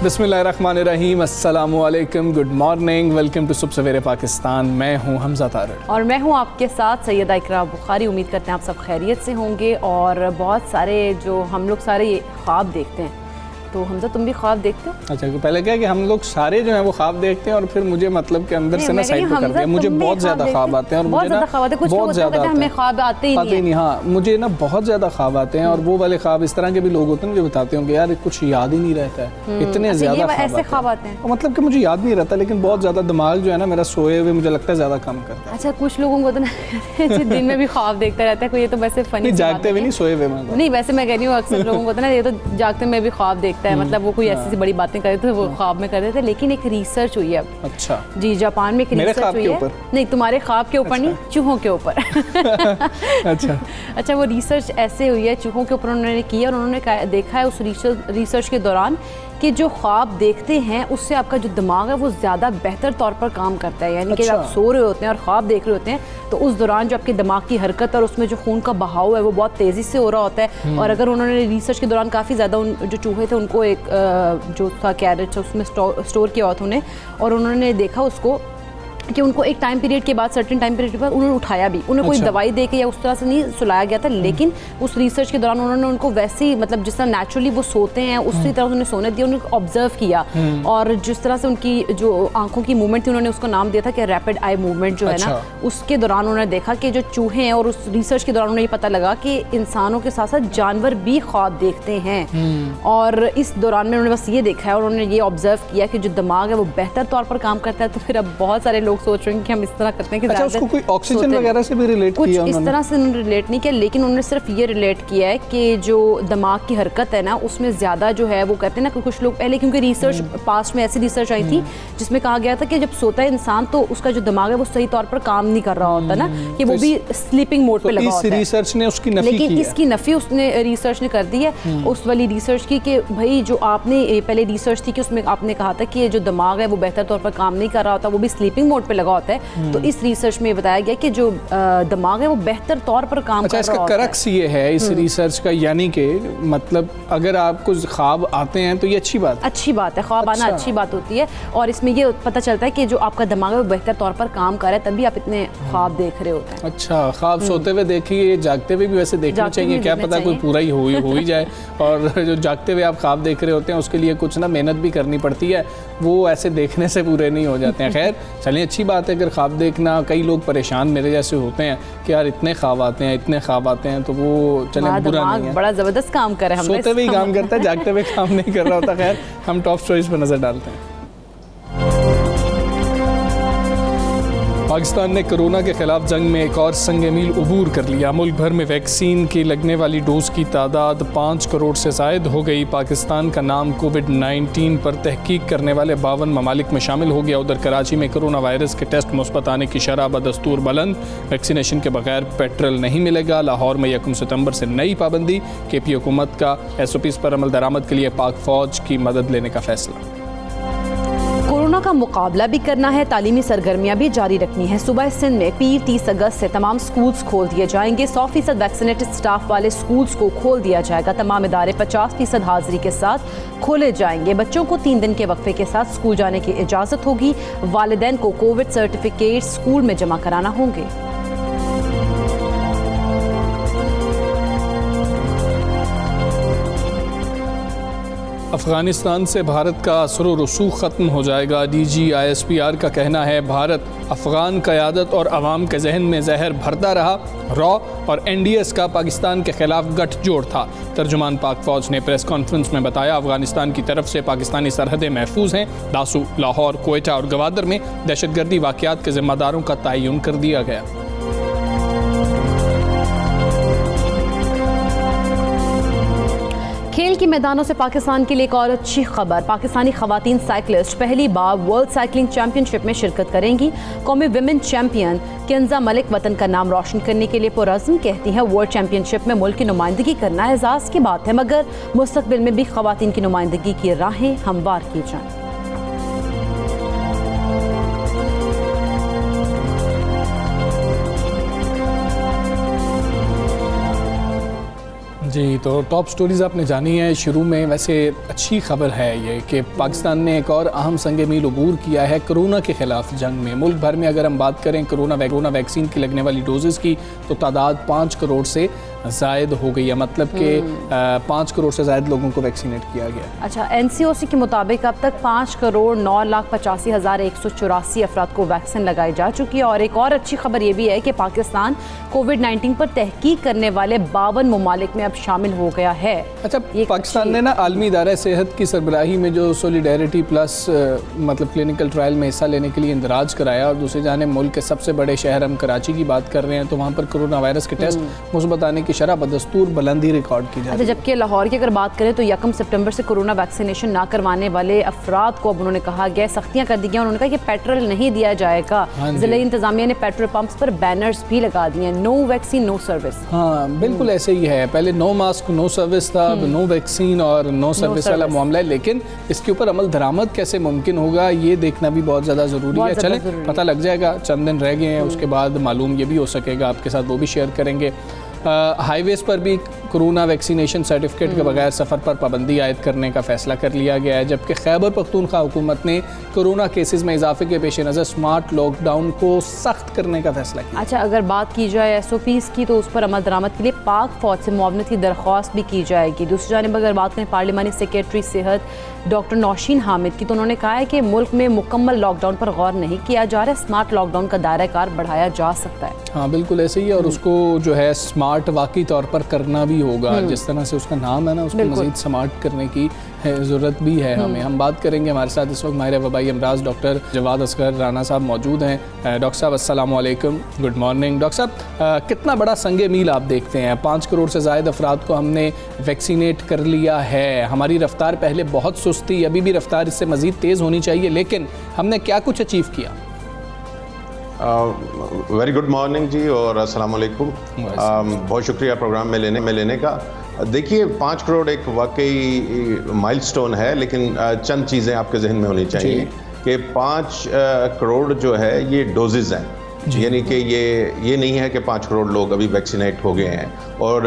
बिस्मिल्लाहिर्रहमानिर्रहीम, अस्सलामुअलैकुम, good morning, welcome to सुबह सवेरे पाकिस्तान। मैं हूं हमजा तारड़ और मैं हूं आपके साथ सैयदा इकरा बुखारी। उम्मीद करते हैं आप सब खैरियत से होंगे। और बहुत सारे जो हम लोग सारे ये ख्वाब देखते हैं, तो हमजा तुम भी ख्वाब देखते हो? अच्छा, पहले क्या है कि हम लोग सारे जो हैं वो ख्वाब देखते हैं और फिर मुझे मतलब के अंदर से ना साइड पे करते हैं। मुझे बहुत ज़्यादा ख्वाब आते हैं और मुझे ना बहुत ज़्यादा हमें ख्वाब आते ही नहीं। हाँ, मुझे ना बहुत ज़्यादा ख्वाब आते हैं और वो वाले ख्वाब इस तरह के भी लोग होते हैं जो बताते होंगे यार कुछ याद ही नहीं रहता है, इतने ज़्यादा ऐसे ख्वाब आते हैं। मतलब कि मुझे याद नहीं रहता, लेकिन बहुत ज़्यादा दिमाग जो है ना मेरा सोए हुए मुझे लगता है ज़्यादा काम करता है। अच्छा, कुछ लोगों को तो दिन में भी ख्वाब देखता रहता है कोई, ये तो वैसे फनी। जागते हुए नहीं, सोए हुए नहीं, वैसे मैं कह रही हूँ अक्सर लोगों को ना ये तो जागते में भी ख्वाब देखता है, मतलब वो कोई ऐसी बड़ी बातें कर रहे थे वो ख्वाब में कर रहे थे। लेकिन एक रिसर्च हुई है अब। अच्छा जी, जापान में एक रिसर्च हुई है। नहीं, तुम्हारे ख्वाब के ऊपर नहीं, चूहों के ऊपर। अच्छा, वो रिसर्च ऐसे हुई है, चूहों के ऊपर उन्होंने की है और उन्होंने देखा है उस रिसर्च के दौरान कि जो ख्वाब देखते हैं उससे आपका जो दिमाग है वो ज़्यादा बेहतर तौर पर काम करता है। यानी कि आप सो रहे होते हैं और ख्वाब देख रहे होते हैं तो उस दौरान जो आपके दिमाग की हरकत और उसमें जो खून का बहाव है वो बहुत तेज़ी से हो रहा होता है। और अगर उन्होंने रिसर्च के दौरान काफ़ी ज़्यादा उन जो चूहे थे उनको एक जो था कैरेट उसमें स्टोर किया हुआ था उन्हें, और उन्होंने देखा उसको कि उनको एक टाइम पीरियड के बाद, सर्टेन टाइम पीरियड के बाद उन्होंने उठाया भी। उन्हें कोई दवाई दे के या उस तरह से नहीं सुलाया गया था, लेकिन उस रिसर्च के दौरान उन्होंने उनको वैसे ही मतलब जिस तरह नेचुरली वो सोते हैं उसी तरह उन्होंने सोने दिया, उन्हें ऑब्जर्व किया। और जिस तरह से उनकी जो आंखों की मूवमेंट थी उन्होंने उसको नाम दिया था कि रैपिड आई मूवमेंट जो है ना, उसके दौरान उन्होंने देखा कि जो चूहे हैं, और उस रिसर्च के दौरान उन्हें ये पता लगा कि इंसानों के साथ साथ जानवर भी ख्वाब देखते हैं। और इस दौरान में उन्होंने बस ये देखा है और उन्होंने ये ऑब्जर्व किया कि जो दिमाग है वो बेहतर तौर पर काम करता है। तो फिर अब बहुत सारे लोग सोच रहे हैं कि हम इस तरह करते हैं कि अच्छा, उसको कोई ऑक्सीजन वगैरह से भी रिलेट कुछ किया? इस तरह से रिलेट नहीं किया, लेकिन उन्होंने सिर्फ ये रिलेट किया है कि जो दिमाग की हरकत है ना उसमें ज़्यादा जो है वो कहते हैं ना कि कुछ लोग पहले, क्योंकि रिसर्च पास्ट में ऐसी रिसर्च आई थी जिसमें कहा गया था कि जब सोता है इंसान तो उसका जो दिमाग है वो सही तौर पर काम नहीं कर रहा होता ना, कि वो भी स्लीपिंग मोड पे लगा होता है। रिसर्च ने उसकी नफी लेकिन इसकी नफी उसने रिसर्च ने कर दी है, उस वाली रिसर्च की कि भाई जो आपने पहले रिसर्च थी कि उसमें आपने कहा था कि जो दिमाग है वो बेहतर तौर पर काम नहीं कर रहा होता, वो भी स्लीपिंग मोड पे लगा होता है। तो इस रिसर्च में बताया गया कि जो दिमाग है वो बेहतर तौर पर काम कर रहा होता है। इसका करक्स ये है इस रिसर्च का, यानी कि मतलब अगर आपको ख्वाब आते हैं तो ये अच्छी बात है, ख्वाब आना अच्छी बात होती है। और इसमें ये पता चलता है कि जो आपका दिमाग है वो बेहतर तौर पर काम कर रहा है, तभी आप इतने ख्वाब देख रहे होते हैं। अच्छा, ख्वाब सोते हुए देखिए, जागते हुए भी वैसे देखना चाहिए, क्या पता कोई पूरा ही हो ही जाए। और जो जागते हुए आप ख्वाब देख रहे होते हैं उसके लिए कुछ ना मेहनत भी करनी पड़ती है, वो ऐसे देखने से पूरे नहीं हो जाते हैं। खैर चलिए, अच्छी बात है अगर ख्वाब देखना। कई लोग परेशान मेरे जैसे होते हैं कि यार इतने ख्वाब आते हैं, तो वो चले बुरा नहीं है, बड़ा ज़बरदस्त काम कर रहा है, सोते हुए काम करता है, जागते हुए काम नहीं कर रहा होता। खैर हम टॉप स्टोरीज पर नज़र डालते हैं। पाकिस्तान ने कोरोना के खिलाफ जंग में एक और संग मील उबूर कर लिया। मुल्क भर में वैक्सीन की लगने वाली डोज की तादाद 5 करोड़ से ज़ायद हो गई। पाकिस्तान का नाम कोविड-19 पर तहकीक करने वाले 52 ममालिक में शामिल हो गया। उधर कराची में कोरोना वायरस के टेस्ट मुस्बत आने की शरह बदस्तूर बुलंद। वैक्सीनेशन के बगैर पेट्रोल नहीं मिलेगा। लाहौर में 1 सितंबर से नई पाबंदी। KP हुकूमत का SOPs पर अमल दरामद के लिए पाक फौज की मदद लेने का फैसला। कोरोना का मुकाबला भी करना है, तालीमी सरगर्मियां भी जारी रखनी है। सुबह सिंध में पीर 30 अगस्त से तमाम स्कूल्स खोल दिए जाएंगे। 100% वैक्सीनेटेड स्टाफ वाले स्कूल्स को खोल दिया जाएगा। तमाम इदारे 50% हाजिरी के साथ खोले जाएंगे। बच्चों को 3 दिन के वक्फे के साथ स्कूल जाने की इजाज़त होगी। वालिदैन को कोविड सर्टिफिकेट स्कूल में जमा कराना होंगे। अफ़गानिस्तान से भारत का असर व रसूख ख़त्म हो जाएगा। DG ISPR का कहना है भारत अफ़गान क़यादत और अवाम के जहन में जहर भरता रहा। रॉ और NDS का पाकिस्तान के खिलाफ गठजोड़ था। तर्जुमान पाक फ़ौज ने प्रेस कॉन्फ्रेंस में बताया अफ़गानिस्तान की तरफ से पाकिस्तानी सरहदें महफूज हैं। दासू, लाहौर, कोयटा और गवादर में दहशतगर्दी वाक़यात के ज़िम्मेदारों का तयन कर दिया गया। खेल के मैदानों से पाकिस्तान के लिए एक और अच्छी खबर। पाकिस्तानी खवातीन साइकिलिस्ट पहली बार वर्ल्ड साइकिलिंग चैंपियनशिप में शिरकत करेंगी। कौमी विमेन चैंपियन केंजा मलिक वतन का नाम रोशन करने के लिए पुरअज़्म, कहती हैं वर्ल्ड चैंपियनशिप में मुल्क की नुमाइंदगी करना एजाज़ की बात है, मगर मुस्तकबिल में भी खवातीन की नुमाइंदगी की राहें हमवार की जाएं। जी, तो टॉप स्टोरीज़ आपने जानी है शुरू में। वैसे अच्छी खबर है ये कि पाकिस्तान ने एक और अहम संग मील अबूर किया है कोरोना के ख़िलाफ़ जंग में। मुल्क भर में अगर हम बात करें कोरोना वैक्सीन की लगने वाली डोजेज़ की, तो तादाद 5 करोड़ से ज़ायद हो गई है, मतलब कि 5 करोड़ से ज़ायद लोगों को वैक्सीनेट किया गया। अच्छा, NCOC के मुताबिक अब तक 5,09,85,184 अफराद को वैक्सीन लगाई जा चुकी है। और एक और अच्छी खबर ये भी है कि पाकिस्तान कोविड-19 पर तहकीक करने वाले 52 ममालिक में अब शामिल हो गया है। अच्छा, पाकिस्तान ने ना आलमी इदारा सेहत की सरबराही में जो सोलिडेरिटी प्लस मतलब क्लिनिकल ट्रायल में हिस्सा लेने के लिए इंदराज कराया, और दूसरी जाने मुल्क के सबसे बड़े शहर हम कराची की बात कर रहे हैं, तो वहाँ पर कोरोना वायरस के टेस्ट मुस्बत आने की शरह बदस्तूर बुलंदी रिकॉर्ड की जाती है। जबकि लाहौर की अगर बात करें तो 1 सितंबर से कोरोना वैक्सीनेशन ना करवाने वाले अफराद को अब उन्होंने कहा गया, सख्तियां कर दी गई। उन्होंने कहा कि पेट्रोल नहीं दिया जाएगा। जिला इंतजामिया ने पेट्रोल पंप्स पर बैनर्स भी लगा दिए, नो वैक्सीन नो सर्विस। हाँ, बिल्कुल ऐसे ही है। पहले नो मास्क नो सर्विस था, अब नो वैक्सीन और नो सर्विस वाला मामला है। लेकिन इसके ऊपर अमल दरामद कैसे मुमकिन होगा, ये देखना भी बहुत ज़्यादा ज़रूरी है। चलें, पता लग जाएगा, चंद दिन रह गए हैं, उसके बाद मालूम ये भी हो सकेगा, आपके साथ वो भी शेयर करेंगे। हाईवेज़ पर भी कोरोना वैक्सीनेशन सर्टिफिकेट के बगैर सफ़र पर पाबंदी आयद करने का फ़ैसला कर लिया गया है। जबकि खैबर पख्तूनख्वा हुकूमत ने कोरोना केसेस में इजाफे के पेश नज़र स्मार्ट लॉकडाउन को सख्त करने का फ़ैसला किया। अच्छा, अगर बात की जाए SOPs की, तो उस पर अमल दरामद के लिए पाक फ़ौज से मुआवनत की दरख्वास्त भी की जाएगी। दूसरी जानिब अगर बात करें पार्लिमानी सेक्रेटरी सेहत डॉक्टर नौशीन हामिद की, तो उन्होंने कहा है कि मुल्क में मुकम्मल लॉकडाउन पर गौर नहीं किया जा रहा है, स्मार्ट लॉकडाउन का दायरा कार बढ़ाया जा सकता है। हाँ, बिल्कुल ऐसे ही है, और उसको जो है स्मार्ट वाकई तौर पर करना भी होगा। जिस तरह से उसका नाम है ना, उसको मज़ीद स्मार्ट करने की ज़रूरत भी है हमें। हम बात करेंगे, हमारे साथ इस वक्त माहिर वबाई अमराज डॉक्टर जवाद असगर राना साहब मौजूद हैं। डॉक्टर साहब अस्सलाम वालेकुम, गुड मॉर्निंग। डॉक्टर साहब, कितना बड़ा संग मील आप देखते हैं? 5 करोड़ से ज़ायद अफराद को हमने वैक्सीनेट कर लिया है। हमारी रफ्तार पहले बहुत सुस्त थी, अभी भी रफ्तार इससे मज़ीद तेज़ होनी चाहिए, लेकिन हमने क्या कुछ अचीव किया? वेरी गुड मॉर्निंग जी, और अस्सलाम वालेकुम। बहुत शुक्रिया प्रोग्राम में लेने का। देखिए, 5 करोड़ एक वाकई माइलस्टोन है, लेकिन चंद चीज़ें आपके जहन में होनी चाहिए कि 5 करोड़ जो है ये डोजेज़ हैं, यानी कि ये नहीं है कि 5 करोड़ लोग अभी वैक्सीनेट हो गए हैं। और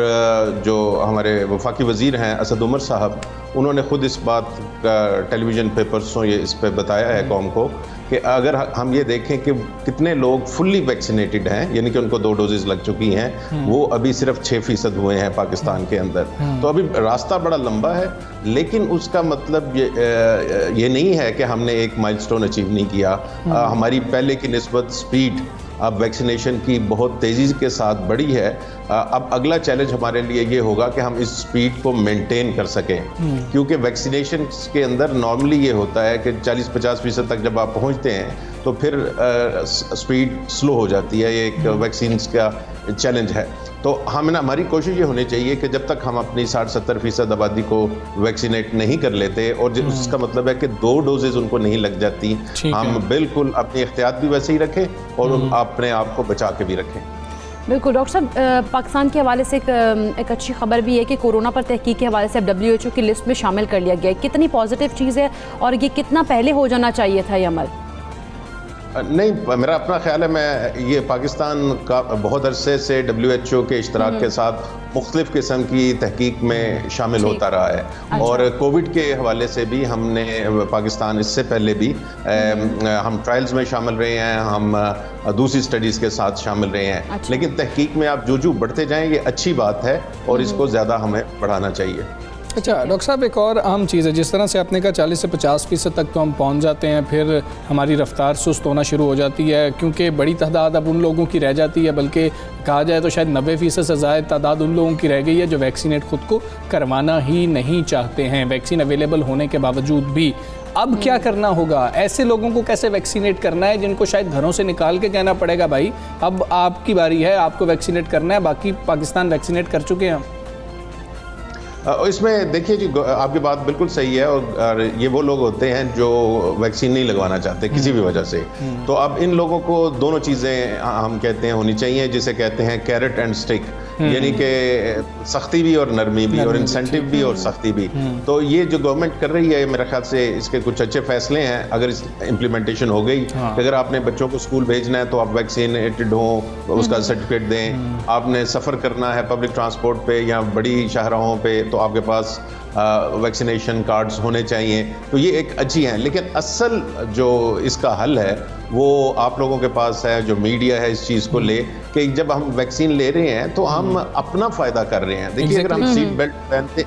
जो हमारे वफाकी वज़ीर हैं असद उमर साहब, उन्होंने ख़ुद इस बात का टेलीविज़न पे परसों ये इस पे बताया है कौम को कि अगर हम ये देखें कि कितने लोग फुल्ली वैक्सीनेटेड हैं, यानी कि उनको 2 डोजेज़ लग चुकी हैं, वो अभी सिर्फ 6% हुए हैं पाकिस्तान के अंदर। तो अभी रास्ता बड़ा लंबा है, लेकिन उसका मतलब ये नहीं है कि हमने एक माइलस्टोन अचीव नहीं किया। हमारी पहले की निस्बत स्पीड अब वैक्सीनेशन की बहुत तेज़ी के साथ बढ़ी है। अब अगला चैलेंज हमारे लिए ये होगा कि हम इस स्पीड को मेंटेन कर सकें, क्योंकि वैक्सीनेशन के अंदर नॉर्मली ये होता है कि 40-50% तक जब आप पहुंचते हैं तो फिर स्पीड स्लो हो जाती है। ये एक वैक्सीन का चैलेंज है। तो हमारी कोशिश ये होनी चाहिए कि जब तक हम अपनी 60-70% आबादी को वैक्सीनेट नहीं कर लेते, और उसका मतलब है कि 2 डोजेज़ उनको नहीं लग जाती, हम बिल्कुल अपनी एहतियात भी वैसे ही रखें और अपने आप को बचा के भी रखें। बिल्कुल डॉक्टर साहब, पाकिस्तान के हवाले से एक अच्छी खबर भी है कि कोरोना पर तहकीक के हवाले से अब WHO की लिस्ट में शामिल कर लिया गया है। कितनी पॉजिटिव चीज़ है, और ये कितना पहले हो जाना चाहिए था ये अमल? नहीं, मेरा अपना ख्याल है, मैं ये पाकिस्तान का बहुत अरसे से WHO के इश्तराक के साथ मुख्तलिफ किस्म की तहकीक में शामिल होता रहा है। अच्छा। और कोविड के हवाले से भी हमने पाकिस्तान इससे पहले भी हम ट्रायल्स में शामिल रहे हैं, हम दूसरी स्टडीज़ के साथ शामिल रहे हैं। अच्छा। लेकिन तहकीक में आप जो बढ़ते जाएँ ये अच्छी बात है, और इसको ज़्यादा हमें बढ़ाना चाहिए। अच्छा डॉक्टर साहब, एक और अहम चीज़ है, जिस तरह से आपने कहा 40 से 50% तक तो हम पहुंच जाते हैं, फिर हमारी रफ्तार सुस्त होना शुरू हो जाती है, क्योंकि बड़ी तादाद अब उन लोगों की रह जाती है, बल्कि कहा जाए तो शायद 90% से ज़्यादा तादाद उन लोगों की रह गई है जो वैक्सीनेट खुद को करवाना ही नहीं चाहते हैं, वैक्सीन अवेलेबल होने के बावजूद भी। अब क्या करना होगा? ऐसे लोगों को कैसे वैक्सीनेट करना है जिनको शायद घरों से निकाल के कहना पड़ेगा भाई अब आपकी बारी है, आपको वैक्सीनेट करना है, बाकी पाकिस्तान वैक्सीनेट कर चुके हैं? इसमें देखिए जी, आपकी बात बिल्कुल सही है, और ये वो लोग होते हैं जो वैक्सीन नहीं लगवाना चाहते किसी भी वजह से। तो अब इन लोगों को दोनों चीज़ें हम कहते हैं होनी चाहिए, जिसे कहते हैं कैरेट एंड स्टिक, यानी कि सख्ती भी और नरमी भी, और इंसेंटिव भी और सख्ती भी। तो ये जो गवर्नमेंट कर रही है, मेरे ख्याल से इसके कुछ अच्छे फैसले हैं अगर इस इम्प्लीमेंटेशन हो गई। अगर आपने बच्चों को स्कूल भेजना है तो आप वैक्सीनेटेड हो, उसका सर्टिफिकेट दें। आपने सफ़र करना है पब्लिक ट्रांसपोर्ट पे या बड़ी शाहराहों पे, तो आपके पास वैक्सीनेशन कार्ड्स होने चाहिए। तो ये एक अच्छी है, लेकिन असल जो इसका हल है वो आप लोगों के पास है, जो मीडिया है इस चीज़ को ले कि जब हम वैक्सीन ले रहे हैं तो हम अपना फ़ायदा कर रहे हैं। देखिए, अगर हम सीट बेल्ट पहनते,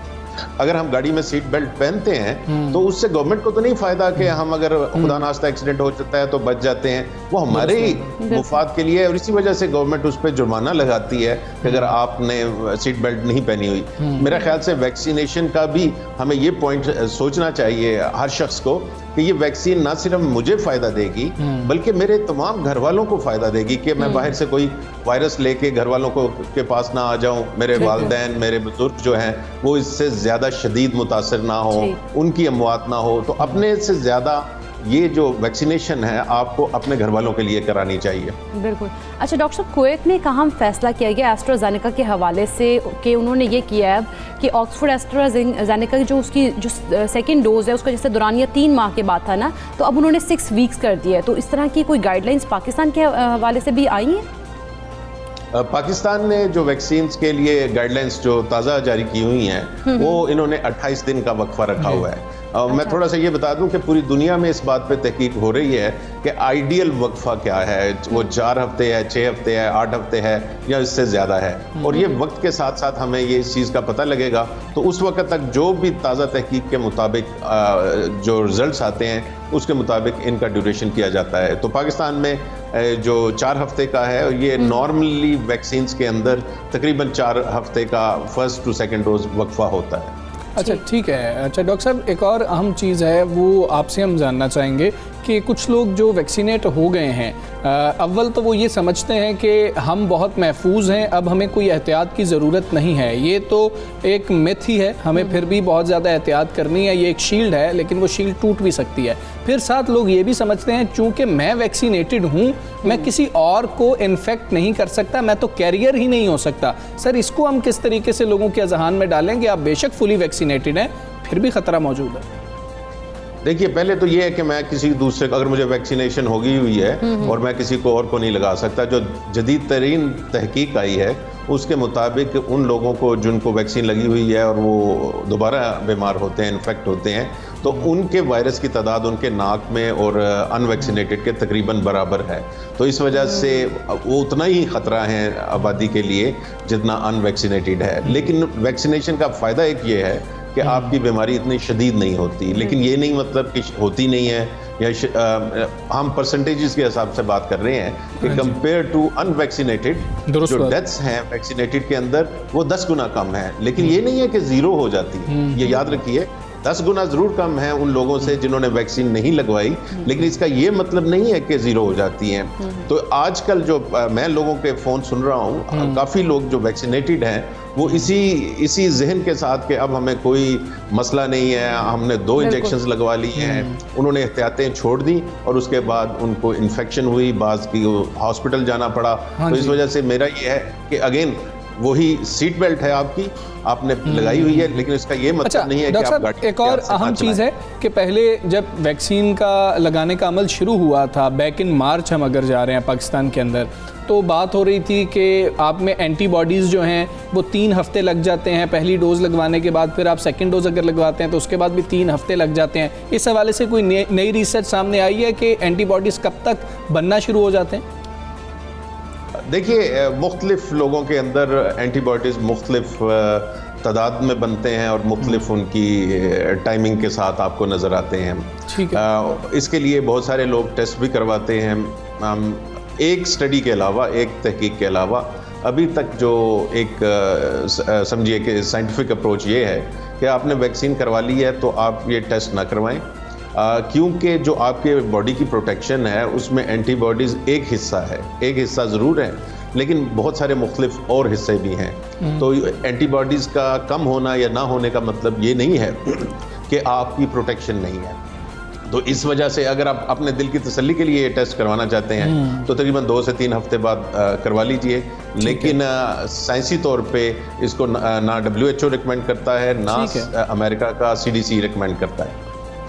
अगर हम गाड़ी में सीट बेल्ट पहनते हैं तो उससे गवर्नमेंट को तो नहीं फायदा कि हम अगर खुदा नाश्ता एक्सीडेंट हो जाता है तो बच जाते हैं, वो हमारे ही मुफाद के लिए है। और इसी वजह से गवर्नमेंट उस पर जुर्माना लगाती है कि अगर आपने सीट बेल्ट नहीं पहनी हुई। मेरा ख्याल से वैक्सीनेशन का भी हमें ये पॉइंट सोचना चाहिए हर शख्स को कि ये वैक्सीन ना सिर्फ मुझे फ़ायदा देगी बल्कि मेरे तमाम घर वालों को फ़ायदा देगी, कि मैं बाहर से कोई वायरस लेके घर वालों को के पास ना आ जाऊं, मेरे वालिदैन, मेरे बुजुर्ग जो हैं वो इससे ज़्यादा शदीद मुतासर ना हो, उनकी अमवात ना हो। तो अपने से ज़्यादा ये जो वैक्सीनेशन है आपको अपने घर वालों के लिए करानी चाहिए। बिल्कुल। अच्छा डॉक्टर साहब, कुवैत में एक अहम फैसला किया गया एस्ट्राजेनेका के हवाले से कि उन्होंने ये किया है कि ऑक्सफोर्ड एस्ट्राजेनेका की जो उसकी जो सेकंड डोज है उसका जैसे दौरानिया 3 माह के बाद था ना, तो अब उन्होंने 6 वीक्स कर दिया है। तो इस तरह की कोई गाइडलाइंस पाकिस्तान के हवाले से भी आई हैं? पाकिस्तान ने जो वैक्सीन्स के लिए गाइडलाइंस जो ताज़ा जारी की हुई हैं वो इन्होंने 28 दिन का वक्फा रखा हुआ है। मैं थोड़ा सा ये बता दूं कि पूरी दुनिया में इस बात पे तहकीक हो रही है कि आइडियल वक्फा क्या है, वो 4 हफ्ते है, 6 हफ्ते है, 8 हफ्ते है या इससे ज़्यादा है। और ये वक्त के साथ साथ हमें ये इस चीज़ का पता लगेगा, तो उस वक्त तक जो भी ताज़ा तहकीक के मुताबिक जो रिजल्ट्स आते हैं उसके मुताबिक इनका ड्यूरेशन किया जाता है। तो पाकिस्तान में जो 4 हफ्ते का है, ये नॉर्मली वैक्सीन्स के अंदर तकरीबन 4 हफ्ते का फर्स्ट टू सेकंड डोज वक्फा होता है। अच्छा, ठीक है। अच्छा डॉक्टर साहब, एक और अहम चीज़ है वो आपसे हम जानना चाहेंगे कि कुछ लोग जो वैक्सीनेट हो गए हैं, अव्वल तो वो ये समझते हैं कि हम बहुत महफूज हैं, अब हमें कोई एहतियात की ज़रूरत नहीं है। ये तो एक मिथ ही है, हमें फिर भी बहुत ज़्यादा एहतियात करनी है। ये एक शील्ड है, लेकिन वो शील्ड टूट भी सकती है। फिर साथ लोग ये भी समझते हैं चूँकि मैं वैक्सीनेटेड हूँ, मैं किसी और को इन्फेक्ट नहीं कर सकता, मैं तो कैरियर ही नहीं हो सकता। सर, इसको हम किस तरीके से लोगों के अज़हान में डालें कि आप बेशक फुली वैक्सीनेटेड हैं फिर भी ख़तरा मौजूद है? देखिए, पहले तो ये है कि मैं किसी दूसरे, अगर मुझे वैक्सीनेशन होगी हुई है और मैं किसी को और को नहीं लगा सकता, जो जदीद तरीन तहकीक आई है उसके मुताबिक उन लोगों को जिनको वैक्सीन लगी हुई है और वो दोबारा बीमार होते हैं, इन्फेक्ट होते हैं, तो उनके वायरस की तादाद उनके नाक में और अनवैक्सीनेटेड के तकरीबन बराबर है। तो इस वजह से वो उतना ही ख़तरा है आबादी के लिए जितना अनवैक्सीनेटेड है। लेकिन वैक्सीनेशन का फ़ायदा एक ये है कि आपकी बीमारी इतनी शदीद नहीं होती, लेकिन ये नहीं मतलब कि होती नहीं है, या हम परसेंटेजेस के हिसाब से बात कर रहे हैं कि कंपेयर टू अनवैक्सीनेटेड जो डेथ्स हैं वैक्सीनेटेड के अंदर वो 10 गुना कम है। लेकिन ये नहीं है कि ज़ीरो हो जाती, ये याद रखिए, 10 गुना ज़रूर कम है उन लोगों से जिन्होंने वैक्सीन नहीं लगवाई, लेकिन इसका ये मतलब नहीं है कि ज़ीरो हो जाती हैं। तो आजकल जो मैं लोगों के फ़ोन सुन रहा हूँ, काफ़ी लोग जो वैक्सीनेटेड हैं वो इसी जहन के साथ कि अब हमें कोई मसला नहीं है, हमने 2 इंजेक्शंस लगवा लिए हैं, उन्होंने एहतियातें छोड़ दी और उसके बाद उनको इन्फेक्शन हुई, बाज़ की हॉस्पिटल जाना पड़ा। तो इस वजह से मेरा ये है कि अगेन वही सीट बेल्ट है आपने लगाई हुई है, लेकिन इसका ये मतलब नहीं है कि आप गाड़ी। एक और अहम चीज़ है कि पहले जब वैक्सीन का लगाने का अमल शुरू हुआ था, बैक इन मार्च हम अगर जा रहे हैं पाकिस्तान के अंदर, तो बात हो रही थी कि आप में एंटीबॉडीज़ जो हैं वो 3 हफ्ते लग जाते हैं पहली डोज़ लगवाने के बाद, फिर आप सेकंड डोज़ अगर लगवाते हैं तो उसके बाद भी 3 हफ्ते लग जाते हैं। इस हवाले से कोई नई रिसर्च सामने आई है कि एंटीबॉडीज़ कब तक बनना शुरू हो जाते हैं? देखिए, मुख्तलिफ लोगों के अंदर एंटीबॉडीज़ मुख्तलिफ तादाद में बनते हैं और मुख्तलिफ उनकी टाइमिंग के साथ आपको नज़र आते हैं। ठीक है। इसके लिए बहुत सारे लोग टेस्ट भी करवाते हैं। एक स्टडी के अलावा, एक तहकीक के अलावा अभी तक जो एक समझिए कि साइंटिफिक अप्रोच ये है कि आपने वैक्सीन करवा ली है तो आप ये टेस्ट ना करवाएं, क्योंकि जो आपके बॉडी की प्रोटेक्शन है उसमें एंटीबॉडीज़ एक हिस्सा है, एक हिस्सा ज़रूर है, लेकिन बहुत सारे मुख्तलिफ और हिस्से भी हैं। तो एंटीबॉडीज़ का कम होना या ना होने का मतलब ये नहीं है कि आपकी प्रोटेक्शन नहीं है। तो इस वजह से अगर आप अपने दिल की तसल्ली के लिए ये टेस्ट करवाना चाहते हैं तो तकरीबन 2 से 3 हफ्ते बाद करवा लीजिए। लेकिन साइंसी तौर पे इसको ना WHO रिकमेंड करता है, ना अमेरिका का CDC रिकमेंड करता है।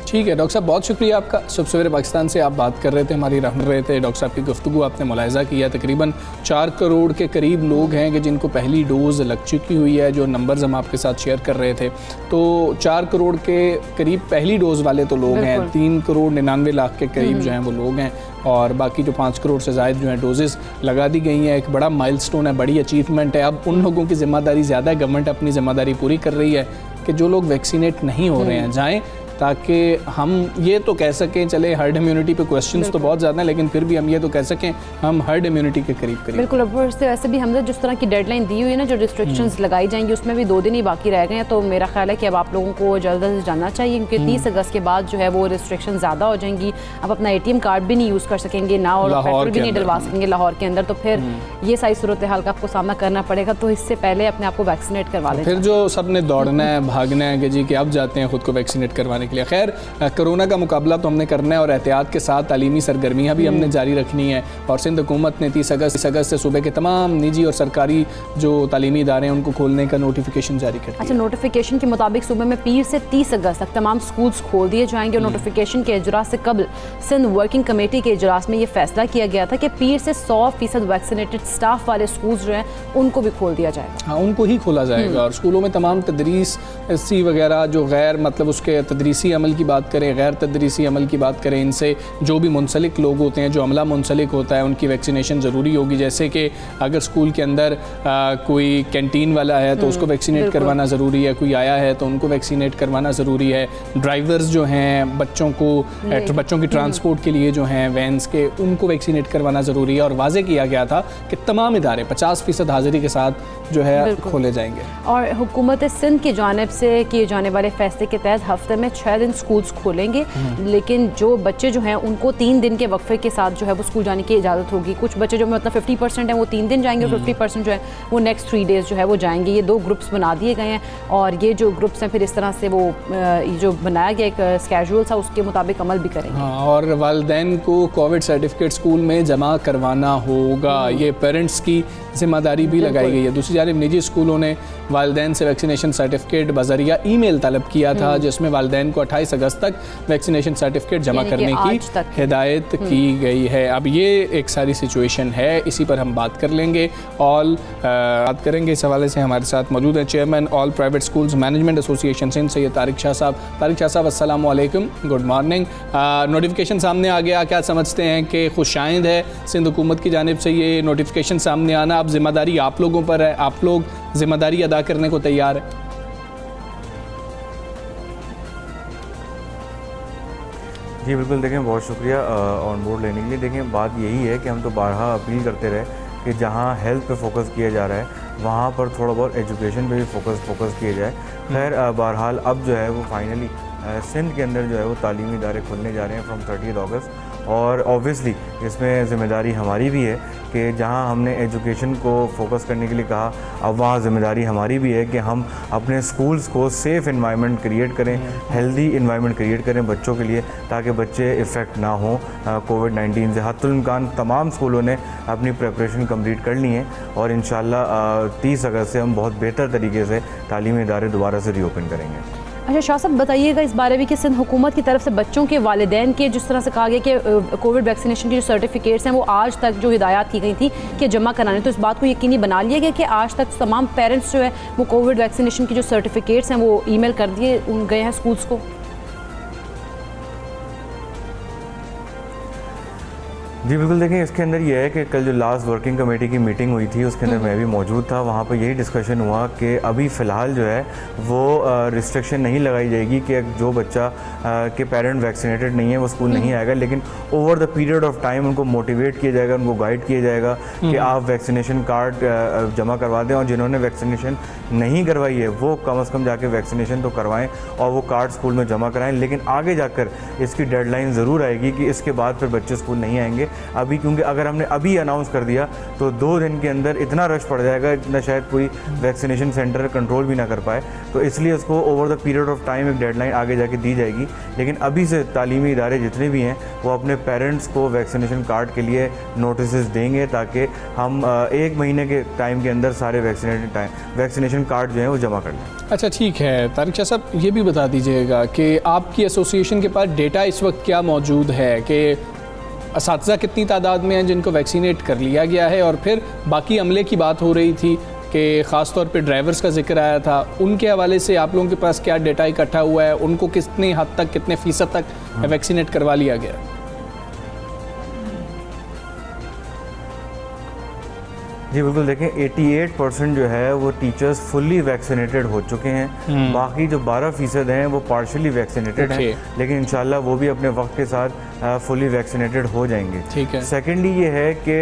ठीक है डॉक्टर साहब, बहुत शुक्रिया आपका। सुबह सवेरे पाकिस्तान से आप बात कर रहे थे, हमारी राह रहे थे। डॉक्टर साहब की गुफ्तगू आपने मुलाहिज़ा किया, तकरीबन 4 करोड़ के करीब लोग हैं कि जिनको पहली डोज़ लग चुकी हुई है, जो नंबर्स हम आपके साथ शेयर कर रहे थे। तो 4 करोड़ के करीब पहली डोज़ वाले तो लोग हैं, 3 करोड़ 99 लाख के करीब जो हैं वो लोग हैं, और बाकी जो 5 करोड़ से ज़ायद जो हैं डोजेज़ लगा दी गई हैं। एक बड़ा माइलस्टोन है, बड़ी अचीवमेंट है। अब उन लोगों की ज़िम्मेदारी ज़्यादा है, गवर्नमेंट अपनी ज़िम्मेदारी पूरी कर रही है कि जो लोग वैक्सीनेट नहीं हो रहे हैं जाएँ, ताकि हम ये तो कह सकें, चले हर्ड इम्यूनिटी पे क्वेश्चंस तो बहुत ज़्यादा हैं, लेकिन फिर भी हम ये तो कह सकें हम हर्ड इम्यूनिटी के करीब बिल्कुल। अब से वैसे भी हमने जिस तरह की डेडलाइन दी हुई है ना, जो रिस्ट्रिक्शंस लगाई जाएंगी उसमें भी 2 दिन ही बाकी रह गए हैं। तो मेरा ख्याल है कि अब आप लोगों को जल्द से जानना चाहिए, क्योंकि 30 अगस्त के बाद जो है वो रिस्ट्रिक्शन ज़्यादा हो जाएंगी। आप अपना ATM कार्ड भी नहीं यूज़ कर सकेंगे ना, और पेट्रोल भी नहीं डलवा सकेंगे लाहौर के अंदर। तो फिर ये सारी सूरत हाल का आपको सामना करना पड़ेगा। तो इससे पहले अपने आप को वैक्सीनेट करवा लें। फिर जो सब ने दौड़ना है, भागना है कि जी कि अब जाते हैं ख़ुद को वैक्सीनेट करवाने के लिए। खैर, कोरोना का मुकाबला तो हमने करना है और एहतियात के साथ तालीमी सरगर्मियाँ भी हमने जारी रखनी है। और सिंध हुकूमत ने 30 अगस्त से सूबे के तमाम निजी और सरकारी जो तालीमी इदारे हैं उनको खोलने का नोटिफिकेशन जारी कर दिया। अच्छा, नोटिफिकेशन के मुताबिक सूबे में पीर से 30 अगस्त तक तमाम स्कूल्स खोल दिए जाएंगे। और नोटिफिकेशन के इजलास से कबल सिंध वर्किंग कमेटी के इजलास में ये फैसला किया गया था कि पीर से 100% वैक्सीनेटेड स्टाफ वाले स्कूल्स जो हैं उनको भी खोल दिया जाएगा। हाँ, उनको ही खोला जाएगा। और स्कूलों में तमाम तदरीसी वगैरह जो गैर मतलब उसके तदरीसी अमल की बात करें, गैर तदरीसी अमल की बात करें, इनसे जो भी मुंसलिक लोग होते हैं, जो अमला मुंसलिक होता है, उनकी वैक्सीनेशन ज़रूरी होगी। जैसे कि अगर स्कूल के अंदर कोई कैंटीन वाला है तो उसको वैक्सीनेट करवाना ज़रूरी है, कोई आया है तो उनको वैक्सीनेट करवाना ज़रूरी है। ड्राइवर्स जो हैं बच्चों की ट्रांसपोर्ट के लिए जो हैं वैन्स के, उनको वैक्सीनेट करवाना ज़रूरी है। और वाज़े किया गया था कि तमाम इदारे 50% हाज़िरी के साथ जो है खोले जाएंगे। और हुकूमत सिंध की जानिब से किए जाने वाले फैसले के तहत हफ्ते में 6 दिन स्कूल्स खोलेंगे, लेकिन जो बच्चे जो हैं उनको 3 दिन के वक्फे के साथ जो है वो स्कूल जाने की इजाज़त होगी। कुछ बच्चे जो मतलब 50% हैं वो 3 दिन जाएंगे और 50% जो है वो नेक्स्ट 3 डेज़ जो है वो जाएंगे। ये 2 ग्रुप्स बना दिए गए हैं और ये जो ग्रुप्स हैं फिर इस तरह से वो जो बनाया गया एक स्केड्यूल था उसके मुताबिक अमल भी करेंगे। हाँ, और वालिदैन को कोविड सर्टिफिकेट स्कूल में जमा करवाना होगा, ये पेरेंट्स की जिम्मेदारी भी लगाई गई है। दूसरी जानिब निजी स्कूलों ने वालिदैन से वैक्सीनेशन सर्टिफिकेट बज़रिया ईमेल तलब किया था, जिसमें वालिदैन को 28 अगस्त तक वैक्सीनेशन सर्टिफिकेट जमा करने की हिदायत की गई है। अब ये एक सारी सिचुएशन है, इसी पर हम बात कर लेंगे। बात करेंगे इस हवाले से। हमारे साथ मौजूद हैं chairman all private schools management association Sindh Syed Tariq Shah साहब। तारिक शाह साहब, अस्सलाम वालेकुम, गुड मॉर्निंग। नोटिफिकेशन सामने आ गया, क्या समझते हैं कि खुशाइंद है सिंध हुकूमत की जानिब से ये नोटिफिकेशन सामने आना? अब जिम्मेदारी आप लोगों पर है, आप लोग जिम्मेदारी अदा करने को तैयार है? जी बिल्कुल, देखें बहुत शुक्रिया ऑन बोर्ड लेने के लिए। देखें बात यही है कि हम तो बारहा अपील करते रहे कि जहाँ हेल्थ पे फोकस किया जा रहा है वहाँ पर थोड़ा बहुत एजुकेशन पे भी फोकस किया जाए। खैर बहरहाल अब जो है वो फाइनली सिंध के अंदर जो है वो तालीमी इदारे खुलने जा रहे हैं फ्रॉम 30 अगस्त। और ऑब्वियसली इसमें ज़िम्मेदारी हमारी भी है कि जहाँ हमने एजुकेशन को फोकस करने के लिए कहा, अब वहाँ ज़िम्मेदारी हमारी भी है कि हम अपने स्कूल्स को सेफ़ इन्वायरमेंट क्रिएट करें, हेल्दी इन्वायरमेंट क्रिएट करें बच्चों के लिए, ताकि बच्चे इफ़ेक्ट ना हो कोविड-19 से। हत्तुल इम्कान तमाम स्कूलों ने अपनी प्रिपरेशन कंप्लीट कर ली है और इंशाल्लाह 30 अगस्त से हम बहुत बेहतर तरीके से तालीमी इदारे दोबारा से रीओपन करेंगे। अच्छा शाह साहब, बताइएगा इस बारे में कि सिंध हुकूमत की तरफ से बच्चों के वालिदैन के जिस तरह से कहा गया कि कोविड वैक्सीनेशन के जो सर्टिफिकेट्स हैं वो आज तक जो हिदायत की गई थी कि जमा कराने, तो इस बात को यकीनी बना लिया गया कि आज तक तमाम पेरेंट्स जो है वो कोविड वैक्सीनेशन की जो सर्टिफिकेट्स हैं वो ईमेल कर दिए गए हैं स्कूल्स को? जी बिल्कुल, देखें इसके अंदर ये है कि कल जो लास्ट वर्किंग कमेटी की मीटिंग हुई थी उसके अंदर मैं भी मौजूद था। वहाँ पर यही डिस्कशन हुआ कि अभी फ़िलहाल जो है वो रिस्ट्रिक्शन नहीं लगाई जाएगी कि जो बच्चा के पेरेंट वैक्सीनेटेड नहीं है वो स्कूल नहीं आएगा, लेकिन over the period of time उनको मोटिवेट किया जाएगा, उनको गाइड किया जाएगा कि आप वैक्सीनेशन कार्ड जमा करवा दें और जिन्होंने वैक्सीनेशन नहीं करवाई है वो कम से कम जाके वैक्सीनेशन तो करवाएं और वो कार्ड स्कूल में जमा कराएं। लेकिन आगे जाकर इसकी डेडलाइन ज़रूर आएगी कि इसके बाद फिर बच्चे स्कूल नहीं आएंगे। अभी, क्योंकि अगर हमने अभी अनाउंस कर दिया तो 2 दिन के अंदर इतना रश पड़ जाएगा, इतना शायद कोई वैक्सीनेशन सेंटर कंट्रोल भी ना कर पाए। तो इसलिए उसको over the period of time एक डेडलाइन आगे जाके दी जाएगी। लेकिन अभी से तालीमी इदारे जितने भी हैं वो अपने पेरेंट्स को वैक्सीनेशन कार्ड के लिए नोटिस देंगे, ताकि हम 1 महीने के टाइम के अंदर सारे वैक्सीनेशन कार्ड जो हैं वो जमा कर लें। अच्छा ठीक है तारिक शाह साहब, ये भी बता दीजिएगा कि आपकी एसोसिएशन के पास डेटा इस वक्त क्या मौजूद है कि असातिज़ा कितनी तादाद में हैं जिनको वैक्सीनेट कर लिया गया है, और फिर बाकी अमले की बात हो रही थी कि ख़ास तौर पे ड्राइवर्स का जिक्र आया था, उनके हवाले से आप लोगों के पास क्या डेटा इकट्ठा हुआ है, उनको कितने हद तक, कितने फ़ीसद तक वैक्सीनेट करवा लिया गया? जी बिल्कुल, देखें 88% जो है वो टीचर्स फुल्ली वैक्सीनेटेड हो चुके हैं। बाकी जो 12% हैं वो पार्शली वैक्सीनेटेड हैं, लेकिन इंशाल्लाह वो भी अपने वक्त के साथ फुल्ली वैक्सीनेटेड हो जाएंगे। ठीक है। सेकेंडली ये है कि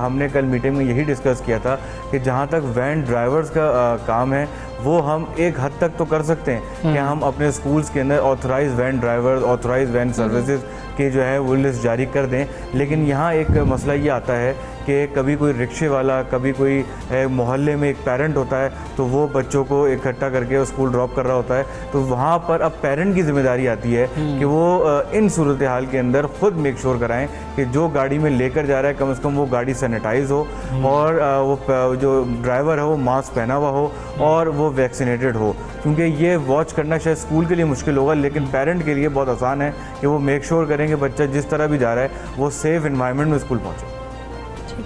हमने कल मीटिंग में यही डिस्कस किया था कि जहाँ तक वैन ड्राइवर्स का काम है वो हम एक हद तक तो कर सकते हैं कि हम अपने स्कूल्स के अंदर authorise van drivers, authorise van services के जो है वो लिस्ट जारी कर दें। लेकिन यहाँ एक मसला ये आता है कि कभी कोई रिक्शे वाला, कभी कोई मोहल्ले में एक पेरेंट होता है तो वो बच्चों को इकट्ठा करके स्कूल ड्रॉप कर रहा होता है, तो वहाँ पर अब पेरेंट की जिम्मेदारी आती है कि वो इन सूरत हाल के अंदर ख़ुद मेक श्योर कराएं कि जो गाड़ी में लेकर जा रहा है कम से कम वो गाड़ी सैनिटाइज हो और वो जो ड्राइवर है वो मास्क पहना हुआ हो और वो वैक्सीनेटेड हो। क्योंकि ये वॉच करना शायद स्कूल के लिए मुश्किल होगा, लेकिन पेरेंट के लिए बहुत आसान है कि वो मेक श्योर करें कि बच्चा जिस तरह भी जा रहा है वो सेफ़ इन्वायरमेंट में स्कूल पहुँचे।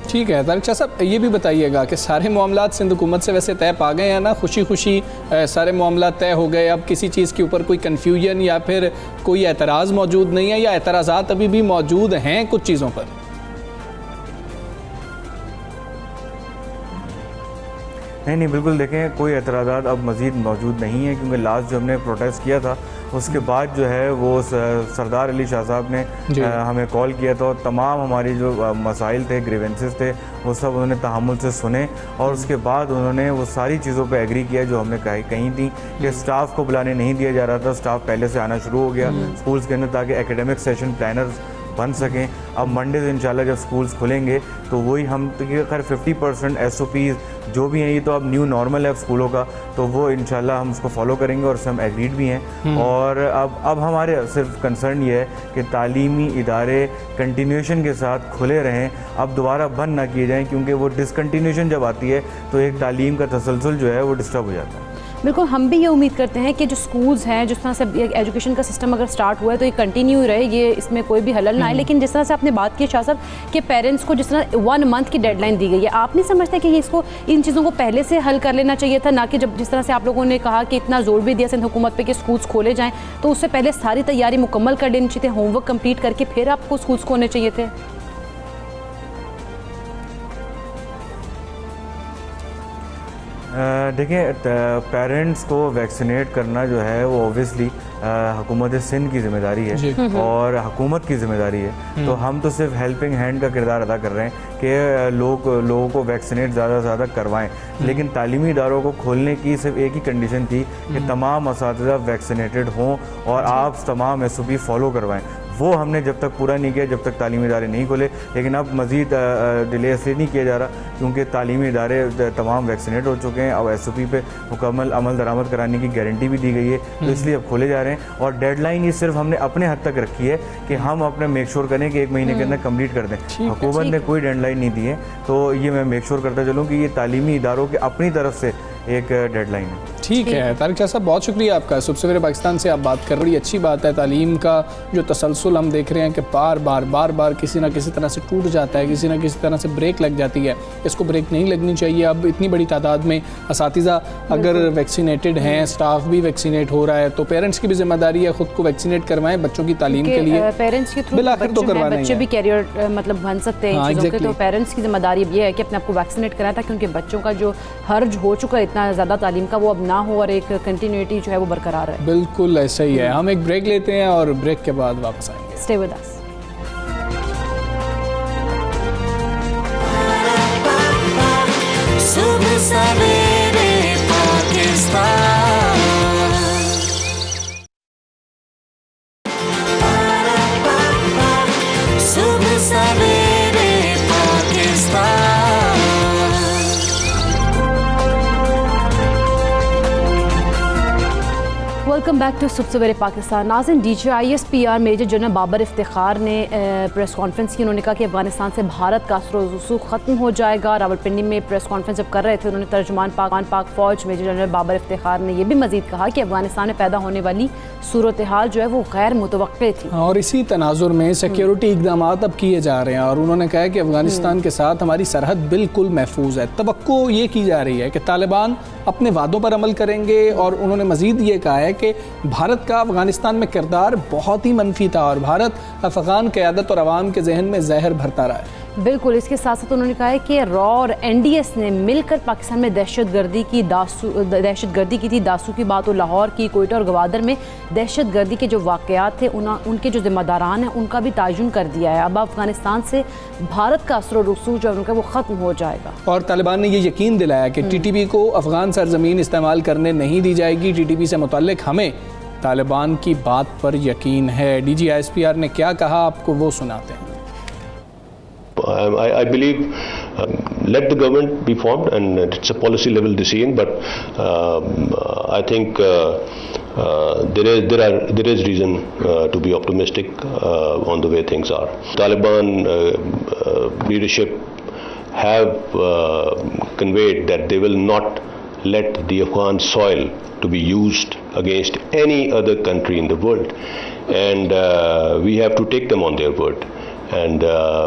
ठीक है तारिक शाह साहब, ये भी बताइएगा कि सारे मामलात सिंध हुकूमत से वैसे तय पा गए हैं ना, खुशी खुशी सारे मामलात तय हो गए, अब किसी चीज़ के ऊपर कोई कन्फ्यूजन या फिर कोई एतराज़ मौजूद नहीं है, या एतराज़ात अभी भी मौजूद हैं कुछ चीज़ों पर? नहीं, बिल्कुल देखें कोई एतराज़ात अब मज़ीद मौजूद नहीं है, क्योंकि लास्ट जो हमने प्रोटेस्ट किया था उसके बाद जो है वो सरदार अली शाह साहब ने हमें कॉल किया था और तमाम हमारी जो मसाइल थे, ग्रीवेंसेस थे, वो सब उन्होंने तहम्मुल से सुने और उसके बाद उन्होंने वो सारी चीज़ों पे एग्री किया जो हमने कही थी कि स्टाफ को बुलाने नहीं दिया जा रहा था, स्टाफ पहले से आना शुरू हो गया स्कूल्स के अंदर ताकि एकेडमिक सेशन प्लानर्स बन सकें। अब मंडे से इंशाल्लाह जब स्कूल्स खुलेंगे तो वही हम खैर 50% SOPs जो भी हैं, ये तो अब न्यू नॉर्मल है अब स्कूलों का, तो वो इंशाल्लाह हम उसको फॉलो करेंगे और उससे हम एग्रीड भी हैं। और अब हमारे सिर्फ कंसर्न ये है कि तालीमी इदारे कंटिन्यूशन के साथ खुले रहें, अब दोबारा बंद ना किए जाएँ, क्योंकि वो डिसकंटिन्यूशन जब आती है तो एक तालीम का तसलसल जो है वो डिस्टर्ब हो जाता है। बिल्कुल, हम भी ये उम्मीद करते हैं कि जो स्कूल्स हैं, जिस तरह से एजुकेशन का सिस्टम अगर स्टार्ट हुआ है तो ये कंटिन्यू रहे, ये इसमें कोई भी हलल ना आए। लेकिन जिस तरह से आपने बात की शाह साहब कि पेरेंट्स को जिस तरह 1 मंथ की डेडलाइन दी गई है, आप नहीं समझते कि इसको इन चीज़ों को पहले से हल कर लेना चाहिए था, ना कि जब जिस तरह से आप लोगों ने कहा कि इतना जोर भी दिया सिंध हुकूमत पे कि स्कूल्स खोले जाएँ, तो उससे पहले सारी तैयारी मुकम्मल कर लेनी चाहिए थी, होमवर्क कंप्लीट करके फिर आपको स्कूल्स खोलने चाहिए थे। देखिए, पेरेंट्स को वैक्सीनेट करना जो है वो ओबियसली हुकूमत सिंध की ज़िम्मेदारी है और हुकूमत की ज़िम्मेदारी है। तो हम तो सिर्फ हेल्पिंग हैंड का किरदार अदा कर रहे हैं कि लोगों को वैक्सीनेट ज़्यादा से ज़्यादा करवाएं। लेकिन तालीमी इदारों को खोलने की सिर्फ एक ही कंडीशन थी कि तमाम असातिज़ा वैक्सीनेटेड हों और आप तमाम SOP फॉलो करवाएं। वो हमने जब तक पूरा नहीं किया, जब तक तालीमी इदारे नहीं खोले। लेकिन अब मज़ीद डिले इसलिए नहीं किया जा रहा क्योंकि तालीमी इदारे तमाम वैक्सीनेट हो चुके हैं। अब SOP पे मुकम्मल अमल दरामद कराने की गारंटी भी दी गई है, तो इसलिए अब खोले जा रहे हैं। और डेडलाइन ये सिर्फ हमने अपने हद तक रखी है कि हम अपने मेक श्योर करें कि 1 महीने के अंदर कंप्लीट कर दें। हुकूमत ने कोई डेडलाइन नहीं दी है, तो ये मैं मेक श्योर करता चलूँ कि ये तालीमी इदारों की अपनी तरफ से एक डेडलाइन है। ठीक है तारिक शाह साहब, बहुत शुक्रिया आपका। सुबह सवेरे पाकिस्तान से आप बात कर रही, अच्छी बात है। तालीम का जो तसलसल हम देख रहे हैं कि बार बार किसी ना किसी तरह से टूट जाता है, किसी ना किसी तरह से ब्रेक लग जाती है, इसको ब्रेक नहीं लगनी चाहिए। अब इतनी बड़ी तादाद में असातिज़ा अगर वैक्सीनेटेड हैं, स्टाफ भी वैक्सीनेट हो रहा है, तो पेरेंट्स की भी जिम्मेदारी है खुद को वैक्सीनेट करवाएं बच्चों की तालीम के लिए। पेरेंट्स के थ्रू बिलाखिर तो करवाना बच्चे भी कैरियर मतलब बन सकते हैं चीज़ों के, तो पेरेंट्स की जिम्मेदारी ये है कि अपने आपको वैक्सीनेट कराएं ताकि उनके बच्चों का जो हर्ज हो चुका है इतना ज़्यादा तालीम का वो अब ना हो और एक कंटिन्यूटी जो है वो बरकरार रहे। बिल्कुल ऐसा ही है। हम एक ब्रेक लेते हैं और ब्रेक के बाद वापस आएंगे। Stay with us. सुबह सवेरे पाकिस्तान, सुबह सवेरे वेलकम बैक टू सुबह सवेरे पाकिस्तान। नाज़रीन, DGIS-PR major general Babar Iftikhar ने प्रेस कॉन्फ्रेंस की। उन्होंने कहा कि अफगानिस्तान से भारत का असर रसूख ख़त्म हो जाएगा। रावलपिंडी में प्रेस कॉन्फ्रेंस जब कर रहे थे, उन्होंने तर्जुमान पाक फ़ौज मेजर जनरल बाबर इफ्तिखार ने यह भी मज़ीद कहा कि अफगानिस्तान में पैदा होने वाली सूरत हाल जो है वो गैर मुतवक्के थी और इसी तनाजुर में सिक्योरिटी इकदाम अब किए जा रहे हैं। और उन्होंने कहा कि अफगानिस्तान के साथ हमारी सरहद बिल्कुल महफूज है। तवक्को ये की जा रही है कि तालिबान अपने वादों पर अमल करेंगे। और उन्होंने मज़ीद ये कहा है कि भारत का अफगानिस्तान में किरदार बहुत ही मनफी था और भारत अफगान क़यादत और अवाम के जहन में जहर भरता रहा है। बिल्कुल। इसके साथ साथ उन्होंने कहा है कि रॉ और NDS ने मिलकर पाकिस्तान में दहशतगर्दी की थी। दासू की बात हो, लाहौर की, कोयटा और गवादर में दहशतगर्दी के जो वाक़यात थे उनके जो ज़िम्मेदारान हैं उनका भी तायुन कर दिया है। अब अफगानिस्तान से भारत का असर और रसूख जो उनका वो ख़त्म हो जाएगा। और तालिबान ने ये यकीन दिलाया कि TTP को अफगान सरजमीन इस्तेमाल करने नहीं दी जाएगी। TTP से मुतल्लिक हमें तालिबान की बात पर यकीन है। DGIS-PR ने क्या कहा, आपको वो सुनाते हैं। I believe let the government be formed, and it's a policy level decision, but I think there is reason to be optimistic on the way things are. Taliban leadership have conveyed that they will not let the Afghan soil to be used against any other country in the world, and we have to take them on their word. And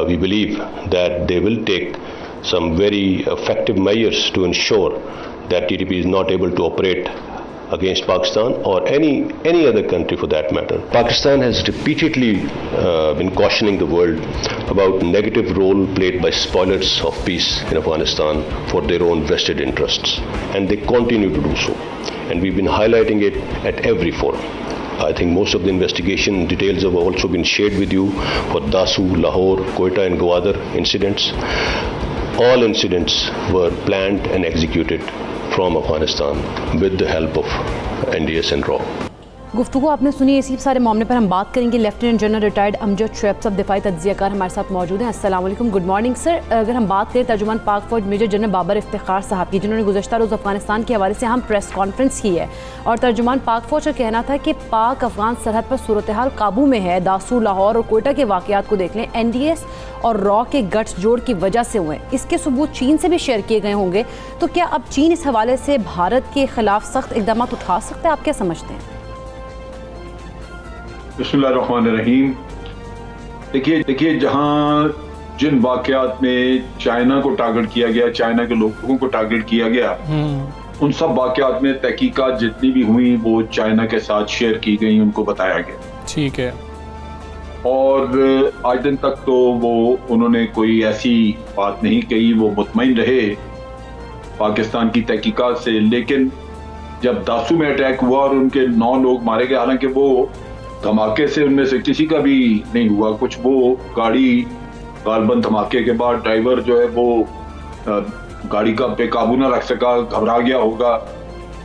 we believe that they will take some very effective measures to ensure that TTP is not able to operate against Pakistan or any other country for that matter. Pakistan has repeatedly been cautioning the world about negative role played by spoilers of peace in Afghanistan for their own vested interests, and they continue to do so. And we've been highlighting it at every forum. I think most of the investigation details have also been shared with you for Dasu, Lahore, Quetta and Gwadar incidents. All incidents were planned and executed from Afghanistan with the help of NDS and RAW. गुफ्तगू आपने सुनी। इसी सारे मामले पर हम बात करेंगे। Lieutenant general retired Amjad Shoaib साहब दिफाई तज्ज़ियाकार हमारे साथ मौजूद हैं। अस्सलाम वालेकुम, गुड मॉर्निंग सर। अगर हम बात करें तर्जुमान पाक फ़ौज मेजर जनरल बाबर इफ्तिखार साहब की, जिन्होंने गुज़श्ता रोज़ अफगानिस्तान के हवाले से हम प्रेस कॉन्फ्रेंस की है, और तर्जुमान पाक फ़ौज का कहना था कि पाक अफगान सरहद पर सूरत हाल काबू में है। दासू, लाहौर और कोयटा के वाक़यात को देख लें, NDS और रॉ के गठजोड़ की वजह से हुए। इसके सबूत चीन से भी शेयर किए गए होंगे। तो क्या अब चीन इस हवाले से भारत के ख़िलाफ़ सख्त इक़दाम उठा सकता है? आप क्या समझते हैं? बिस्मिल्लाहिर्रहमानिर्रहीम। देखिए जहाँ जिन वाक़यात में चाइना को टारगेट किया गया, चाइना के लोगों को टारगेट किया गया, उन सब वाक़यात में तहकीकात जितनी भी हुई वो चाइना के साथ शेयर की गई, उनको बताया गया। ठीक है। और आज दिन तक तो वो उन्होंने कोई ऐसी बात नहीं कही, वो मुतमईन रहे पाकिस्तान की तहकीकात से। लेकिन जब दासू में अटैक हुआ और उनके 9 लोग मारे गए, हालांकि वो धमाके से उनमें से किसी का भी नहीं हुआ कुछ, वो गाड़ी गालबन धमाके के बाद ड्राइवर जो है वो गाड़ी का बेकाबू ना रख सका, घबरा गया होगा,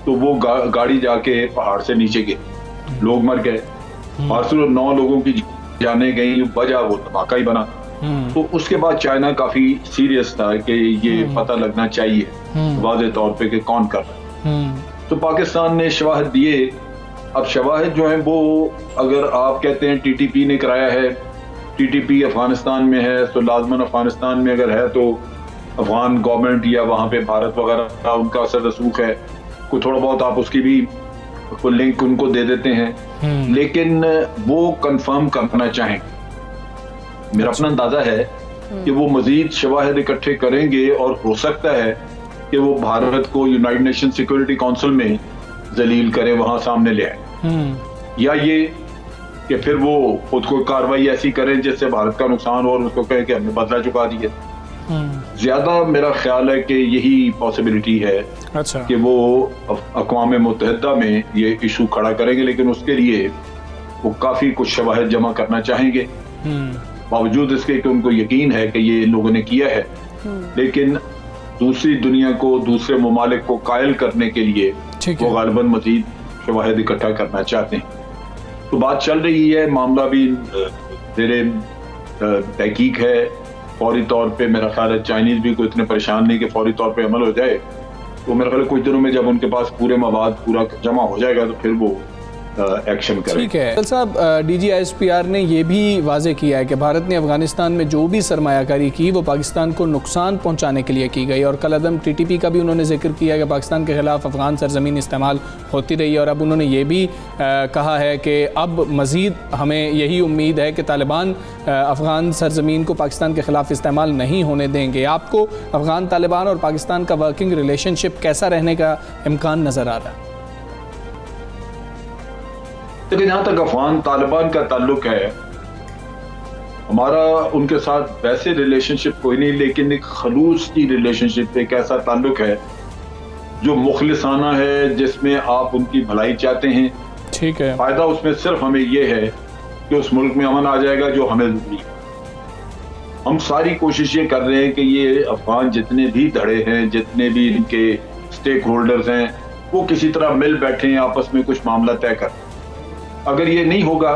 तो वो गाड़ी जाके पहाड़ से नीचे गिर, लोग मर गए। 9 लोगों की जाने गई, वजह वो धमाका ही बना। तो उसके बाद चाइना काफी सीरियस था कि ये पता लगना चाहिए वाज़ेह तौर पे कि कौन कर रहा है। तो पाकिस्तान ने शवाहिद दिए। अब शवाहिद जो है वो, अगर आप कहते हैं TTP ने कराया है, TTP अफगानिस्तान में है, तो लाजमन अफगानिस्तान में अगर है तो अफगान गवर्नमेंट या वहाँ पे भारत वगैरह का उनका असर रसूख है, कोई थोड़ा बहुत आप उसकी भी लिंक उनको दे देते हैं। लेकिन वो कंफर्म करना चाहें, मेरा अपना अंदाजा है कि वो मजीद शवाहिद इकट्ठे करेंगे और हो सकता है कि वो भारत को यूनाइटेड नेशन सिक्योरिटी काउंसिल में जलील करें, वहां सामने ले आए, या ये कि फिर वो खुद को कार्रवाई ऐसी करें जिससे भारत का नुकसान हो और उसको कहे कि हमने बदला चुका दिया। ज्यादा मेरा ख्याल है कि यही पॉसिबिलिटी है। अच्छा। कि वो अक़वाम मुत्तहिदा में ये इशू खड़ा करेंगे, लेकिन उसके लिए वो काफी कुछ शवाहिद जमा करना चाहेंगे, बावजूद इसके कि उनको यकीन है कि ये इन लोगों ने किया है। लेकिन दूसरी दुनिया को, दूसरे ममालिक को कायल करने के लिए वो गालिबन मजीद शवाहिद इकट्ठा करना चाहते हैं। तो बात चल रही है, मामला भी ज़ेरे तहकीक है। फौरी तौर पे मेरा ख्याल है चाइनीज भी कोई इतने परेशान नहीं कि फौरी तौर पे अमल हो जाए। तो मेरा ख्याल है कुछ दिनों में जब उनके पास पूरे मवाद पूरा जमा हो जाएगा तो फिर वो एक्शन करें। ठीक है साहब, DGISPR ने ये भी वाजे किया है कि भारत ने अफगानिस्तान में जो भी सरमायाकारी की वो पाकिस्तान को नुकसान पहुंचाने के लिए की गई, और कल अदम TTP का भी उन्होंने जिक्र किया कि पाकिस्तान के खिलाफ अफगान सरजमीन इस्तेमाल होती रही है, और अब उन्होंने ये भी कहा है कि अब मज़ीद हमें यही उम्मीद है कि तालिबान अफगान सरजमीन को पाकिस्तान के खिलाफ इस्तेमाल नहीं होने देंगे। आपको अफगान तालिबान और पाकिस्तान का वर्किंग रिलेशनशिप कैसा रहने का इम्कान नज़र आ रहा है? लेकिन जहाँ तक अफगान तालिबान का ताल्लुक है, हमारा उनके साथ वैसे रिलेशनशिप कोई नहीं, लेकिन एक खलूस की रिलेशनशिप, एक ऐसा ताल्लुक है जो मुखलिसाना है, जिसमें आप उनकी भलाई चाहते हैं। ठीक है। फायदा उसमें सिर्फ हमें ये है कि उस मुल्क में अमन आ जाएगा जो हमें जरूरी है। हम सारी कोशिश ये कर रहे हैं कि ये अफगान जितने भी धड़े हैं, जितने भी इनके स्टेक होल्डर्स हैं, वो किसी तरह मिल बैठे हैं, आपस में कुछ मामला तय कर। अगर ये नहीं होगा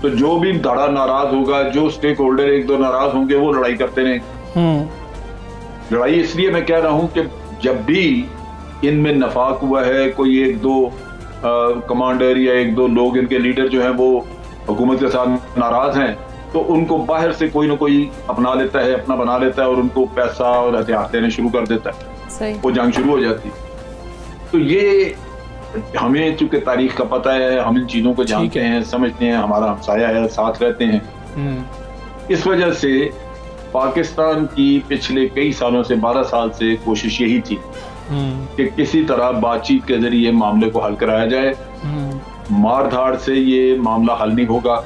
तो जो भी धड़ा नाराज होगा, जो स्टेक होल्डर एक दो नाराज होंगे, वो लड़ाई करते रहें। लड़ाई इसलिए मैं कह रहा हूं कि जब भी इनमें नफाक हुआ है, कोई एक दो कमांडर या एक दो लोग, इनके लीडर जो हैं वो हुकूमत के साथ नाराज हैं, तो उनको बाहर से कोई ना कोई अपना लेता है, अपना बना लेता है, और उनको पैसा और हथियार देने शुरू कर देता है। वो जंग शुरू हो जाती है। तो ये हमें चूंकि तारीख का पता है, हम इन चीजों को जानते हैं, समझते हैं, हमारा हमसाया है, साथ रहते हैं। इस वजह से पाकिस्तान की पिछले कई सालों से, 12 साल से कोशिश यही थी कि किसी तरह बातचीत के जरिए मामले को हल कराया जाए। मार धाड़ से ये मामला हल नहीं होगा,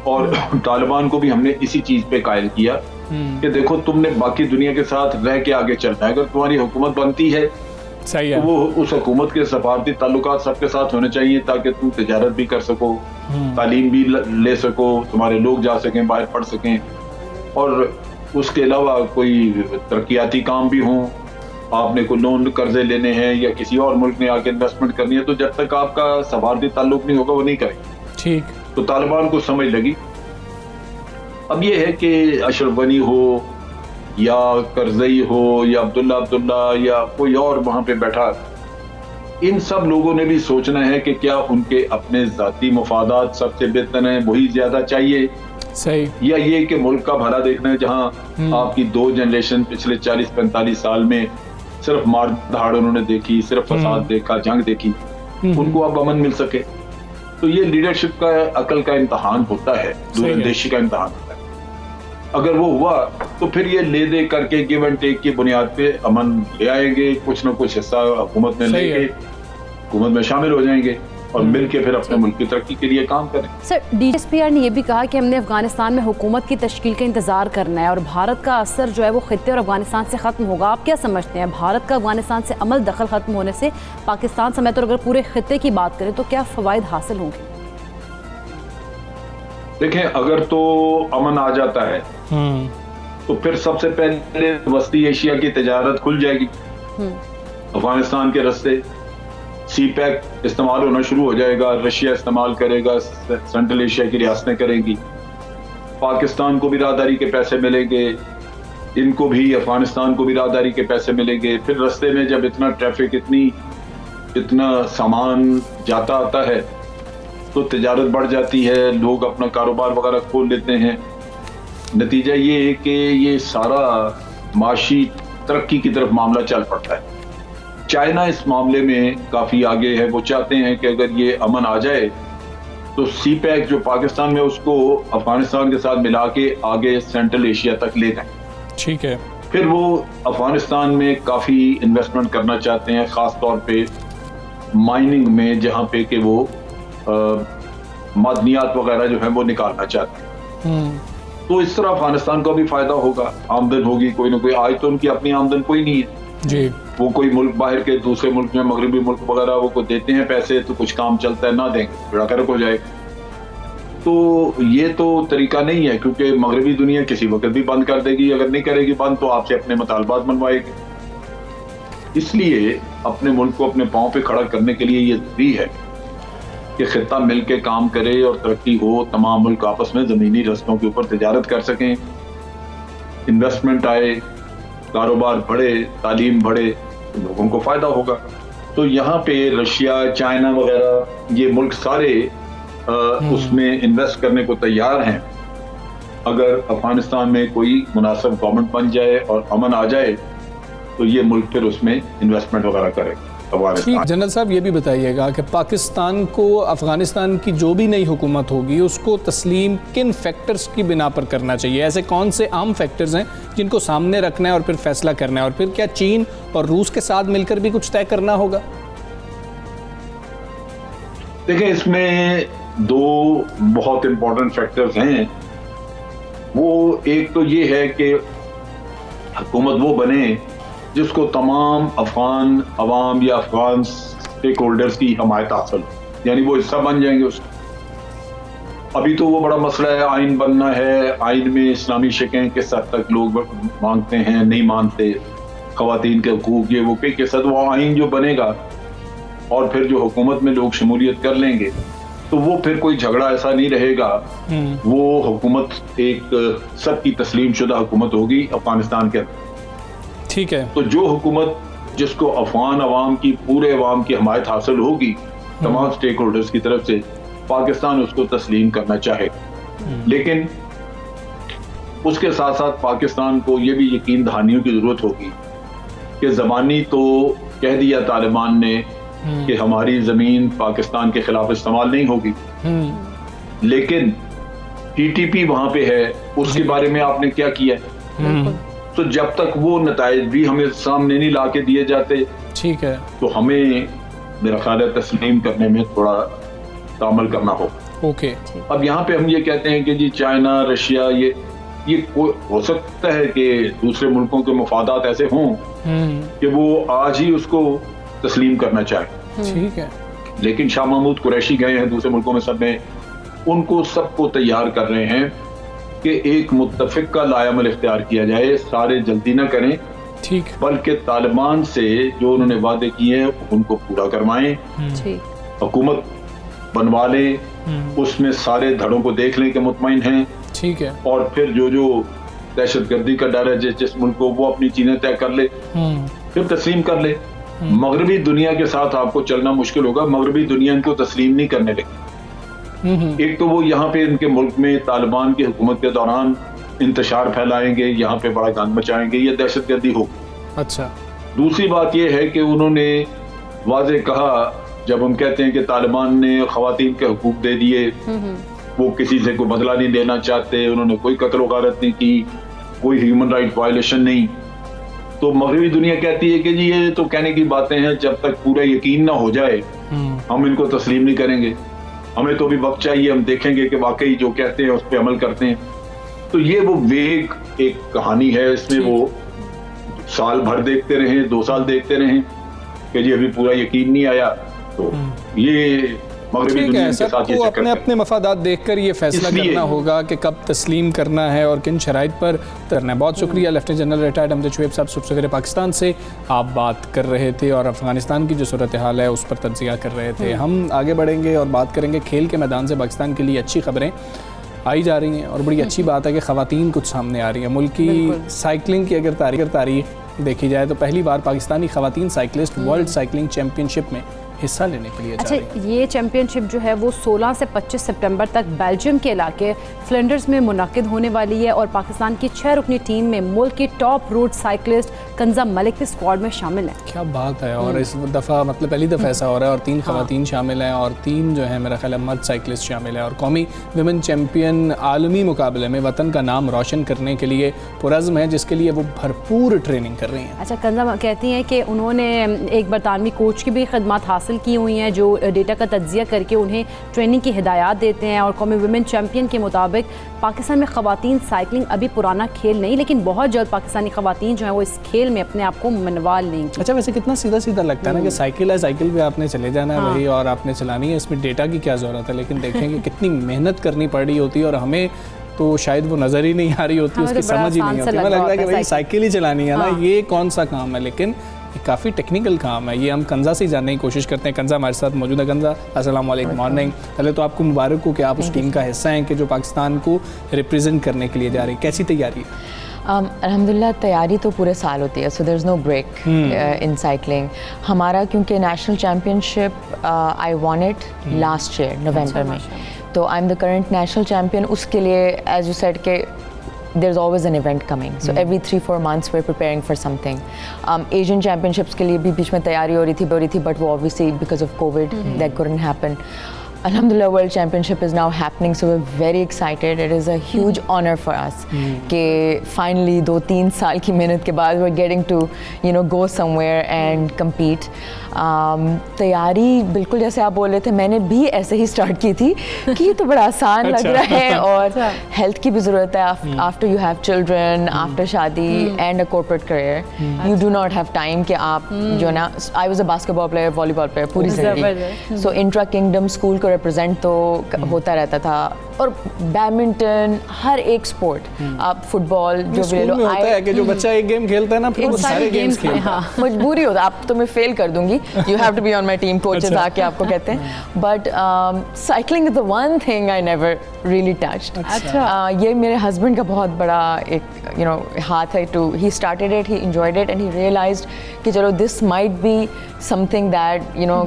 और तालिबान को भी हमने इसी चीज पे कायल किया कि देखो, तुमने बाकी दुनिया के साथ रह के आगे चलना है। अगर तुम्हारी हुकूमत बनती है, सही है, तो वो उस हुकूमत के सफारती ताल्लुकात सबके साथ होने चाहिए, ताकि तुम तिजारत भी कर सको, तालीम भी ले सको, तुम्हारे लोग जा सकें, बाहर पढ़ सकें, और उसके अलावा कोई तरक्याती काम भी हों। आपने कोई लोन कर्जे लेने हैं या किसी और मुल्क में आके इन्वेस्टमेंट करनी है, तो जब तक आपका सफारती ताल्लुक नहीं होगा, वो नहीं करेंगे। ठीक। तो तालिबान को समझ लगी। अब ये है कि अशरफ गनी हो या करजई हो या अब्दुल्ला या कोई और वहां पे बैठा, इन सब लोगों ने भी सोचना है कि क्या उनके अपने जाती मुफादात सबसे बेहतर हैं, वही ज्यादा चाहिए, सही, या ये कि मुल्क का भला देखना है, जहां आपकी 2 जनरेशन पिछले 40-45 साल में सिर्फ मार धाड़ उन्होंने देखी, सिर्फ फसाद देखा, जंग देखी, उनको अब अमन मिल सके। तो ये लीडरशिप का, अकल का इम्तहान होता है, दूरंदेशी का इम्तहान होता है। अगर वो हुआ तो फिर ये ले दे करके गिव एंड टेक की बुनियाद पे अमन ले आएंगे, कुछ ना कुछ हिस्सा हुकूमत में लेंगे, हुकूमत में शामिल हो जाएंगे, और मिलके फिर अपने मुल्क की तरक्की के लिए काम करें। सर, DGISPR ने यह भी कहा कि हमने अफगानिस्तान में हुकूमत की तश्कील का इंतजार करना है, और भारत का असर जो है वो खित्ते और अफगानिस्तान से खत्म होगा। आप क्या समझते हैं, भारत का अफगानिस्तान से अमल दखल खत्म होने से पाकिस्तान समेत, और अगर पूरे खित्ते की बात करें, तो क्या फवायद हासिल होंगे? देखें, अगर तो अमन आ जाता है तो फिर सबसे पहले वस्ती एशिया की तिजारत खुल जाएगी। अफगानिस्तान के रास्ते CPEC इस्तेमाल होना शुरू हो जाएगा, रशिया इस्तेमाल करेगा, सेंट्रल एशिया की रियासतें करेंगी, पाकिस्तान को भी राहदारी के पैसे मिलेंगे, इनको भी, अफगानिस्तान को भी राहदारी के पैसे मिलेंगे। फिर रास्ते में जब इतना ट्रैफिक, इतना सामान जाता आता है, तो तिजारत बढ़ जाती है, लोग अपना कारोबार वगैरह खोल लेते हैं। नतीजा ये है कि ये सारा माशी तरक्की की तरफ मामला चल पड़ता है। चाइना इस मामले में काफी आगे है। वो चाहते हैं कि अगर ये अमन आ जाए तो CPEC जो पाकिस्तान में, उसको अफगानिस्तान के साथ मिला के आगे सेंट्रल एशिया तक ले जाएं। ठीक है। फिर वो अफगानिस्तान में काफी इन्वेस्टमेंट करना चाहते हैं, खास तौर पे माइनिंग में, जहाँ पे कि वो मादनियात वगैरह जो है वो निकालना चाहते हैं। तो इस तरह अफगानिस्तान को भी फायदा होगा, आमदन होगी कोई ना कोई। आज तो उनकी अपनी आमदन कोई नहीं है जी। वो कोई मुल्क, बाहर के दूसरे मुल्क में, मगरबी मुल्क वगैरह, वो को देते हैं पैसे, तो कुछ काम चलता है, ना देंगे बेड़ा गर्क हो जाएगा। तो ये तो तरीका नहीं है, क्योंकि मगरबी दुनिया किसी वक्त भी बंद कर देगी। अगर नहीं करेगी बंद, तो आपसे अपने मुतालबात मनवाएगी। इसलिए अपने मुल्क को अपने पाँव पे खड़ा करने के लिए ये जरूरी है कि खित्ता मिल के काम करे और तरक्की हो, तमाम मुल्क आपस में ज़मीनी रस्तों के ऊपर तिजारत कर सकें, इन्वेस्टमेंट आए, कारोबार बढ़े, तालीम बढ़े, तो लोगों को फ़ायदा होगा। तो यहाँ पे रशिया, चाइना वगैरह ये मुल्क सारे उसमें इन्वेस्ट करने को तैयार हैं। अगर अफगानिस्तान में कोई मुनासिब गवर्नमेंट बन जाए और अमन आ जाए तो ये मुल्क फिर उसमें इन्वेस्टमेंट वगैरह करेगा। ठीक, जनरल साहब ये भी बताइएगा कि पाकिस्तान को अफगानिस्तान की जो भी नई हुकूमत होगी उसको तस्लीम किन फैक्टर्स की बिना पर करना चाहिए? ऐसे कौन से आम फैक्टर्स हैं जिनको सामने रखना है और फिर फैसला करना है? और फिर क्या चीन और रूस के साथ मिलकर भी कुछ तय करना होगा? देखिए, इसमें दो बहुत इंपॉर्टेंट फैक्टर्स हैं। वो एक तो ये है कि हुकूमत वो बने जिसको तमाम अफगान अवाम या अफगान स्टेक होल्डर्स की हमायत हासिल, यानी वो हिस्सा बन जाएंगे उसका। अभी तो वो बड़ा मसला है, आइन बनना है, आइन में इस्लामी शिकें किस हद तक लोग मांगते हैं, नहीं मानते, खवातीन के हकूक, ये वो किस हद, वो आइन जो बनेगा और फिर जो हुकूमत में लोग शमूलियत कर लेंगे तो वो फिर कोई झगड़ा ऐसा नहीं रहेगा। वो हुकूमत एक सबकी तस्लीम शुदा हुकूमत होगी अफगानिस्तान के अंदर। ठीक है। तो जो हुकूमत जिसको अफगान अवाम की, पूरे अवाम की हमायत हासिल होगी तमाम स्टेक होल्डर्स की तरफ से, पाकिस्तान उसको तस्लीम करना चाहे। लेकिन उसके साथ साथ पाकिस्तान को ये भी यकीन दहानियों की जरूरत होगी कि ज़बानी तो कह दिया तालिबान ने कि हमारी जमीन पाकिस्तान के खिलाफ इस्तेमाल नहीं होगी, लेकिन टीटीपी वहां पे है, उसके बारे में आपने क्या किया? तो जब तक वो नताइज भी हमें सामने नहीं ला के दिए जाते, ठीक है, तो हमें मेरा ख्याल है तस्लीम करने में थोड़ा तामल करना होगा। ओके। अब यहाँ पे हम ये कहते हैं कि जी चाइना, रशिया, ये हो सकता है कि दूसरे मुल्कों के मफादात ऐसे हों कि वो आज ही उसको तस्लीम करना चाहे। ठीक है। लेकिन शाह महमूद कुरैशी गए हैं दूसरे मुल्कों में, सब में उनको सबको तैयार कर रहे हैं कि एक मुत्तफिक का लायामल इख्तियार किया जाए, सारे जल्दी ना करें, ठीक, बल्कि तालिबान से जो उन्होंने वादे किए हैं उनको पूरा करवाएं, हुकूमत बनवा लें, उसमें सारे धड़ों को देख लें कि मुतमईन हैं, ठीक है, और फिर जो जो दहशतगर्दी का डर है जिस मुल्क को, वो अपनी चीजें तय कर ले, फिर तस्लीम कर ले। मगरबी दुनिया के साथ आपको चलना मुश्किल होगा, मगरबी दुनिया इनको तस्लीम नहीं करने लगी। एक तो वो यहाँ पे इनके मुल्क में तालिबान की हुकूमत के दौरान इंतशार फैलाएंगे, यहाँ पे बड़ा गंद मचाएंगे, ये दहशतगर्दी होगी। अच्छा। दूसरी बात ये है कि उन्होंने वाज़े कहा, जब हम कहते हैं कि तालिबान ने खवातीन के हुकूक दे दिए, वो किसी से कोई बदला नहीं देना चाहते, उन्होंने कोई कत्ल गारत नहीं की, कोई ह्यूमन राइट वायलेशन नहीं, तो मगरबी दुनिया कहती है कि जी ये तो कहने की बातें हैं, जब तक पूरा यकीन ना हो जाए हम इनको तस्लीम नहीं करेंगे, हमें तो भी वक्त चाहिए, हम देखेंगे कि वाकई जो कहते हैं उस पर अमल करते हैं। तो ये वो वेग एक कहानी है, इसमें वो साल भर देखते रहें, 2 साल देखते रहें कि जी अभी पूरा यकीन नहीं आया, तो ये मगरबी दुनिया के साथ ये अपने अपने मफादात देखकर ये फैसला करना होगा कि कब तस्लीम करना है और किन शराइत पर करना है। बहुत शुक्रिया lieutenant general retired Amjad Shoaib साहब, सदर पाकिस्तान से आप बात कर रहे थे और अफगानिस्तान की जो सूरत हाल है उस पर तज्जिया कर रहे थे। हम आगे बढ़ेंगे और बात करेंगे खेल के मैदान से पाकिस्तान के लिए अच्छी खबरें आई जा रही हैं और बड़ी अच्छी बात है कि ख़वातीन कुछ सामने आ रही हैं। मुल्क की साइकिलिंग की अगर तारीख देखी जाए तो पहली बार पाकिस्तानी ख़वातीन साइकिलिस्ट वर्ल्ड साइकिलिंग चैम्पियनशिप में हिस्सा लेने के लिए जा रही हैं। ये चैम्पियनशिप जो है वो 16 से 25 सितंबर तक बेल्जियम के इलाके फ्लैंडर्स में मुनक़िद होने वाली है और पाकिस्तान की 6 रुकनी टीम में मुल्क की टॉप रूट साइकिलिस्ट कंजा मलिक भी स्क्वाड में शामिल है। क्या बात है। और इस दफ़ा मतलब पहली दफ़ा ऐसा हो रहा है और 3 ख़वातीन शामिल हैं और 3 जो है मेरा ख्याल है मर्द साइकिलिस्ट शामिल है और कौमी विमेन चैम्पियन आलमी मुकाबले में वतन का नाम रोशन करने के लिए पुरज़्म है, जिसके लिए वो भरपूर ट्रेनिंग कर रही हैं। अच्छा, कंजा कहती हैं कि उन्होंने एक बरतानवी कोच की भी खदमात हासिल की हुई हैं जो डेटा का तज्जिया करके उन्हें ट्रेनिंग की हिदायत देते हैं और कौमी वुमेन चैम्पियन के मुताबिक पाकिस्तान में ख़वातीन साइकिलिंग अभी पुराना खेल नहीं, लेकिन बहुत जल्द पाकिस्तानी ख़वातीन जो है वो इस खेल में अपने आप को मनवा लेंगी। अच्छा, वैसे कितना सीधा सीधा लगता है ना कि साइकिल है, साइकिल पे आपने चले जाना है वही और आपने चलानी है, इसमें डेटा की क्या ज़रूरत है, लेकिन देखेंगे कितनी मेहनत करनी पड़ रही होती है और हमें तो शायद वो नज़र ही नहीं आ रही होती, उसकी समझ ही नहीं होती। मुझे लग रहा है कि भाई साइकिल ही चलानी है ना, ये कौन सा काम है, लेकिन काफ़ी टेक्निकल काम है। ये हम कंजा से ही जानने की कोशिश करते हैं। कंजा हमारे साथ मौजूद है। कंजा, अस्सलाम वालेकुम, मॉर्निंग। पहले तो आपको मुबारक हो कि आप उस टीम का हिस्सा हैं कि जो पाकिस्तान को रिप्रेजेंट करने के लिए जा रही है। कैसी तैयारी है? अल्हम्दुलिल्लाह तैयारी तो पूरे साल होती है, so there is no break in cycling. हमारा क्योंकि national championship I won it last year November में, तो I am the current national champion. उसके लिए एज यू सेड के there's always an event coming, so every 3-4 months we're preparing for something. Asian championships के लिए भी बीच में तैयारी हो रही थी but वो obviously because of COVID that couldn't happen. Alhamdulillah, World Championship is now happening, so we're very excited. It is a huge honor for us कि finally 2-3 साल की मेहनत के बाद we're getting to go somewhere and compete. तैयारी बिल्कुल जैसे आप बोल रहे थे, मैंने भी ऐसे ही स्टार्ट की थी कि ये तो बड़ा आसान लग रहा है और हेल्थ की भी ज़रूरत है. After you have children, after शादी and a corporate career, you do not have time कि आप जो ना. I was a basketball player, volleyball player पूरी जिंदगी, सो इंट्रा किंगडम स्कूल को रिप्रेजेंट तो होता रहता था. और बैडमिंटन, हर एक स्पोर्ट, आप फुटबॉल जो भी ले लो, होता है कि जो बच्चा एक गेम खेलता है ना फिर वो सारे गेम्स खेलता है. मजबूरी होता है, आप तो मैं फेल कर दूंगी, you have to be on my team. Coaches आके आपको कहते हैं. But cycling is the one thing I never really touched. ये मेरे हस्बैंड का बहुत बड़ा एक हाथ है. To he started it, he enjoyed it and he realised कि चलो this might be something that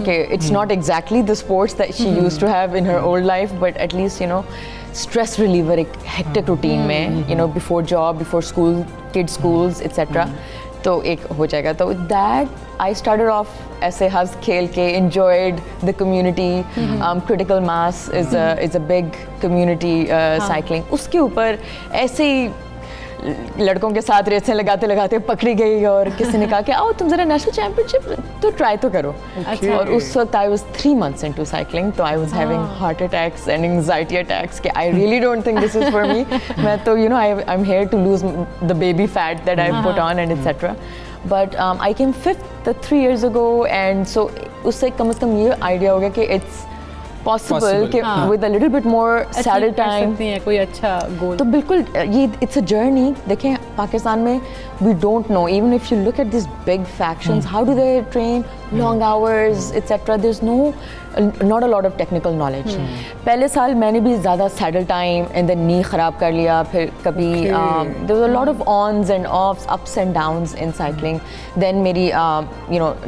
कि it's not exactly the sports that she used to have in her old life, but at least stress reliever एक hectic routine में before job, before school, kids schools etc. तो एक हो जाएगा. तो that I started off ऐसे हंस खेल के, enjoyed the community. Critical mass is a big community cycling. उसके ऊपर ऐसे ही लड़कों के साथ रेसें लगाते लगाते पकड़ी गई और किसी ने कहा कि आओ तुम जरा नेशनल चैम्पियनशिप तो ट्राई तो करो. और उस वक्त I was 3 months into cycling, तो I was having heart attacks and anxiety attacks कि I really don't think this is for me. मैं तो I am here to lose the baby fat that I put on and etcetera. But I came 5th 3 years ago, एंड so उससे कम से कम ये idea हो गया कि इट्स possible कि with a little bit more saddle time कोई अच्छा गोल. तो बिल्कुल ये it's a journey. देखें पाकिस्तान में we don't know, even if you look at these big factions, how do they train long hours etc. there's not a lot of technical knowledge. पहले साल मैंने भी ज़्यादा saddle time and then knee ख़राब कर लिया. फिर कभी there was a lot of ons and offs, ups and downs in cycling. then मेरी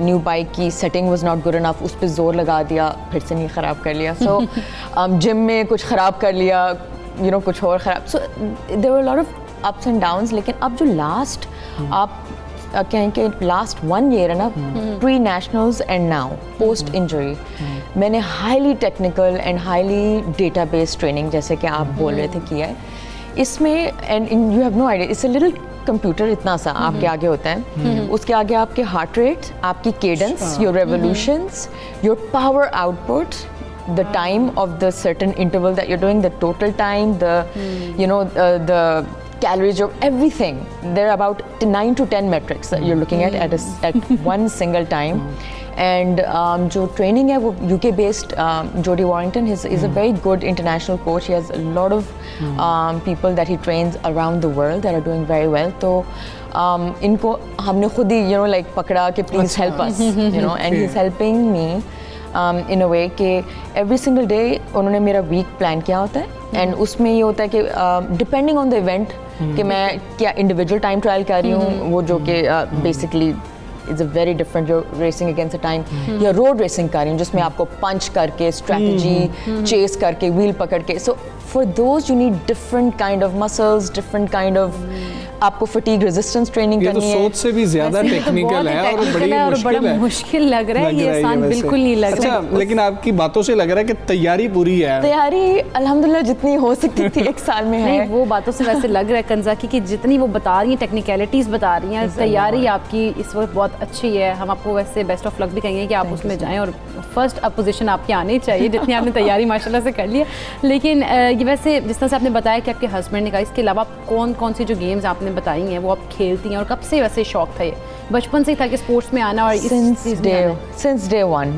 new bike की setting was not good enough, उस पर जोर लगा दिया, फिर से knee ख़राब कर लिया. so gym में कुछ ख़राब कर लिया, कुछ और ख़राब. so there were a lot of ups and downs. लेकिन अब जो last आप कहें कि लास्ट 1 year है ना, pre nationals and now post injury, मैंने highly technical and highly database training जैसे कि आप बोल रहे थे किया है. इसमें and you have no idea, it's a little computer इतना सा आपके आगे होता है. उसके आगे आपके हार्ट रेट, आपकी cadence, your revolutions, your power output, the time of the certain interval that you're doing, the total time, the calories of everything. There are about 9 to 10 metrics that you're looking at one single time. And जो training है वो UK based, Jody Warrington is a very good international coach. He has a lot of people that he trains around the world that are doing very well. तो इनको हमने खुद ही like पकड़ा कि please help us, and he's helping me in a way कि every single day उन्होंने मेरा week plan किया होता है. एंड उसमें ये होता है कि डिपेंडिंग ऑन द इवेंट कि मैं क्या इंडिविजुअल टाइम ट्रायल कर रही हूँ, वो जो कि basically it's a very different, जो रेसिंग अगेंस्ट अ टाइम, या रोड रेसिंग कर रही हूँ जिसमें आपको पंच करके, स्ट्रेटजी चेस करके, व्हील पकड़ के. So for those you need different kind of muscles, different kind of आपको फटीग रेजिस्टेंस ट्रेनिंग करनी है. ये तो सोच से भी ज्यादा टेक्निकल है और बड़ा मुश्किल लग रहा है. ये आसान बिल्कुल नहीं लग रहा है. लेकिन आपकी बातों से लग रहा है कि तैयारी पूरी है. तैयारी अल्हम्दुलिल्लाह जितनी हो सकती थी 1 साल में है. वो बातों से वैसे लग रहा है कंजा की जितनी वो बता रही हैं, टेक्निकलिटीज बता रही हैं, तैयारी आपकी इस वक्त बहुत अच्छी है. हम आपको वैसे बेस्ट ऑफ लक भी कहेंगे कि आप उसमें जाएं और फर्स्ट अपोजिशन आपकी आनी चाहिए, जितनी आपने तैयारी माशाल्लाह से कर ली है. लेकिन ये वैसे जिस तरह से आपने बताया कि आपके हस्बैंड ने कहा, इसके अलावा कौन कौन सी जो गेम्स आपने बताई हैं वो आप खेलती हैं, और कब से वैसे शौक था? ये बचपन से ही था कि स्पोर्ट्स में आना? और since day one,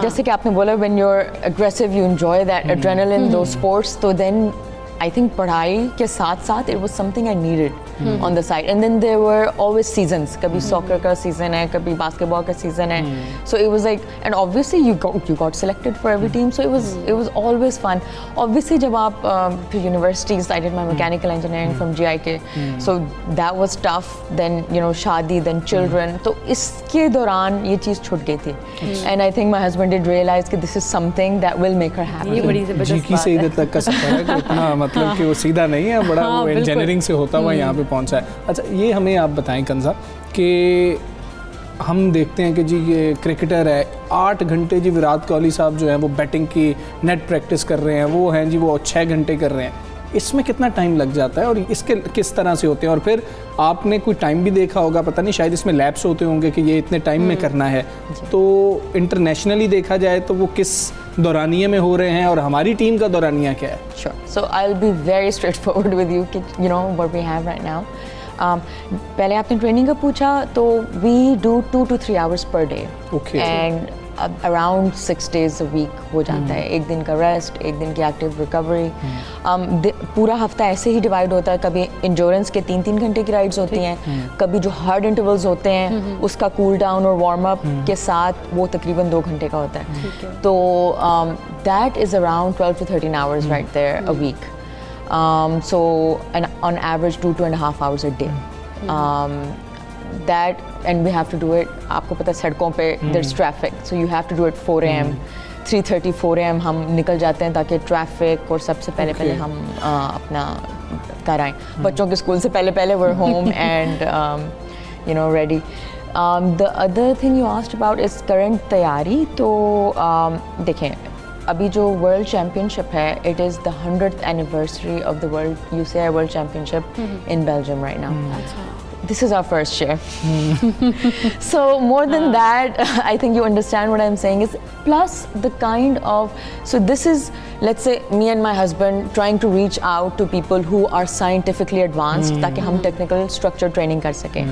जैसे कि आपने बोला, when you're aggressive you enjoy that adrenaline, those sports, तो then I think पढ़ाई के साथ साथ it was something I needed on the side. And then there were always seasons. कभी soccer का season है, कभी basketball का season है. So it was like, and obviously you got selected for every team. So it was always fun. Obviously जब आप फिर universities, I did my mechanical engineering from GIK. So that was tough. Then शादी, then children. तो इसके दौरान ये चीज़ छूट गई थी. And I think my husband did realize कि this is something that will make her happy. ये बड़ी ज़बरदस्त बात से है. इधर तक का सफर है कि इतना मतलब कि वो सीधा नहीं है, बड़ा वो इंजीनियरिंग से होता हुआ यहाँ पे पहुँचा है. अच्छा, ये हमें आप बताएं कंजा कि हम देखते हैं कि जी ये क्रिकेटर है, 8 घंटे जी विराट कोहली साहब जो हैं वो बैटिंग की नेट प्रैक्टिस कर रहे हैं, वो हैं जी वो 6 घंटे कर रहे हैं. इसमें कितना टाइम लग जाता है और इसके किस तरह से होते हैं? और फिर आपने कोई टाइम भी देखा होगा, पता नहीं शायद इसमें लैप्स होते होंगे कि ये इतने टाइम में करना है, तो इंटरनेशनली देखा जाए तो वो किस दौरानिये में हो रहे हैं और हमारी टीम का दौरानिया क्या है? Sure. So I'll be very straightforward with you. You know what we have right now. पहले आपने ट्रेनिंग का पूछा, तो we do 2 to 3 hours per day. Okay. And around 6 days a week हो जाता है. एक दिन का रेस्ट, एक दिन की एक्टिव रिकवरी. पूरा हफ्ता ऐसे ही डिवाइड होता है. कभी इंड्योरेंस के 3-3 घंटे की राइड्स होती हैं, कभी जो हार्ड इंटरवल्स होते हैं उसका कूल डाउन और वार्म अप के साथ वो तकरीबन 2 घंटे का होता है. तो that is around 12 to 13 hours right there a week. So on average 2.5 hours a day. That, and we have to do it, आपको पता है सड़कों पे there's traffic, so you have to do it 4 AM, 3:30, 4 AM हम निकल जाते हैं ताकि ट्रैफिक और सबसे पहले हम अपना कर आएँ. बच्चों के स्कूल से पहले we're home and ready. The other thing you asked about is current तैयारी. तो देखें, अभी जो वर्ल्ड चैम्पियनशिप है, it is the 100th anniversary of the UCI World Championship in Belgium right now. This is our first year. So more than that, I think you understand what I'm saying is, plus the kind of, so this is, let's say me and my husband trying to reach out to people who are scientifically advanced ताकि हम technical structure training कर सकें.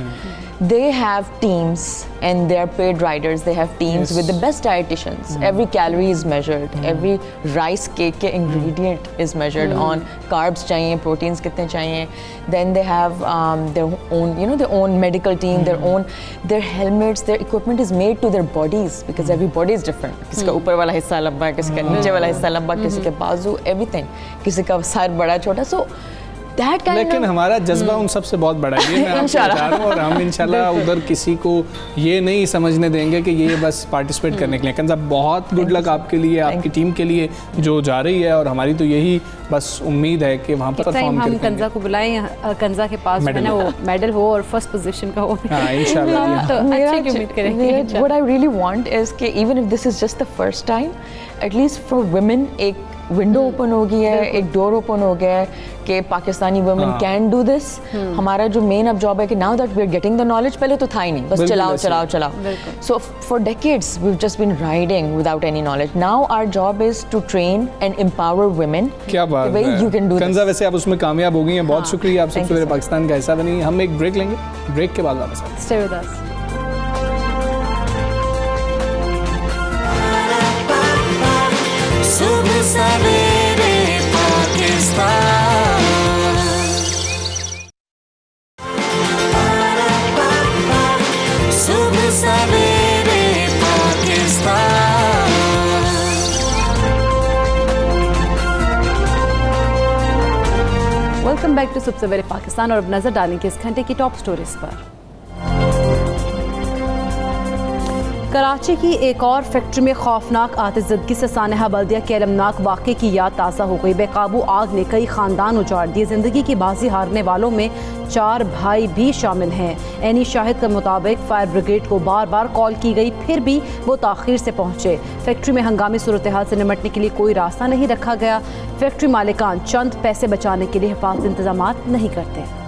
They have teams and they are paid riders. They have teams with the best dietitians. Every calorie is measured. Every rice cake के ingredient is measured on carbs चाहिए, proteins कितने चाहिए. Then they have their own, their own medical team, their helmets, their equipment is made to their bodies because every body is different. किसी का ऊपर वाला हिस्सा लंबा है, किसी का नीचे वाला हिस्सा लंबा, किसी के बाजू, everything. किसी का सर बड़ा छोटा. So लेकिन हमारा जज्बा उन सबसे बहुत बड़ा है, मैं आपको बता रहा हूँ. और हम इंशाल्लाह उधर किसी को ये नहीं समझने देंगे कि ये बस पार्टिसिपेट करने के लिए. कंजा, बहुत गुड लक आपके लिए, आपकी टीम के लिए जो जा रही है, और हमारी तो यही बस उम्मीद है कि वहाँ पर परफॉर्म करें. हम कंजा को बुलाएं, कंजा के पास है ना वो मेडल हो और फर्स्ट पोजीशन का हो. इंशाल्लाह. तो अच्छी उम्मीद करेंगे. What I really want is कि even if this is just the first time, at least for women एक विंडो ओपन हो गई है, एक डोर ओपन हो गया है कि Pakistani women can do this. हमारा जो मेन अब जॉब है कि now that we are getting the knowledge, पहले तो था ही नहीं, बस चलाओ. So for decades we have just been riding without any knowledge. Now our job is to train and empower women. क्या बात है, you can do this. Kanza, वैसे आप उसमें कामयाब हो गई हैं. बहुत शुक्रिया, आप सबसे पहले पाकिस्तान का हिस्सा बनी. हम एक ब्रेक लेंगे, ब्रेक के बाद वापस आएंगे. Stay with us. सुबह सवेरे पाकिस्तान, सुबह सवेरे पाकिस्तान. वेलकम बैक टू सुबह सवेरे पाकिस्तान. और अब नजर डालेंगे इस घंटे की टॉप स्टोरीज पर. कराची की एक और फैक्ट्री में खौफनाक आतिशज़दगी से सानहा बल्दिया के अलमनाक वाक़े की याद ताज़ा हो गई. बेकाबू आग ने कई ख़ानदान उजाड़ दिए. ज़िंदगी की बाजी हारने वालों में 4 भाई भी शामिल हैं. एनी शाहिद के मुताबिक फायर ब्रिगेड को बार बार कॉल की गई, फिर भी वो ताख़ीर से पहुँचे. फैक्ट्री में हंगामी सूरत हाल से निपटने के लिए कोई रास्ता नहीं रखा गया. फैक्ट्री मालिकान चंद पैसे बचाने के लिए हिफाजती इंतजाम नहीं करते.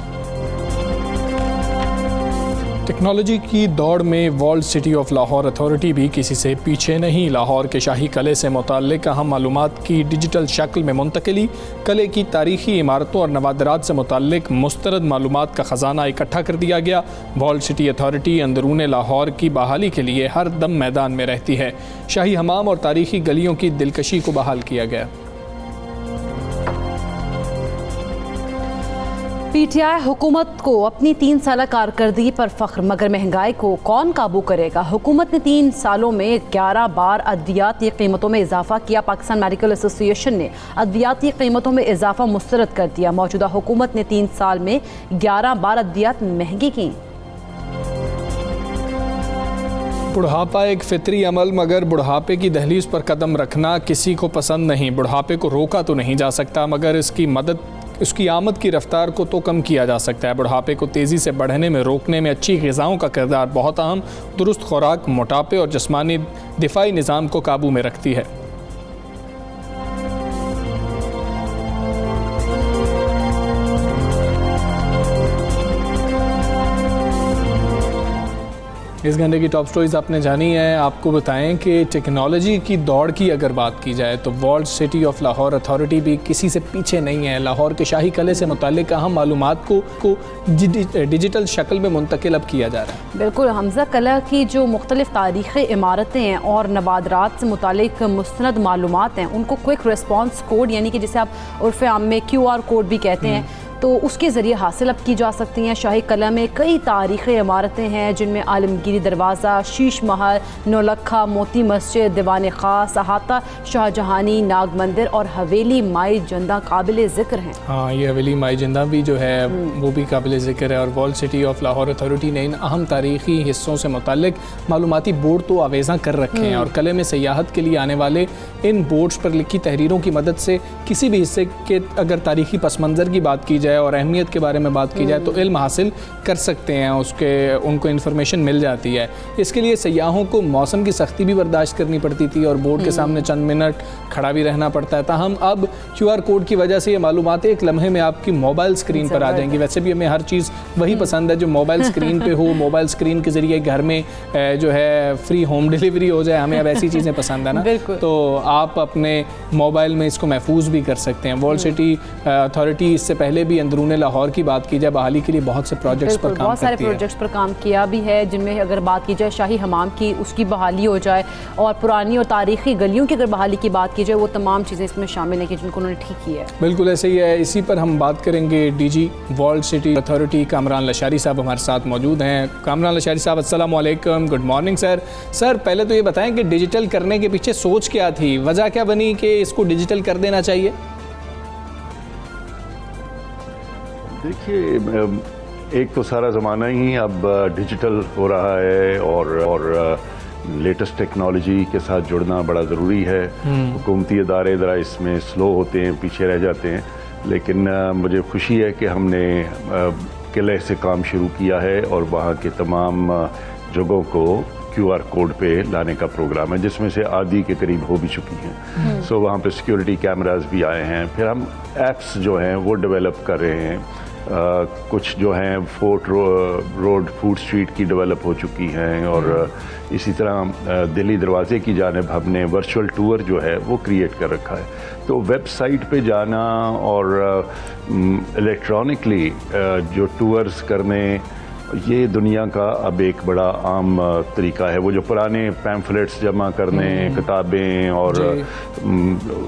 टेक्नोलॉजी की दौड़ में world city of Lahore authority भी किसी से पीछे नहीं. लाहौर के शाही कले से मुताल्लिक़ अहम मालूमात की डिजिटल शक्ल में मुंतकिली, कले की तारीखी इमारतों और नवादरात से मुताल्लिक़ मुस्तरद मालूमात का ख़जाना इकट्ठा कर दिया गया. वर्ल्ड सिटी अथॉरिटी अंदरून लाहौर की बहाली के लिए हर दम मैदान में रहती है. शाही हमाम और तारीखी गलियों की दिलकशी को बहाल किया गया. पीटीआई हुकूमत को अपनी 3 साल कारकर्दगी पर फख्र, मगर महंगाई को कौन काबू करेगा? हुकूमत ने 3 सालों में 11 बार अद्वियाती कीमतों में इजाफा किया। पाकिस्तान मेडिकल एसोसिएशन ने अद्वियाती कीमतों में इजाफा मुस्तरद कर दिया। मौजूदा हुकूमत ने 3 साल में 11 बार अद्वियात महंगी की। बुढ़ापा एक फितरी अमल, मगर बुढ़ापे की दहलीज पर कदम रखना किसी को पसंद नहीं। बुढ़ापे को रोका तो नहीं जा सकता, मगर उसकी आमद की रफ्तार को तो कम किया जा सकता है। बुढ़ापे को तेज़ी से बढ़ने में रोकने में अच्छी ग़िज़ाओं का किरदार बहुत अहम। दुरुस्त खुराक मोटापे और जिस्मानी दिफाई निज़ाम को काबू में रखती है। इस घंटे की टॉप स्टोरीज आपने जानी है। आपको बताएं कि टेक्नोलॉजी की दौड़ की अगर बात की जाए तो walled city of Lahore authority भी किसी से पीछे नहीं है। लाहौर के शाही किले से मुताल्लिक अहम मालूमात को डिजिटल शक्ल में मुंतकिल अब किया जा रहा है। बिल्कुल, हमजा किला की जो मुख्तलिफ तारीख़ी इमारतें हैं और नबादरात से मुताल्लिक मुस्तनद मालूमात हैं, उनको क्विक रिस्पॉन्स कोड यानी कि जिसे आप उर्फ़ आम में QR कोड भी कहते हैं, तो उसके ज़रिए हासिल अब की जा सकती हैं। शाही किला में कई तारीख़ी इमारतें हैं जिनमें आलमगीरी दरवाज़ा, शीश महल, नौलखा, मोती मस्जिद, दीवान ख़ास, अहाता शाहजहानी, नाग मंदिर और हवेली माई जिंदा काबिल ज़िक्र हैं। हाँ, ये हवेली माई जिंदा भी जो है वो भी काबिल ज़िक्र है। और walled city of Lahore authority ने इन अहम तारीख़ी हिस्सों से मुताल्लिक मालूमाती बोर्ड तो आवेज़ा कर रखे हैं और किले में सयाहत के लिए आने वाले इन बोर्ड्स पर लिखी तहरीरों की मदद से किसी भी हिस्से के अगर तारीख़ी पस मंज़र की बात की जाए और अहमियत के बारे में बात की जाए तो इल्म हासिल कर सकते हैं, उनको इन्फॉर्मेशन मिल जाती है। इसके लिए सयाहों को मौसम की सख्ती भी बर्दाश्त करनी पड़ती थी और बोर्ड के सामने चंद मिनट खड़ा भी रहना पड़ता है। ताहम अब QR कोड की वजह से ये मालूमात एक लम्हे में आपकी मोबाइल स्क्रीन पर आ जाएंगी। वैसे भी हमें हर चीज़ वही पसंद है जो मोबाइल स्क्रीन पे हो, मोबाइल स्क्रीन के ज़रिए घर में जो है फ्री होम डिलीवरी हो जाए, हमें अब ऐसी चीज़ें पसंद है ना। तो आप अपने मोबाइल में इसको महफूज भी कर सकते हैं। वॉल्ड सिटी अथॉरिटी इससे पहले भी अंदरून लाहौर की बात की जाए बहाली के लिए बहुत से प्रोजेक्ट्स पर काम बहुत सारे प्रोजेक्ट्स पर काम किया भी है, जिनमें अगर बात की जाए शाही हमाम की, उसकी बहाली हो जाए और पुरानी और तारीखी गलियों की अगर बहाली की बात की जाए, वो तमाम चीज़ें इसमें शामिल हैं कि जिनको उन्होंने ठीक किया है। बिल्कुल ऐसे ही है। इसी पर हम बात करेंगे। DG walled city authority Kamran Lashari साहब हमारे साथ मौजूद हैं। कामरान लशारी साहब, अस्सलाम वालेकुम, गुड मॉर्निंग सर। सर, पहले तो ये बताएं कि डिजिटल करने के पीछे सोच क्या थी, वजह क्या बनी कि इसको डिजिटल कर देना चाहिए? देखिए, एक तो सारा ज़माना ही अब डिजिटल हो रहा है और लेटेस्ट टेक्नोलॉजी के साथ जुड़ना बड़ा ज़रूरी है। हुकूमती इदारे ज़रा इसमें स्लो होते हैं, पीछे रह जाते हैं, लेकिन मुझे खुशी है कि हमने किले से काम शुरू किया है और वहाँ के तमाम जगहों को QR कोड पे लाने का प्रोग्राम है, जिसमें से आधी के करीब हो भी चुकी हैं। सो वहाँ पे सिक्योरिटी कैमरास भी आए हैं। फिर हम एप्स जो हैं वो डेवलप कर रहे हैं। कुछ जो हैं फोर्ट रोड फूड स्ट्रीट की डेवलप हो चुकी हैं और इसी तरह दिल्ली दरवाजे की जानिब हमने वर्चुअल टूर जो है वो क्रिएट कर रखा है। तो वेबसाइट पे जाना और इलेक्ट्रॉनिकली जो टूर्स करने, ये दुनिया का अब एक बड़ा आम तरीका है। वो जो पुराने पैम्फलेट्स जमा करने, किताबें और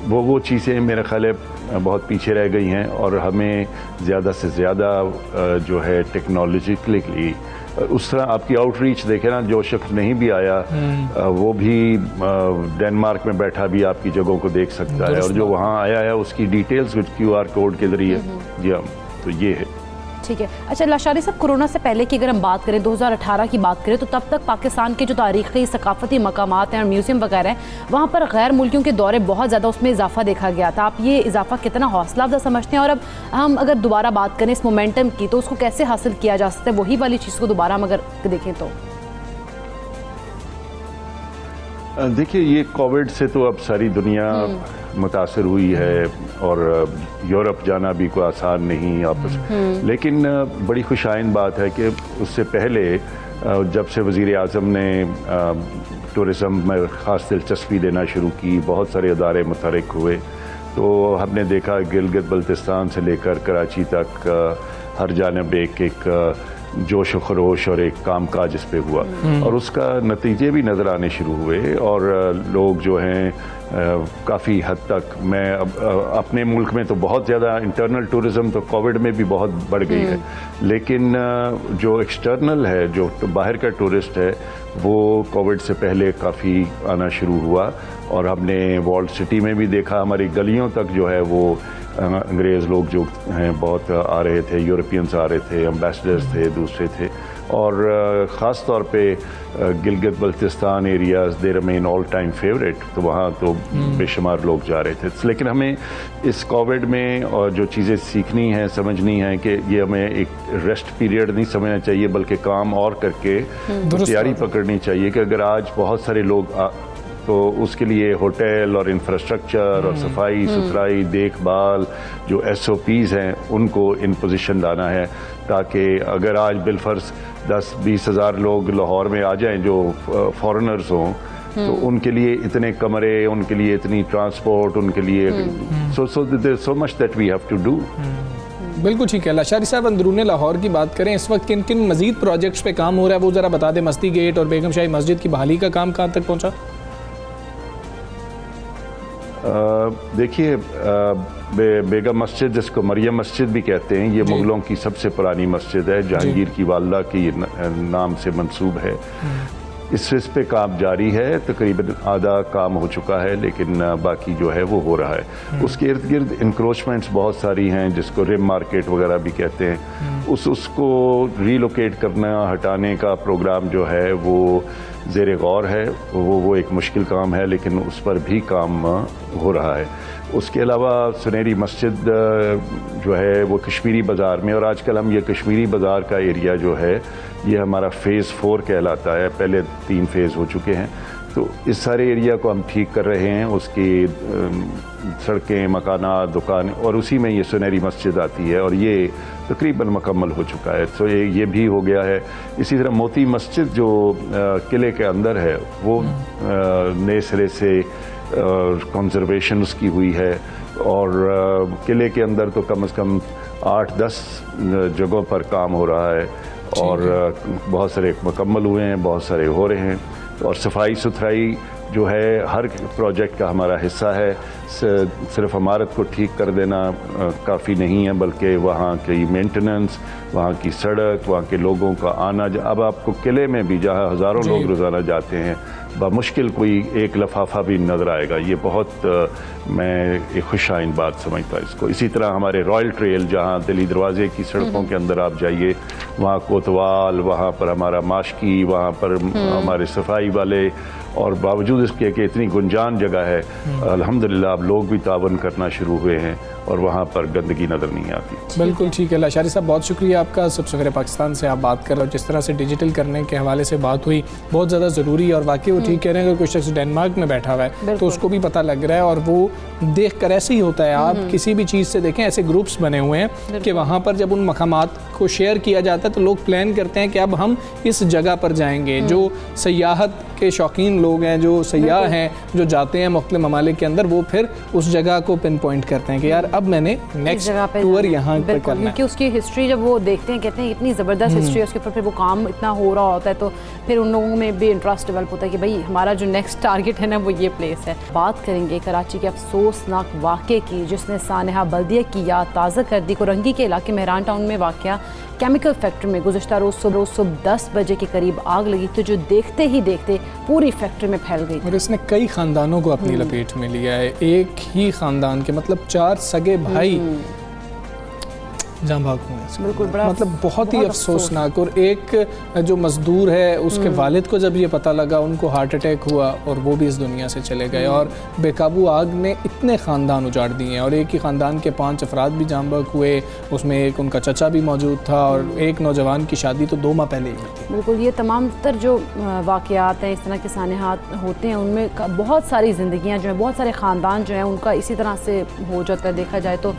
वो चीज़ें मेरा ख्याल है बहुत पीछे रह गई हैं और हमें ज़्यादा से ज़्यादा जो है टेक्नोलॉजिकली उस तरह आपकी आउटरीच देखे ना, जो शख्स नहीं भी आया वो भी डेनमार्क में बैठा भी आपकी जगहों को देख सकता है और जो वहाँ आया है उसकी डिटेल्स QR कोड के ज़रिए। जी हाँ, तो ये है। ठीक है। अच्छा लशारी साहब, कोरोना से पहले की अगर हम बात करें, 2018 की बात करें, तो तब तक पाकिस्तान के जो तारीख़ी सकाफती मकामात हैं और म्यूज़ियम वगैरह हैं, वहाँ पर गैर मुल्कियों के दौरे बहुत ज़्यादा उसमें इजाफा देखा गया था। आप ये इजाफा कितना हौसला अफजा समझते हैं और अब हम अगर दोबारा बात करें इस मोमेंटम की, तो उसको कैसे हासिल किया जा सकता है? वही वाली चीज़ को दोबारा हम अगर देखें तो देखिए, ये कोविड से तो अब सारी दुनिया मुतासर हुई है और यूरोप जाना भी कोई आसान नहीं आपस में। लेकिन बड़ी खुशाइन बात है कि उससे पहले जब से वज़ीर आज़म ने टूरिज़म में ख़ास दिलचस्पी देना शुरू की, बहुत सारे इदारे मुतहरिक हुए, तो हमने देखा गिलगित बल्तिस्तान से लेकर कराची तक हर जानिब एक जोश व खरोश और एक कामकाज इस पे हुआ और उसका नतीजे भी नज़र आने शुरू हुए और लोग जो हैं काफ़ी हद तक मैं अपने मुल्क में तो बहुत ज़्यादा इंटरनल टूरिज़म तो कोविड में भी बहुत बढ़ गई है, लेकिन जो एक्सटर्नल है, जो बाहर का टूरिस्ट है, वो कोविड से पहले काफ़ी आना शुरू हुआ और हमने वॉल्ड सिटी में भी देखा, हमारी गलियों तक जो है वो अंग्रेज़ लोग जो हैं बहुत आ रहे थे, यूरोपियंस आ रहे थे, एम्बेसडर्स थे, दूसरे थे और ख़ास तौर पे गिलगित बल्तिस्तान एरियाज़ दे रमेन ऑल टाइम फेवरेट, तो वहाँ तो बेशुमार लोग जा रहे थे। लेकिन हमें इस कोविड में और जो चीज़ें सीखनी हैं, समझनी हैं कि ये हमें एक रेस्ट पीरियड नहीं समझना चाहिए बल्कि काम और करके तैयारी पकड़नी चाहिए कि अगर आज बहुत सारे लोग तो उसके लिए होटल और इंफ्रास्ट्रक्चर और सफाई सुथराई देखभाल जो SOPs हैं उनको इन पोजीशन लाना है ताकि अगर आज बिलफर्ज 10-20 हज़ार लोग लाहौर में आ जाएं जो फॉरेनर्स हों तो उनके लिए इतने कमरे, उनके लिए इतनी ट्रांसपोर्ट, उनके लिए so much that we have to do. बिल्कुल ठीक है। लाशारी साहब, अंदरूनी लाहौर की बात करें, इस वक्त किन किन मजीद प्रोजेक्ट्स पे काम हो रहा है वो ज़रा बता दें। मस्ती गेट और बेगम शाही मस्जिद की बहाली का काम कहाँ तक पहुँचा? देखिए बेगम मस्जिद जिसको मरियम मस्जिद भी कहते हैं, ये मुगलों की सबसे पुरानी मस्जिद है, जहांगीर की वालदा की नाम से मंसूब है। इस पे काम जारी है, तकरीबन आधा काम हो चुका है लेकिन बाकी जो है वो हो रहा है। उसके इर्द गिर्द इंक्रोचमेंट्स बहुत सारी हैं जिसको रिम मार्केट वगैरह भी कहते हैं, उसको रीलोकेट करना, हटाने का प्रोग्राम जो है वो ज़ेर गौर है। वो एक मुश्किल काम है लेकिन उस पर भी काम हो रहा है। उसके अलावा सुनहरी मस्जिद जो है वो कश्मीरी बाज़ार में, और आजकल हम ये कश्मीरी बाज़ार का एरिया जो है ये हमारा फ़ेज़ 4 कहलाता है, पहले 3 फ़ेज़ हो चुके हैं, तो इस सारे एरिया को हम ठीक कर रहे हैं। उसकी सड़कें, मकानात, दुकान और उसी में ये सुनहरी मस्जिद आती है और ये तकरीबन मुकम्मल हो चुका है, तो ये भी हो गया है। इसी तरह मोती मस्जिद जो किले के अंदर है वो नए सिरे से कंजर्वेशन उसकी हुई है और किले के अंदर तो कम से कम 8-10 जगहों पर काम हो रहा है और बहुत सारे मुकम्मल हुए हैं, बहुत सारे हो रहे हैं। और सफाई सुथराई जो है हर प्रोजेक्ट का हमारा हिस्सा है। सिर्फ इमारत को ठीक कर देना काफ़ी नहीं है बल्कि वहाँ की मेंटेनेंस, वहाँ की सड़क, वहाँ के लोगों का आना। अब आपको किले में भी जहाँ हज़ारों लोग रोज़ाना जाते हैं बामुश्किल कोई एक लफाफा भी नज़र आएगा। ये बहुत मैं एक खुशाइन बात समझता इसको। इसी तरह हमारे रॉयल ट्रेल जहाँ दिल्ली दरवाजे की सड़कों के अंदर आप जाइए, वहाँ कोतवाल, वहाँ पर हमारा माशकी, वहाँ पर हमारे सफाई वाले, और बावजूद इसके कि इतनी गुंजान जगह है अल्हम्दुलिल्लाह अब लोग भी तावन करना शुरू हुए हैं और वहाँ पर गंदगी नज़र नहीं आती। बिल्कुल ठीक है। लाशारी साहब, बहुत शुक्रिया आपका। सबसे पहले पाकिस्तान से आप बात कर रहे हो, जिस तरह से डिजिटल करने के हवाले से बात हुई बहुत ज़्यादा ज़रूरी है और वाकई वो ठीक कह रहे हैं। अगर कोई शख्स डेनमार्क में बैठा हुआ है तो उसको भी पता लग रहा है और वो देख कर ऐसे ही होता है। आप किसी भी चीज़ से देखें, ऐसे ग्रुप्स बने हुए हैं कि वहाँ पर जब उन मकामात को शेयर किया जाता है तो लोग प्लान करते हैं कि अब हम इस जगह पर जाएंगे। जो सयाहत के शौकीन लोग हैं, जो सयाह हैं, जो जाते हैं मुख्तलिफ ममालिक के अंदर, वो फिर उस जगह को पिन पॉइंट करते हैं कि यार अब मैंने नेक्स्ट टूर यहाँ पर करना है। क्योंकि उसकी हिस्ट्री जब वो देखते हैं, कहते हैं इतनी ज़बरदस्त हिस्ट्री है उसके ऊपर, फिर वो काम इतना हो रहा होता है तो फिर उन लोगों में भी इंटरेस्ट डेवलप होता है कि भाई हमारा जो नेक्स्ट टारगेट है ना वो ये प्लेस है। बात करेंगे कराची के अफसोसनाक वाक़े की जिसने सानहा बल्दिया की याद ताज़ा कर दी। कोरंगी के इलाके मेहरान टाउन में वाक़या केमिकल फैक्ट्री में गुज़श्ता रोज़ सुबह 10 बजे के करीब आग लगी तो जो देखते ही देखते पूरी फैक्ट्री में फैल गई और इसने कई ख़ानदानों को अपनी लपेट में लिया है। एक ही ख़ानदान के मतलब 4 सगे भाई जहाँ भाग हुए। बिल्कुल, बड़ा मतलब बहुत ही अफसोसनाक। और एक जो मजदूर है उसके वालिद को जब ये पता लगा उनको हार्ट अटैक हुआ और वो भी इस दुनिया से चले गए। और बेकाबू आग ने इतने ख़ानदान उजाड़ दिए हैं और एक ही ख़ानदान के 5 अफराद भी जाँ बहक हुए। उसमें एक उनका चचा भी मौजूद था और एक नौजवान की शादी तो 2 माह पहले ही हुई थी। बिल्कुल, ये तमाम तर जो वाक़यात हैं, इस तरह के सानहात होते हैं, उनमें बहुत सारी ज़िंदगियाँ जो हैं, बहुत सारे ख़ानदान जो हैं उनका इसी तरह से हो जाता है। देखा जाए तो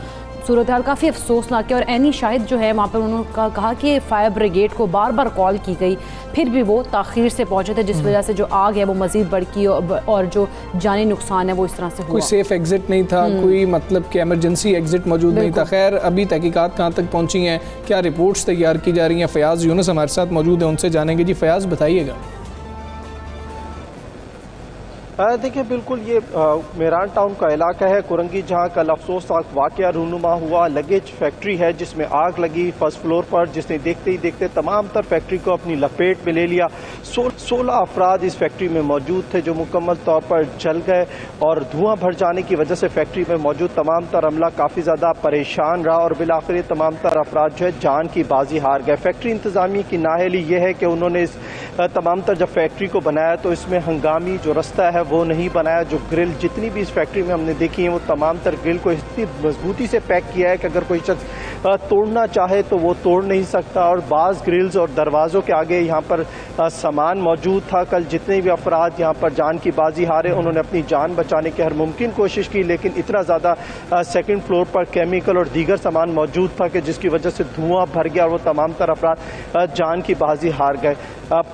सूरत हाल काफ़ी अफसोसनाक है। और एनी शाहिद जो है वहाँ पर उन्होंने कहा कि फायर ब्रिगेड को बार बार कॉल की गई, फिर भी वो ताख़ीर से पहुँचे थे, जिस वजह से जो आग है वो मज़ीद बढ़ी और जो जानी नुकसान है वो इस तरह से हुआ। कोई सेफ एग्जिट नहीं था, कोई मतलब कि एमरजेंसी एग्जिट मौजूद नहीं था। खैर, अभी तहकीकात कहाँ तक पहुँची हैं, क्या रिपोर्ट्स तैयार की जा रही हैं? फ़याज़ यूनुस हमारे साथ मौजूद है, उनसे जानेंगे। जी फ़याज़, बताइएगा। देखिए, बिल्कुल ये मेरान टाउन का इलाका है कुरंगी, जहाँ कल अफसोसनाक वाक़या रूनुमा हुआ। लगेज फैक्ट्री है जिसमें आग लगी फर्स्ट फ्लोर पर, जिसने देखते ही देखते तमाम तर फैक्ट्री को अपनी लपेट में ले लिया। 16 अफराद इस फैक्ट्री में मौजूद थे जो मुकम्मल तौर पर जल गए और धुआं भर जाने की वजह से फैक्ट्री में मौजूद तमाम तर अमला काफ़ी ज़्यादा परेशान रहा और बिलाखिर तमाम तर अफराद जो है जान की बाजी हार गए। फैक्ट्री इंतज़ामिया की नाअहली ये है कि उन्होंने इस तमाम तर जब फैक्ट्री को बनाया तो इसमें हंगामी जो रास्ता है वो नहीं बनाया। जो ग्रिल जितनी भी इस फैक्ट्री में हमने देखी है वो तमाम तर ग्रिल को इतनी मजबूती से पैक किया है कि अगर कोई शख्स तोड़ना चाहे तो वो तोड़ नहीं सकता। और बाज़ ग्रिल्स और दरवाज़ों के आगे यहाँ पर सामान मौजूद था। कल जितने भी अफराद यहाँ पर जान की बाजी हारे, उन्होंने अपनी जान बचाने की हर मुमकिन कोशिश की, लेकिन इतना ज़्यादा सेकंड फ्लोर पर केमिकल और दीगर सामान मौजूद था कि जिसकी वजह से धुआं भर गया और वो तमाम तर अफराद जान की बाजी हार गए।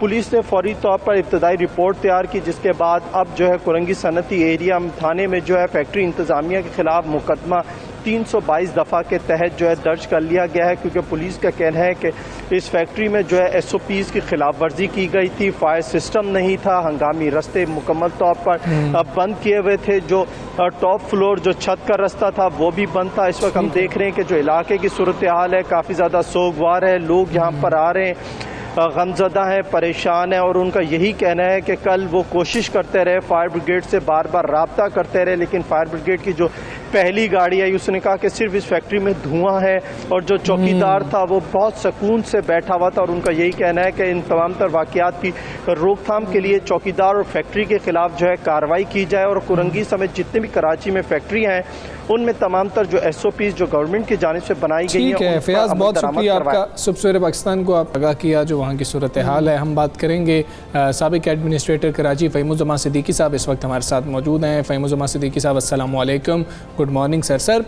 पुलिस ने फौरी तौर पर इब्तदाई रिपोर्ट तैयार की, जिसके बाद अब जो है कुरंगी सनती एरिया थाने में जो है फैक्ट्री इंतज़ामिया के खिलाफ मुकदमा 322 दफ़ा के तहत जो है दर्ज कर लिया गया है, क्योंकि पुलिस का कहना है कि इस फैक्ट्री में जो है SOPs की खिलाफ वर्जी की गई थी, फायर सिस्टम नहीं था, हंगामी रास्ते मुकम्मल तौर पर बंद किए हुए थे। जो टॉप फ्लोर जो छत का रास्ता था वो भी बंद था। इस वक्त हम देख रहे हैं कि जो इलाके की सूरत हाल है काफ़ी ज़्यादा सोगवार है। लोग यहाँ पर आ रहे हैं, गमज़दा है, परेशान है और उनका यही कहना है कि कल वो कोशिश करते रहे, फायर ब्रिगेड से बार बार रब्ता करते रहे, लेकिन फायर ब्रिगेड की जो पहली गाड़ी आई उसने कहा कि सिर्फ इस फैक्ट्री में धुआं है। और जो चौकीदार था वो बहुत सुकून से बैठा हुआ था और उनका यही कहना है कि इन तमाम तर वाक़यात की रोकथाम के लिए चौकीदार और फैक्ट्री के खिलाफ जो है कार्रवाई की जाए और कुरंगी समेत जितने भी कराची में फैक्ट्री हैं उनमें तमाम तर जो SOPs जो गवर्नमेंट की जानिब से बनाई गई है। ठीक है फ़याज़, बहुत शुक्रिया आपका। सुबह सवेरे पाकिस्तान को आप आगाह किया जो वहाँ की सूरत हाल है। हम बात करेंगे साबिक एडमिनिस्ट्रेटर कराची फ़हीमुज़्ज़मा सिद्दीकी साहब इस वक्त हमारे साथ मौजूद हैं। फ़हीमुज़्ज़मा सिद्दीकी साहब, अस्सलामु अलैकुम, गुड मॉर्निंग सर। सर,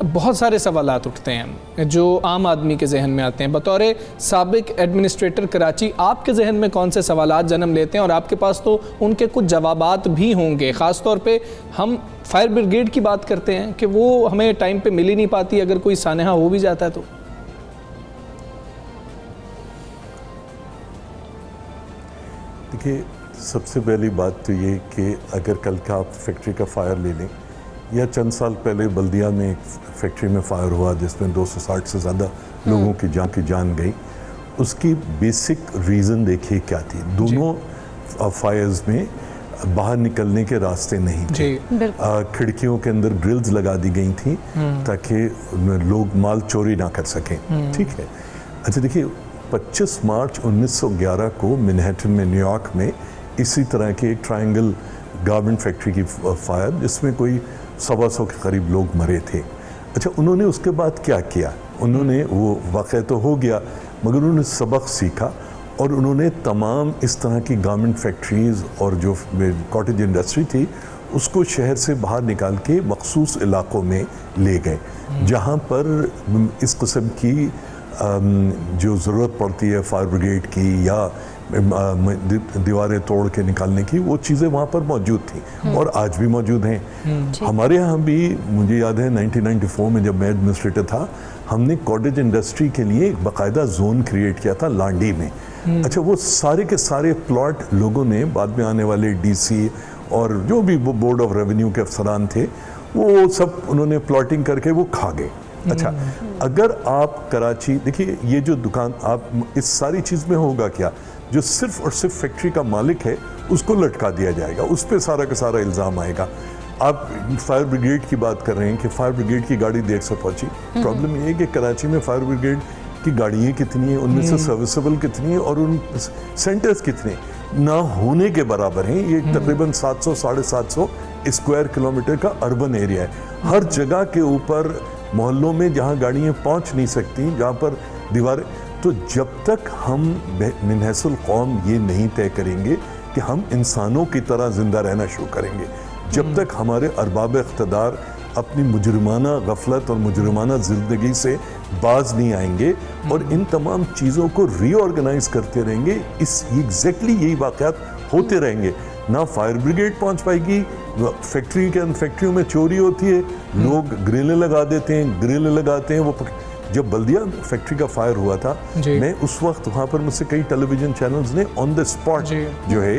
बहुत सारे सवालात उठते हैं जो आम आदमी के जहन में आते हैं। बतौर साबिक एडमिनिस्ट्रेटर कराची, आपके जहन में कौन से सवालात जन्म लेते हैं? और आपके पास तो उनके कुछ जवाबात भी होंगे। ख़ास तौर पे हम फायर ब्रिगेड की बात करते हैं कि वो हमें टाइम पे मिल ही नहीं पाती, अगर कोई सानहा हो भी जाता है तो। देखिए, सबसे पहली बात तो ये कि अगर कल का आप फैक्ट्री का फायर ले लें या चंद साल पहले बल्दिया में एक फैक्ट्री में फायर हुआ जिसमें 260 से ज़्यादा लोगों की जान गई, उसकी बेसिक रीज़न देखिए क्या थी। दोनों फायर्स में बाहर निकलने के रास्ते नहीं थे। खिड़कियों के अंदर ग्रिल्स लगा दी गई थी ताकि लोग माल चोरी ना कर सकें। ठीक है। अच्छा देखिए, 25 मार्च 1911 को मैनहट्टन में, न्यूयॉर्क में इसी तरह की एक ट्रायंगल गारमेंट फैक्ट्री की फायर जिसमें कोई 125 के करीब लोग मरे थे। अच्छा, उन्होंने उसके बाद क्या किया? उन्होंने, वो वाक़या तो हो गया मगर उन्होंने सबक सीखा और उन्होंने तमाम इस तरह की गारमेंट फैक्ट्रीज़ और जो कॉटेज इंडस्ट्री थी उसको शहर से बाहर निकाल के मखसूस इलाकों में ले गए जहाँ पर इस किस्म की जो ज़रूरत पड़ती है फायर ब्रिगेड की या दीवारें तोड़ के निकालने की, वो चीज़ें वहाँ पर मौजूद थी और आज भी मौजूद हैं। हमारे यहाँ भी, मुझे याद है 1994 में जब मैं एडमिनिस्ट्रेटर था, हमने कॉटेज इंडस्ट्री के लिए एक बाकायदा जोन क्रिएट किया था लांडी में। अच्छा, वो सारे के सारे प्लॉट लोगों ने, बाद में आने वाले DC और जो भी वो बोर्ड ऑफ रेवेन्यू के अफसरान थे, वो सब उन्होंने प्लॉटिंग करके वो खा गए। अच्छा, अगर आप कराची देखिए, ये जो दुकान, आप इस सारी चीज़ में होगा क्या, जो सिर्फ और सिर्फ फैक्ट्री का मालिक है उसको लटका दिया जाएगा, उस पर सारा का सारा इल्ज़ाम आएगा। आप फायर ब्रिगेड की बात कर रहे हैं कि फायर ब्रिगेड की गाड़ी देर से पहुंची। प्रॉब्लम ये है कि कराची में फायर ब्रिगेड की गाड़ियाँ कितनी हैं, उनमें से सर्विसेबल कितनी है और उन सेंटर्स कितने ना होने के बराबर हैं। ये तकरीबन 700 750 स्क्वायर किलोमीटर का अर्बन एरिया है। हर जगह के ऊपर मोहल्लों में जहाँ गाड़ियाँ पहुँच नहीं सकती, जहाँ पर दीवारें, तो जब तक हम मिनहसुल कौम ये नहीं तय करेंगे कि हम इंसानों की तरह ज़िंदा रहना शुरू करेंगे, जब तक हमारे अरबाब इख्तदार अपनी मुजरिमाना गफलत और मुजरिमाना ज़िंदगी से बाज नहीं आएंगे और इन तमाम चीज़ों को रीऑर्गेनाइज करते रहेंगे, इस एग्जैक्टली यही वाक़यात होते रहेंगे। ना फायर ब्रिगेड पहुंच पाएगी, फैक्ट्रियों में चोरी होती है, लोग ग्रिलें लगा देते हैं, ग्रिल लगाते हैं। वो जब बल्दिया फैक्ट्री का फायर हुआ था, मैं उस वक्त वहाँ पर मुझसे कई टेलीविज़न चैनल्स ने ऑन द स्पॉट जो है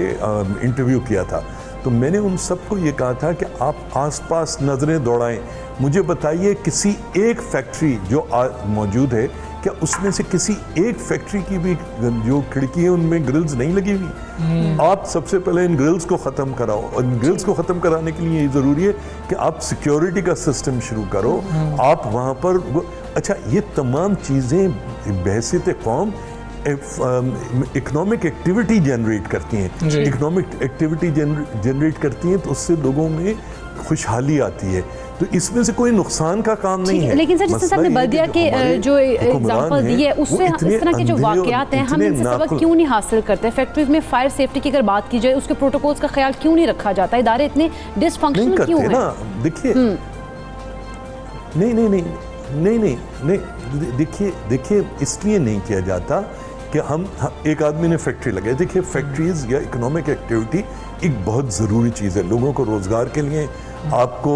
इंटरव्यू किया था, तो मैंने उन सबको ये कहा था कि आप आसपास नज़रें दौड़ाएं, मुझे बताइए किसी एक फैक्ट्री जो मौजूद है, क्या उसमें से किसी एक फैक्ट्री की भी जो खिड़की है उनमें ग्रिल्स नहीं लगी हुई? आप सबसे पहले इन ग्रिल्स को ख़त्म कराओ, और इन ग्रिल्स को ख़त्म कराने के लिए ये ज़रूरी है कि आप सिक्योरिटी का सिस्टम शुरू करो। आप वहाँ पर अच्छा, ये तमाम चीज़ें बहसियत कौम इकोनॉमिक एक्टिविटी जनरेट करती हैं, इकोनॉमिक एक्टिविटी जनरेट करती हैं, तो उससे लोगों में खुशहाली आती है, तो इसमें से कोई नुकसान का काम नहीं है। लेकिन सर, जिस हिसाब से बल्दिया के जो एग्जांपल दिए, उससे इस तरह के जो वाकयात हैं हम इनसे सबक क्यों नहीं हासिल करते? फैक्ट्रीज में फायर सेफ्टी की अगर बात की जाए, उसके प्रोटोकॉल्स का ख्याल क्यों नहीं रखा जाता? इदारे इतने डिसफंक्शनल क्यों हैं? देखिए नहीं, देखिए इसलिए नहीं किया जाता कि हम एक आदमी ने फैक्ट्री लगाई। देखिए फैक्ट्रीज या इकोनॉमिक एक्टिविटी एक बहुत ज़रूरी चीज़ है, लोगों को रोज़गार के लिए, आपको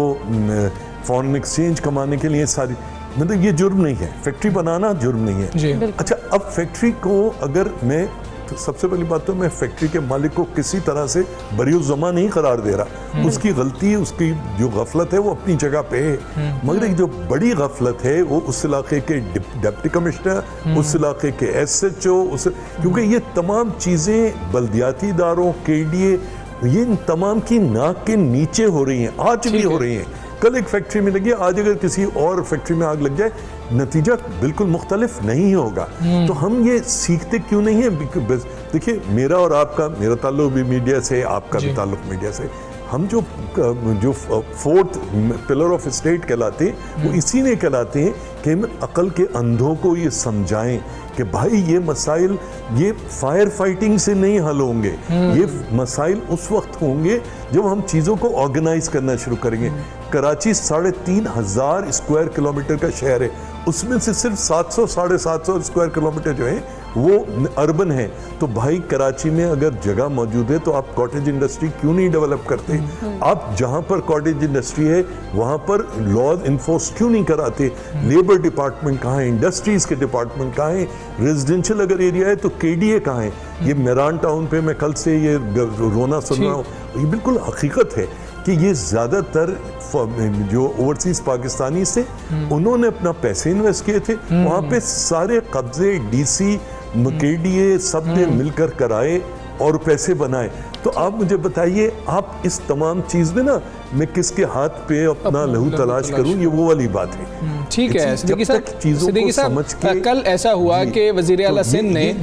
फॉरेन एक्सचेंज कमाने के लिए, सारी मतलब ये जुर्म नहीं है, फैक्ट्री बनाना जुर्म नहीं है। अच्छा, अब फैक्ट्री को अगर मैं तो सबसे पहली बात तो मैं फैक्ट्री के मालिक को किसी तरह से बरीउज़्ज़मा नहीं करार दे रहा, उसकी गलती, उसकी जो गफलत है वो अपनी जगह पे है, मगर एक जो बड़ी गफलत है वो उस इलाके के डिप्टी कमिश्नर, उस इलाके के SHO, क्योंकि ये तमाम चीज़ें बल्दियाती इदारों, KDA, ये इन तमाम की नाक के नीचे हो रही हैं, आज भी हो रही हैं। कल एक फैक्ट्री में लगी, आज अगर किसी और फैक्ट्री में आग लग जाए, नतीजा बिल्कुल मुख्तलिफ नहीं होगा। तो हम ये सीखते क्यों नहीं है? देखिए मेरा और आपका, मेरा ताल्लुक भी मीडिया से, आपका भी ताल्लुक मीडिया से, हम जो फोर्थ पिलर ऑफ स्टेट कहलाते हैं, वो इसी ने कहलाते हैं कि हम अकल के अंधों को ये समझाएं कि भाई ये मसाइल ये फायर फाइटिंग से नहीं हल होंगे, ये मसाइल उस वक्त होंगे जब हम चीज़ों को ऑर्गेनाइज करना शुरू करेंगे। कराची 3,500 स्क्वायर किलोमीटर का शहर है, उसमें से सिर्फ 700-750 स्क्वायर किलोमीटर जो है वो अर्बन है। तो भाई कराची में अगर जगह मौजूद है तो आप कॉटेज इंडस्ट्री क्यों नहीं डेवलप करते? आप जहाँ पर कॉटेज इंडस्ट्री है वहाँ पर लॉज इन्फोर्स क्यों नहीं कराते? लेबर डिपार्टमेंट कहाँ है? इंडस्ट्रीज के डिपार्टमेंट कहाँ है? रेजिडेंशियल अगर एरिया है तो KDA कहाँ है? ये मेरान टाउन पे मैं कल से ये रोना सुन रहा हूँ, ये बिल्कुल हकीकत है कि ये ज़्यादातर जो ओवरसीज पाकिस्तानी से उन्होंने अपना पैसे इन्वेस्ट किए थे, वहाँ पे सारे कब्जे DC KDA सब ने मिलकर कराए और पैसे बनाए। तो आप मुझे बताइए, आप इस तमाम चीज़ में ना मैं किसके हाथ पे अपना लहू तलाश करूं, ये वो वाली बात है। ठीक है सिद्दीकी साहब, कल ऐसा हुआ कि वज़ीर आला सिंध ने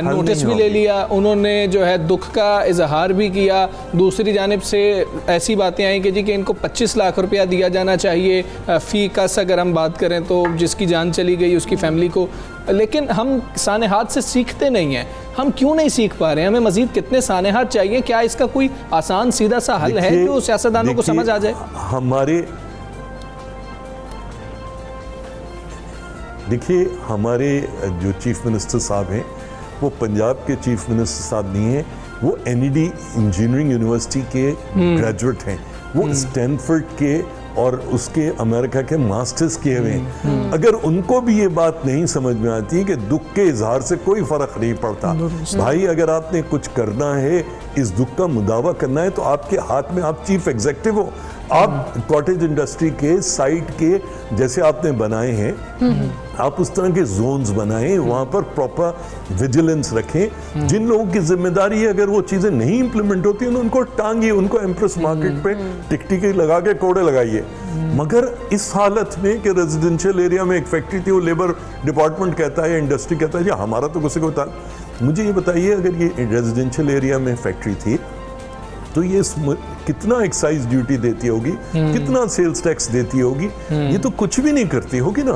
नोटिस भी ले लिया, उन्होंने जो है दुख का इजहार भी किया, दूसरी जानिब से ऐसी बातें आई कि जी कि इनको 25 लाख रुपया दिया जाना चाहिए फ़ी कस, अगर हम बात करें तो जिसकी जान चली गई उसकी फैमिली को। लेकिन हम साने हाथ से सीखते नहीं हैं, हम क्यों नहीं सीख पा रहे हैं? हमें मजीद कितने साने हाथ चाहिए? क्या इसका कोई आसान सीधा सा हल है जो सियासतदानों को समझ आ जाए? हमारे जो चीफ मिनिस्टर साहब हैं वो पंजाब के चीफ मिनिस्टर साहब नहीं हैं, वो NED इंजीनियरिंग यूनिवर्सिटी के ग्रेजुएट हैं, वो स्टैनफोर्ड के और उसके अमेरिका के मास्टर्स किए हुए हैं। अगर उनको भी ये बात नहीं समझ में आती कि दुख के इजहार से कोई फर्क नहीं पड़ता, भाई अगर आपने कुछ करना है, इस दुख का मुदावा करना है, तो आपके हाथ में, आप चीफ एग्जीक्यूटिव हो, आप कॉटेज इंडस्ट्री के साइट के जैसे आपने बनाए हैं, आप उस तरह के जोन्स बनाएं, वहाँ पर प्रॉपर विजिलेंस रखें। जिन लोगों की जिम्मेदारी है, अगर वो चीज़ें नहीं इंप्लीमेंट होती हैं तो उनको टांगिए, उनको एम्प्रेस मार्केट पे टिकटिकी लगा के कोड़े लगाइए। मगर इस हालत में कि रेजिडेंशियल एरिया में एक फैक्ट्री थी, वो लेबर डिपार्टमेंट कहता है, इंडस्ट्री कहता है जी हमारा तो किसी को बता। मुझे ये बताइए, अगर ये रेजिडेंशियल एरिया में फैक्ट्री थी तो ये कितना एक्साइज ड्यूटी देती होगी, कितना सेल्स टैक्स देती होगी? ये तो कुछ भी नहीं करती होगी ना।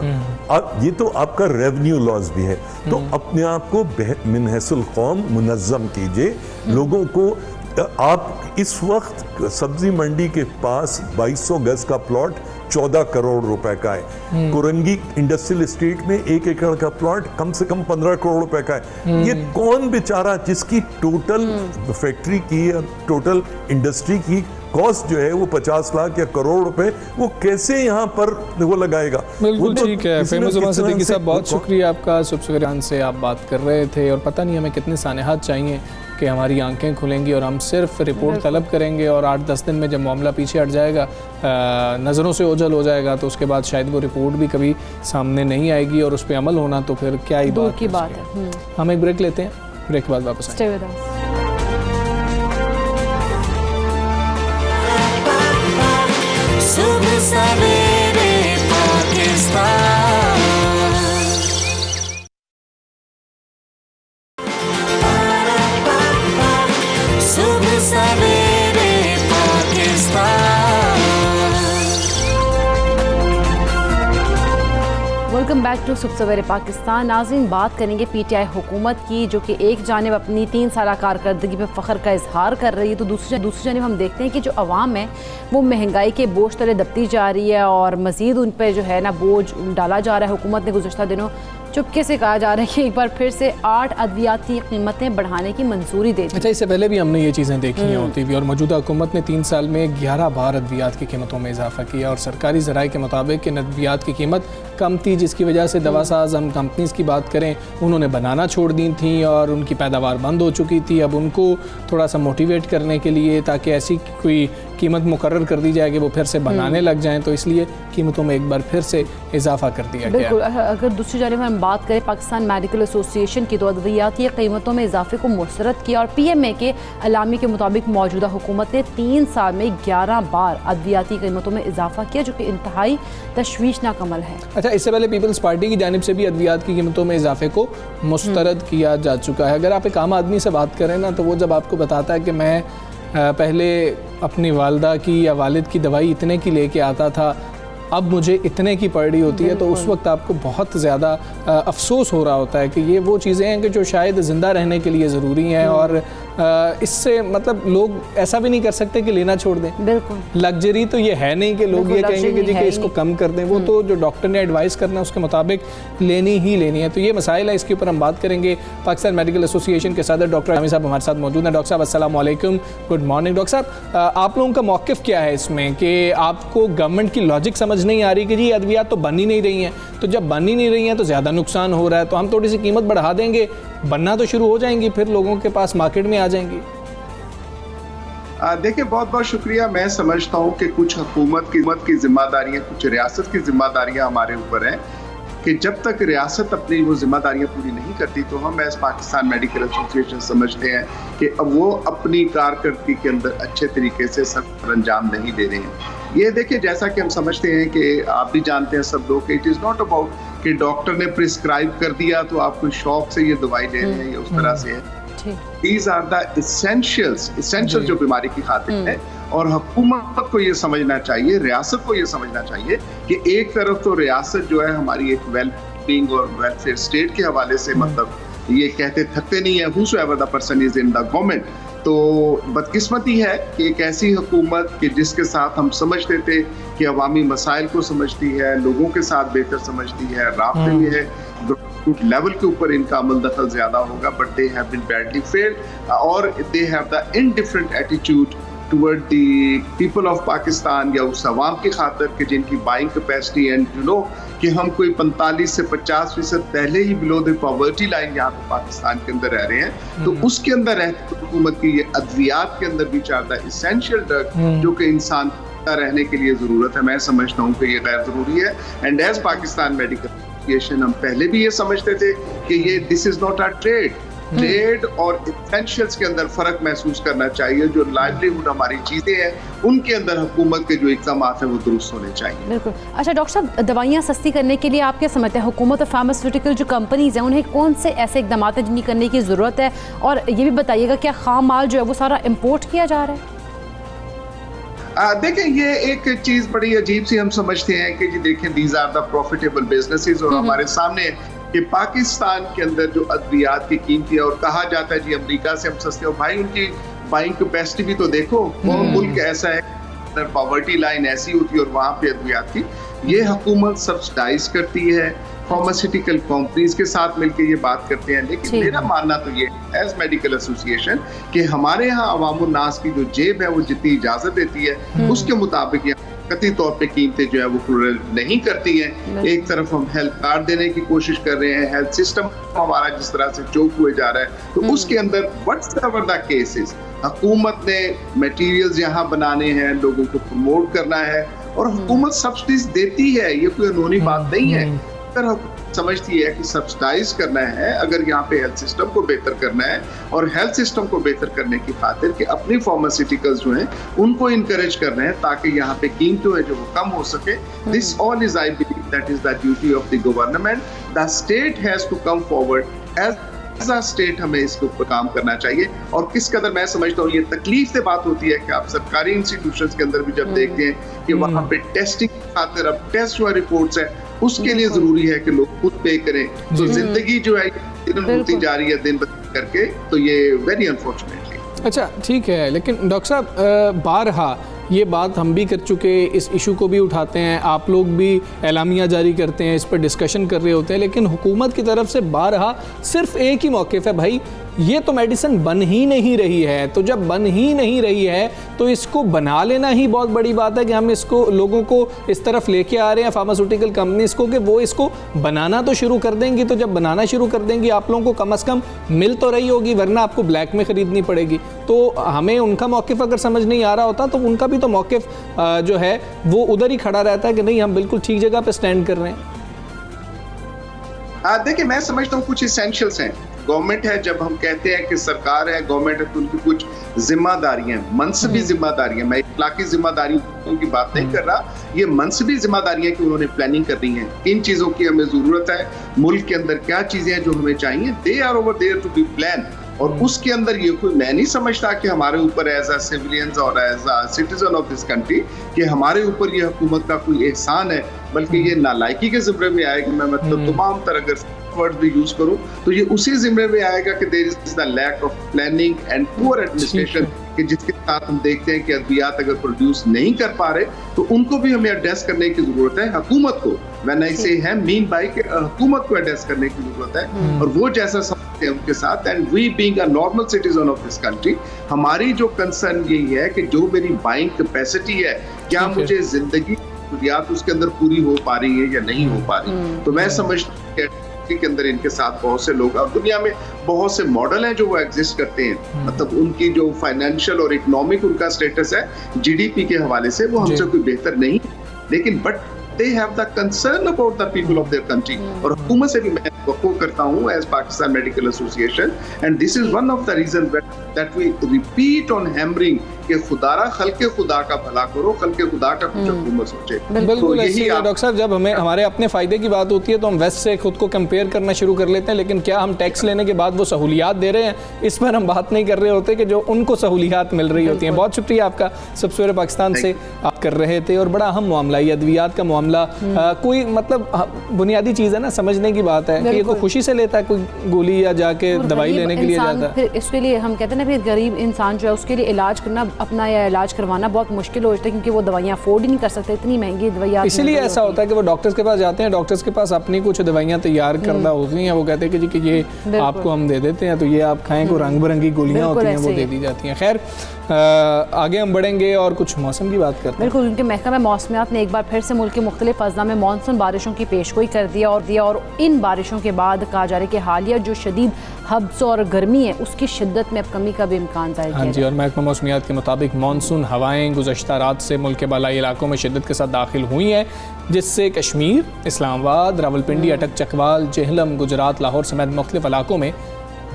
ये तो आपका रेवेन्यू लॉस भी है। तो अपने आप को मिन हैसुल कौम मुनज़्ज़म कीजिए। लोगों को आप इस वक्त सब्जी मंडी के पास 2200 गज का प्लॉट 14 करोड़ रुपए का है। कुरंगी इंडस्ट्रियल एस्टेट में 1 एकड़ का प्लॉट कम से कम 15 करोड़ रुपए का है। ये कौन बेचारा जिसकी टोटल फैक्ट्री की या टोटल इंडस्ट्री की कॉस्ट जो है वो 50 लाख या करोड़ रुपए, वो कैसे यहाँ पर वो लगाएगा? बिल्कुल ठीक है। फेमस ज़ुबान सिद्दीकी साहब, बहुत शुक्रिया आपका। सुबह से आप बात कर रहे थे और पता नहीं हमें कितने सानेहात चाहिए कि हमारी आंखें खुलेंगी और हम सिर्फ रिपोर्ट तलब करेंगे और 8-10 दिन में जब मामला पीछे हट जाएगा, नज़रों से ओझल हो जाएगा, तो उसके बाद शायद वो रिपोर्ट भी कभी सामने नहीं आएगी और उस पर अमल होना तो फिर क्या ही दूर की बात है। हम एक ब्रेक लेते हैं, ब्रेक के बाद वापस आएंगे। सुबह सवेरे पाकिस्तान, सुबह सवेरे पाकिस्तान। वेलकम बैक टू सुबह सवेरे पाकिस्तान। नाज़रीन, बात करेंगे पीटीआई हुकूमत की, जो कि एक जानिब अपनी 3 साल कारकर्दगी पे फ़ख्र का इजहार कर रही है, तो दूसरी जानिब हम देखते हैं कि जो अवाम है वो महंगाई के बोझ तले दबती जा रही है और मज़ीद उन पर जो है ना बोझ डाला जा रहा है। हुकूमत ने गुज़श्ता दिनों चुपके से कहा जा रहा है कि एक बार फिर से 8 अद्वियात की कीमतें बढ़ाने की मंजूरी दे दी। अच्छा, इससे पहले भी हमने ये चीज़ें देखी हैं होती हुई, और मौजूदा हुकूमत ने 3 साल में 11 बार अद्वियात की कीमतों में इजाफा किया और सरकारी ज़राए के मुताबिक इन अद्वियात की कीमत कम थी, जिसकी वजह से दवा साज हम कंपनीज़ की बात करें, उन्होंने बनाना छोड़ दी थी और उनकी पैदावार बंद हो चुकी थी। अब उनको थोड़ा सा मोटिवेट करने के लिए, ताकि ऐसी कोई कीमत मुकर्रर कर दी जाए कि वो फिर से बनाने लग जाएं, तो इसलिए कीमतों में एक बार फिर से इजाफा कर दिया गया। बिल्कुल। अगर दूसरी जानिब हम बात करें पाकिस्तान मेडिकल एसोसिएशन की, तो अद्वियाती कीमतों में इजाफे को मुस्तरद किया और PMA के अलामी के मुताबिक मौजूदा हुकूमत ने 3 साल में 11 बार अद्वियाती कीमतों में इजाफा किया, जो कि इंतहाई तशवीशनाक अमल है। अच्छा, इससे पहले पीपल्स पार्टी की जानिब से भी अद्वियात की कीमतों में इजाफे को मुस्तरद किया जा चुका है। अगर आप एक आम आदमी से बात करें ना, तो वो जब आपको बताता है कि मैं पहले अपनी वालदा की या वालिद की दवाई इतने की लेके आता था, अब मुझे इतने की पड़ रही होती है, तो उस वक्त आपको बहुत ज़्यादा अफसोस हो रहा होता है कि ये वो चीज़ें हैं कि जो शायद ज़िंदा रहने के लिए ज़रूरी हैं, और इससे मतलब लोग ऐसा भी नहीं कर सकते कि लेना छोड़ दें। बिल्कुल। लग्जरी तो ये है नहीं कि लोग ये कहेंगे कि जी कि इसको कम कर दें, वो तो जो डॉक्टर ने एडवाइस करना है उसके मुताबिक लेनी ही लेनी है। तो ये मसाइल है, इसके ऊपर हम बात करेंगे। पाकिस्तान मेडिकल एसोसिएशन के सदर डॉक्टर हामिद साहब हमारे साथ मौजूद हैं। डॉक्टर साहब अस्सलाम वालेकुम, गुड मॉर्निंग। डॉक्टर साहब, आप लोगों का मौक़िफ़ क्या है इसमें कि आपको गवर्नमेंट की लॉजिक समझ नहीं आ रही कि जी अद्वियात तो बन ही नहीं रही हैं, तो जब बन ही नहीं रही हैं तो ज़्यादा नुकसान हो रहा है, तो हम थोड़ी सी कीमत बढ़ा देंगे, बनना तो शुरू हो जाएंगी, फिर लोगों के पास मार्केट में आ जाएंगी? देखिए, बहुत बहुत शुक्रिया। मैं समझता हूँ कि कुछ हुकूमत की जिम्मेदारियाँ, कुछ रियासत की जिम्मेदारियाँ हमारे ऊपर हैं कि जब तक रियासत अपनी वो जिम्मेदारियाँ पूरी नहीं करती, तो हम एज पाकिस्तान मेडिकल एसोसिएशन समझते हैं कि अब वो अपनी कारकर्दगी के अंदर अच्छे तरीके से सर अंजाम नहीं दे रहे हैं। ये देखिए, जैसा कि हम समझते हैं कि आप भी जानते हैं सब लोग, इट इज़ नॉट अबाउट कि डॉक्टर ने प्रिस्क्राइब कर दिया तो आप कोई शौक से ये दवाई ले रहे हैं या उस तरह से है। These are the essentials जो बीमारी की खातिर है, और हुकूमत को ये समझना चाहिए, रियासत को ये समझना चाहिए कि एक तरफ तो रियासत जो है हमारी एक वेलबींग और वेलफेयर स्टेट के हवाले से, मतलब ये कहते थकते नहीं है, whosoever the person is in the government। तो बदकिस्मती है कि एक ऐसी हुकूमत कि जिसके साथ हम समझते थे कि अवामी मसाइल को समझती है, लोगों के साथ बेहतर समझती है, राब्ते में है, लेवल के ऊपर इनका अमल दखल ज्यादा होगा, but they have been badly failed और they have the indifferent attitude toward the people of Pakistan, या उस अवाम की खातिर कि जिनकी buying capacity and you know कि हम कोई 45 से 50% पहले ही बिलो द पॉवर्टी लाइन यहाँ पे पाकिस्तान के अंदर रह रहे हैं, तो उसके अंदर रहती हुकूमत की ये अद्वियात के अंदर भी चाहता इसेंशियल ड्रग जो कि इंसान रहने के लिए जरूरत है, मैं समझता हूँ कि ये गैर जरूरी है। And as Pakistan medical association हम पहले भी ये समझते थे कि ये this is not a trade और इसेंशियल्स के अंदर फर्क महसूस करना चाहिए। जो लाइवलीहुड हमारी चीजें हैं उनके अंदर हुकूमत के जो इक़दाम है वो दुरुस्त होने चाहिए। बिल्कुल। अच्छा डॉक्टर साहब, दवाइयाँ सस्ती करने के लिए आप क्या समझते हैं हुकूमत और फार्मास्यूटिकल जो कंपनीज हैं उन्हें कौन से ऐसे इक़दाम है जिनकी करने की ज़रूरत है, और ये भी बताइएगा क्या खाम माल जो है वो सारा इम्पोर्ट किया जा रहा है? देखें, ये एक चीज बड़ी अजीब सी हम समझते हैं कि जी देखें, these are the profitable businesses, और हमारे सामने कि पाकिस्तान के अंदर जो अद्वियात की कीमत है, और कहा जाता है जी अमेरिका से हम सस्ते हो, भाई उनकी बाइंग कैपेसिटी भी तो देखो, वो मुल्क ऐसा है अंदर पॉवर्टी लाइन ऐसी होती है और वहाँ पे अद्वियात की ये हुकूमत सब्सिडाइज करती है, फार्मास्यूटिकल कंपनीज के साथ मिलकर ये बात करते हैं। लेकिन मेरा मानना तो ये एज मेडिकल एसोसिएशन कि हमारे यहाँ अवामुन नास की जो जेब है वो जितनी इजाजत देती है उसके मुताबिक कतई तौर पे कीमतें जो है वो प्लूरल नहीं करती हैं। एक तरफ हम हेल्थ कार्ड देने की कोशिश कर रहे हैं, हेल्थ सिस्टम हमारा जिस तरह से चोक हुए जा रहा है, तो उसके अंदर व्हाट्सएवर द केसेस हुकूमत ने मटेरियल्स यहाँ बनाने हैं, लोगों को प्रमोट करना है और हुकूमत सब्सिडीज देती है, ये कोई अनहोनी बात नहीं है। अगर समझती है कि सब्सिडाइज करना है, अगर यहाँ पे हेल्थ सिस्टम को बेहतर करना है और हेल्थ सिस्टम को बेहतर करने की खातिर कि अपनी फार्मास्यूटिकल्स जो हैं उनको इनकरेज कर रहे हैं ताकि यहाँ पे कीमतें हैं जो वो कम हो सके। This all is I believe that is the duty of the government. The state has to come forward as a state, हमें इसके ऊपर काम करना चाहिए। और किस कदर मैं समझता हूँ ये तकलीफ से बात होती है कि आप सरकारी इंस्टीट्यूशंस के अंदर भी जब देखते हैं कि वहाँ पे टेस्टिंग खातिर अब टेस्ट हुआ रिपोर्ट्स है, उसके लिए जरूरी है कि लोग खुद पे करें। तो जिंदगी जो है दिन होती जा रही है दिन ब दिन करके, तो ये वेरी अनफॉर्चुनेटली। अच्छा ठीक है, लेकिन डॉक्टर साहब बारहा ये बात हम भी कर चुके, इस इशू को भी उठाते हैं, आप लोग भी एलामिया जारी करते हैं, इस पर डिस्कशन कर रहे होते हैं, लेकिन हुकूमत की तरफ से बारहा सिर्फ एक ही मौक़िफ़ है, भाई ये तो मेडिसिन बन ही नहीं रही है, तो जब बन ही नहीं रही है तो इसको बना लेना ही बहुत बड़ी बात है कि हम इसको लोगों को इस तरफ लेके आ रहे हैं फार्मास्यूटिकल कंपनीज को कि वो इसको बनाना तो शुरू कर देंगी। तो जब बनाना शुरू कर देंगी आप लोगों को कम से कम मिल तो रही होगी, वरना आपको ब्लैक में ख़रीदनी पड़ेगी। तो हमें उनका मौक़िफ़ अगर समझ नहीं आ रहा होता तो उनका भी तो मौक़िफ़ जो है वो उधर ही खड़ा रहता है कि नहीं हम बिल्कुल ठीक जगह पर स्टैंड कर रहे हैं। देखिए मैं समझता हूँ कुछ इसेंशियल्स हैं। गवर्नमेंट है, जब हम कहते हैं कि सरकार है, गवर्नमेंट है, तो उनकी कुछ जिम्मेदारियां हैं, मनसबी जिम्मेदारियां। मैं इखलाकी जिम्मेदारियों की बात नहीं कर रहा, ये मनसबी जिम्मेदारियां कि उन्होंने प्लानिंग करनी है, किन चीजों की हमें जरूरत है, मुल्क के अंदर क्या चीजें हैं जो हमें चाहिए, they are over there to be plan. और उसके अंदर ये कोई मैं नहीं समझता कि हमारे ऊपर एज अ सिविलियंस और as a citizen of this country कि हमारे ऊपर ये हुकूमत का कोई एहसान है, बल्कि ये नालायकी के जिम्मे में आएगा। मैं मतलब तमाम तरह अगर वर्ड भी यूज करूं तो ये उसी जिम्मे में आएगा कि there is the lack of planning and poor administration, कि जिसके साथ हम देखते हैं कि अद्वियात अगर प्रोड्यूस नहीं कर पा रहे तो उनको भी हमें एड्रेस करने की जरूरत है। हुकूमत को व्हेन आई से है मीन बाय कि हुकूमत को एड्रेस करने की जरूरत है और वो जैसा समझते हैं उनके साथ। And we being a normal citizen of this country, हमारी जो कंसर्न यही है कि जो मेरी बाइंग कैपेसिटी है, क्या मुझे जिंदगी जरूरियात उसके अंदर पूरी हो पा रही है या नहीं हो पा रही। तो मैं समझता हूं के अंदर इनके साथ बहुत से लोग और दुनिया में बहुत से मॉडल हैं जो वो एग्जिस्ट करते हैं, मतलब उनकी जो फाइनेंशियल और इकोनॉमिक उनका स्टेटस है जीडीपी के हवाले से वो हमसे कोई बेहतर नहीं, लेकिन but they have the concern about the people of their country। और हुकूमत से भी मैं वक़्फ़ करता हूँ as Pakistan Medical Association, and this is one of the reasons that we repeat on hammering कि खुदारा खल्के खुदा का भला करो, खल्के खुदा का कुछ हुकूमत सोचे। बिल्कुल ऐसी है डॉक्टर साहब, जब हमें हमारे अपने फ़ायदे की बात होती है तो हम वेस्ट से खुद को कंपेयर करना शुरू कर लेते हैं, लेकिन क्या हम टैक्स लेने के बाद वो सहूलियात दे रहे हैं, इस पर हम बात नहीं कर रहे होते कि जो उनको सहूलियात मिल रही होती हैं। बहुत शुक्रिया आपका, सब सवेरे पाकिस्तान से आप कर रहे थे और बड़ा अहम मामला ये अद्वियात का मामला, कोई मतलब बुनियादी चीज़ है ना, समझने की बात है कि ये कोई खुशी से लेता है कोई गोली या जाके दवाई लेने के लिए जाता है। फिर इसके लिए हम कहते हैं ना, फिर गरीब इंसान जो है उसके लिए इलाज करना, अपना या इलाज करवाना बहुत मुश्किल हो जाता है क्योंकि वो दवाइयाँ अफोर्ड ही नहीं कर सकते, इतनी महंगी दवाइयाँ। इसीलिए ऐसा होता है कि वो डॉक्टर्स के पास जाते हैं, डॉक्टर्स के पास अपनी कुछ दवाइयाँ तैयार करदा होती हैं, वो कहते हैं कि जी कि ये आपको हम दे देते हैं तो ये आप खाएं, को रंग बिरंगी गोलियाँ होती हैं वो दे दी जाती हैं। खैर आगे हम बढ़ेंगे और कुछ मौसम की बात करते हैं। बिल्कुल, उनके महकमा मौसमियात ने एक बार फिर से मुल्क के मुख्तलिफ अज़ला में मानसून बारिशों की पेशगोई कर दिया और इन बारिशों के बाद कहा जा रहा है कि हालिया जो शदीद हब्स और गर्मी है उसकी शिद्दत में अब कमी का भी इम्कान जाहिर किया। हाँ जी, और महकमा मौसमियात के मुताबिक मानसून हवाएं गुज़श्ता रात से मुल्क के बालाई इलाकों में शिद्दत के साथ दाखिल हुई हैं, जिससे कश्मीर, इस्लामाबाद, रावलपिंडी, अटक चकवाल, जेहलम, गुजरात, लाहौर समेत मुख्तलिफ इलाकों में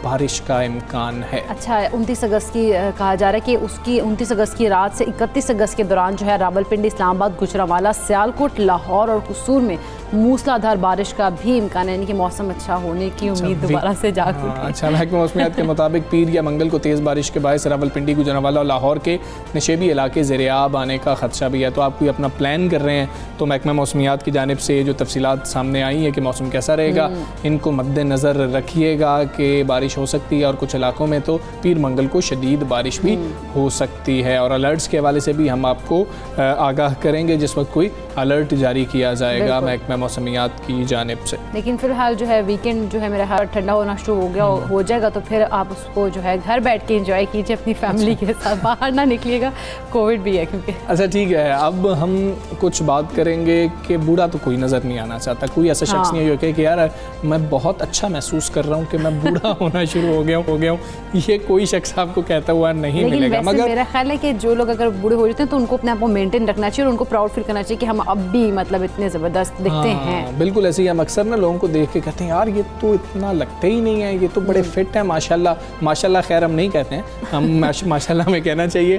बारिश का इम्कान है। अच्छा, 29 अगस्त की कहा जा रहा है कि उसकी 29 अगस्त की रात से 31 अगस्त के दौरान जो है रावलपिंडी, इस्लामाबाद, गुजरावाला, सियालकोट, लाहौर और कसूर में मूसलाधार बारिश का भी इम्कान है, यानी कि मौसम अच्छा होने की उम्मीद दोबारा से जाग उठी। अच्छा, महकमा मौसमियात के मुताबिक पीर या मंगल को तेज़ बारिश के बायस रावलपिंडी, गुजरांवाला और लाहौर के नशेबी इलाके ज़ेर-ए-आब आने का खदशा भी है। तो आप कोई अपना प्लान कर रहे हैं तो महकमा मौसमियात की जानिब से जो तफसीलात सामने आई है कि मौसम कैसा रहेगा, इनको मद्देनज़र रखिएगा कि बारिश हो सकती है और कुछ इलाकों में तो पीर मंगल को शदीद बारिश भी हो सकती है। और अलर्ट्स के हवाले से भी हम आपको आगाह करेंगे जिस वक्त कोई अलर्ट जारी किया जाएगा महकमा मौसमियात की जानिब से। लेकिन फ़िलहाल जो है वीकेंड जो है मेरा हाथ ठंडा होना शुरू हो गया हो जाएगा, तो फिर आप उसको जो है घर बैठ के एंजॉय कीजिए अपनी फैमिली के साथ, बाहर ना निकलिएगा, कोविड भी है क्योंकि। अच्छा ठीक है, अब हम कुछ बात करेंगे कि बूढ़ा तो कोई नज़र नहीं आना चाहता, कोई ऐसा शख्स नहीं है कि यार मैं बहुत अच्छा महसूस कर रहा हूँ कि मैं बूढ़ा होना शुरू हो गया हूँ, ये कोई शख्स आपको कहता हुआ नहीं मिलेगा। मगर मेरा ख्याल है कि जो लोग अगर बूढ़े हो जाते हैं तो उनको अपने आप को मेंटेन रखना चाहिए और उनको प्राउड फील करना चाहिए कि हम अब भी मतलब इतने ज़बरदस्त दिखते हैं। बिल्कुल ऐसे ही हम अक्सर ना लोगों को देख के कहते हैं यार ये तो इतना लगते ही नहीं है, ये तो बड़े फिट है माशाल्लाह। माशाल्लाह खैर हम नहीं कहते हैं, हम माशाल्लाह में कहना चाहिए।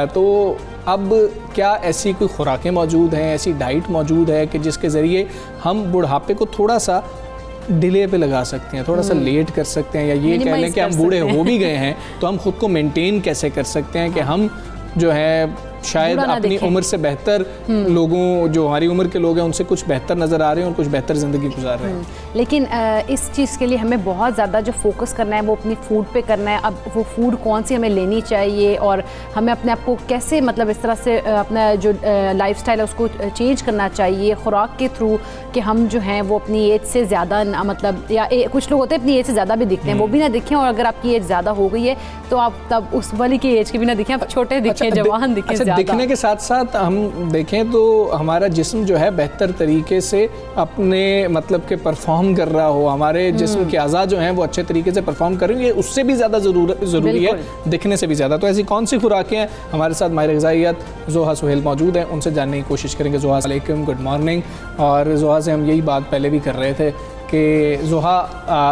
तो अब क्या ऐसी कोई खुराकें मौजूद हैं, ऐसी डाइट मौजूद है कि जिसके ज़रिए हम बुढ़ापे को थोड़ा सा डिले पे लगा सकते हैं, थोड़ा सा लेट कर सकते हैं, या ये कह लें कि हम बूढ़े हो भी गए हैं तो हम ख़ुद को मेंटेन कैसे कर सकते हैं कि हम जो है शायद अपनी उम्र से बेहतर लोगों, जो हमारी उम्र के लोग हैं उनसे कुछ बेहतर नज़र आ रहे हैं और कुछ बेहतर ज़िंदगी गुजार रहे हैं। लेकिन इस चीज़ के लिए हमें बहुत ज़्यादा जो फोकस करना है वो अपनी फूड पे करना है। अब वो फूड कौन सी हमें लेनी चाहिए और हमें अपने आप को कैसे मतलब इस तरह से अपना जो लाइफस्टाइल है उसको चेंज करना चाहिए खुराक के थ्रू, कि हम जो हैं वो अपनी एज से ज़्यादा मतलब या कुछ लोग होते हैं अपनी एज से ज़्यादा भी दिखते हैं, वो भी ना दिखें, और अगर आपकी एज ज़्यादा हो गई है तो आप तब उस वाली की एज की भी ना दिखें, आप छोटे दिखें, जवान दिखें। दिखने के साथ साथ हम देखें तो हमारा जिस्म जो है बेहतर तरीके से अपने मतलब के परफॉर्म कर रहा हो, हमारे जिस्म के अज़ा जो हैं वो अच्छे तरीके से परफॉर्म कर रही है, उससे भी ज़्यादा ज़रूरी है दिखने से भी ज़्यादा। तो ऐसी कौन सी खुराकें हैं? हमारे साथ माहिर ग़िज़ाइयत ज़ोहा सुहेल मौजूद हैं, उनसे जानने की कोशिश करेंगे। ज़ोहा अस्सलाम वालेकुम, गुड मॉर्निंग। और ज़ोहा से हम यही बात पहले भी कर रहे थे कि ज़ोहा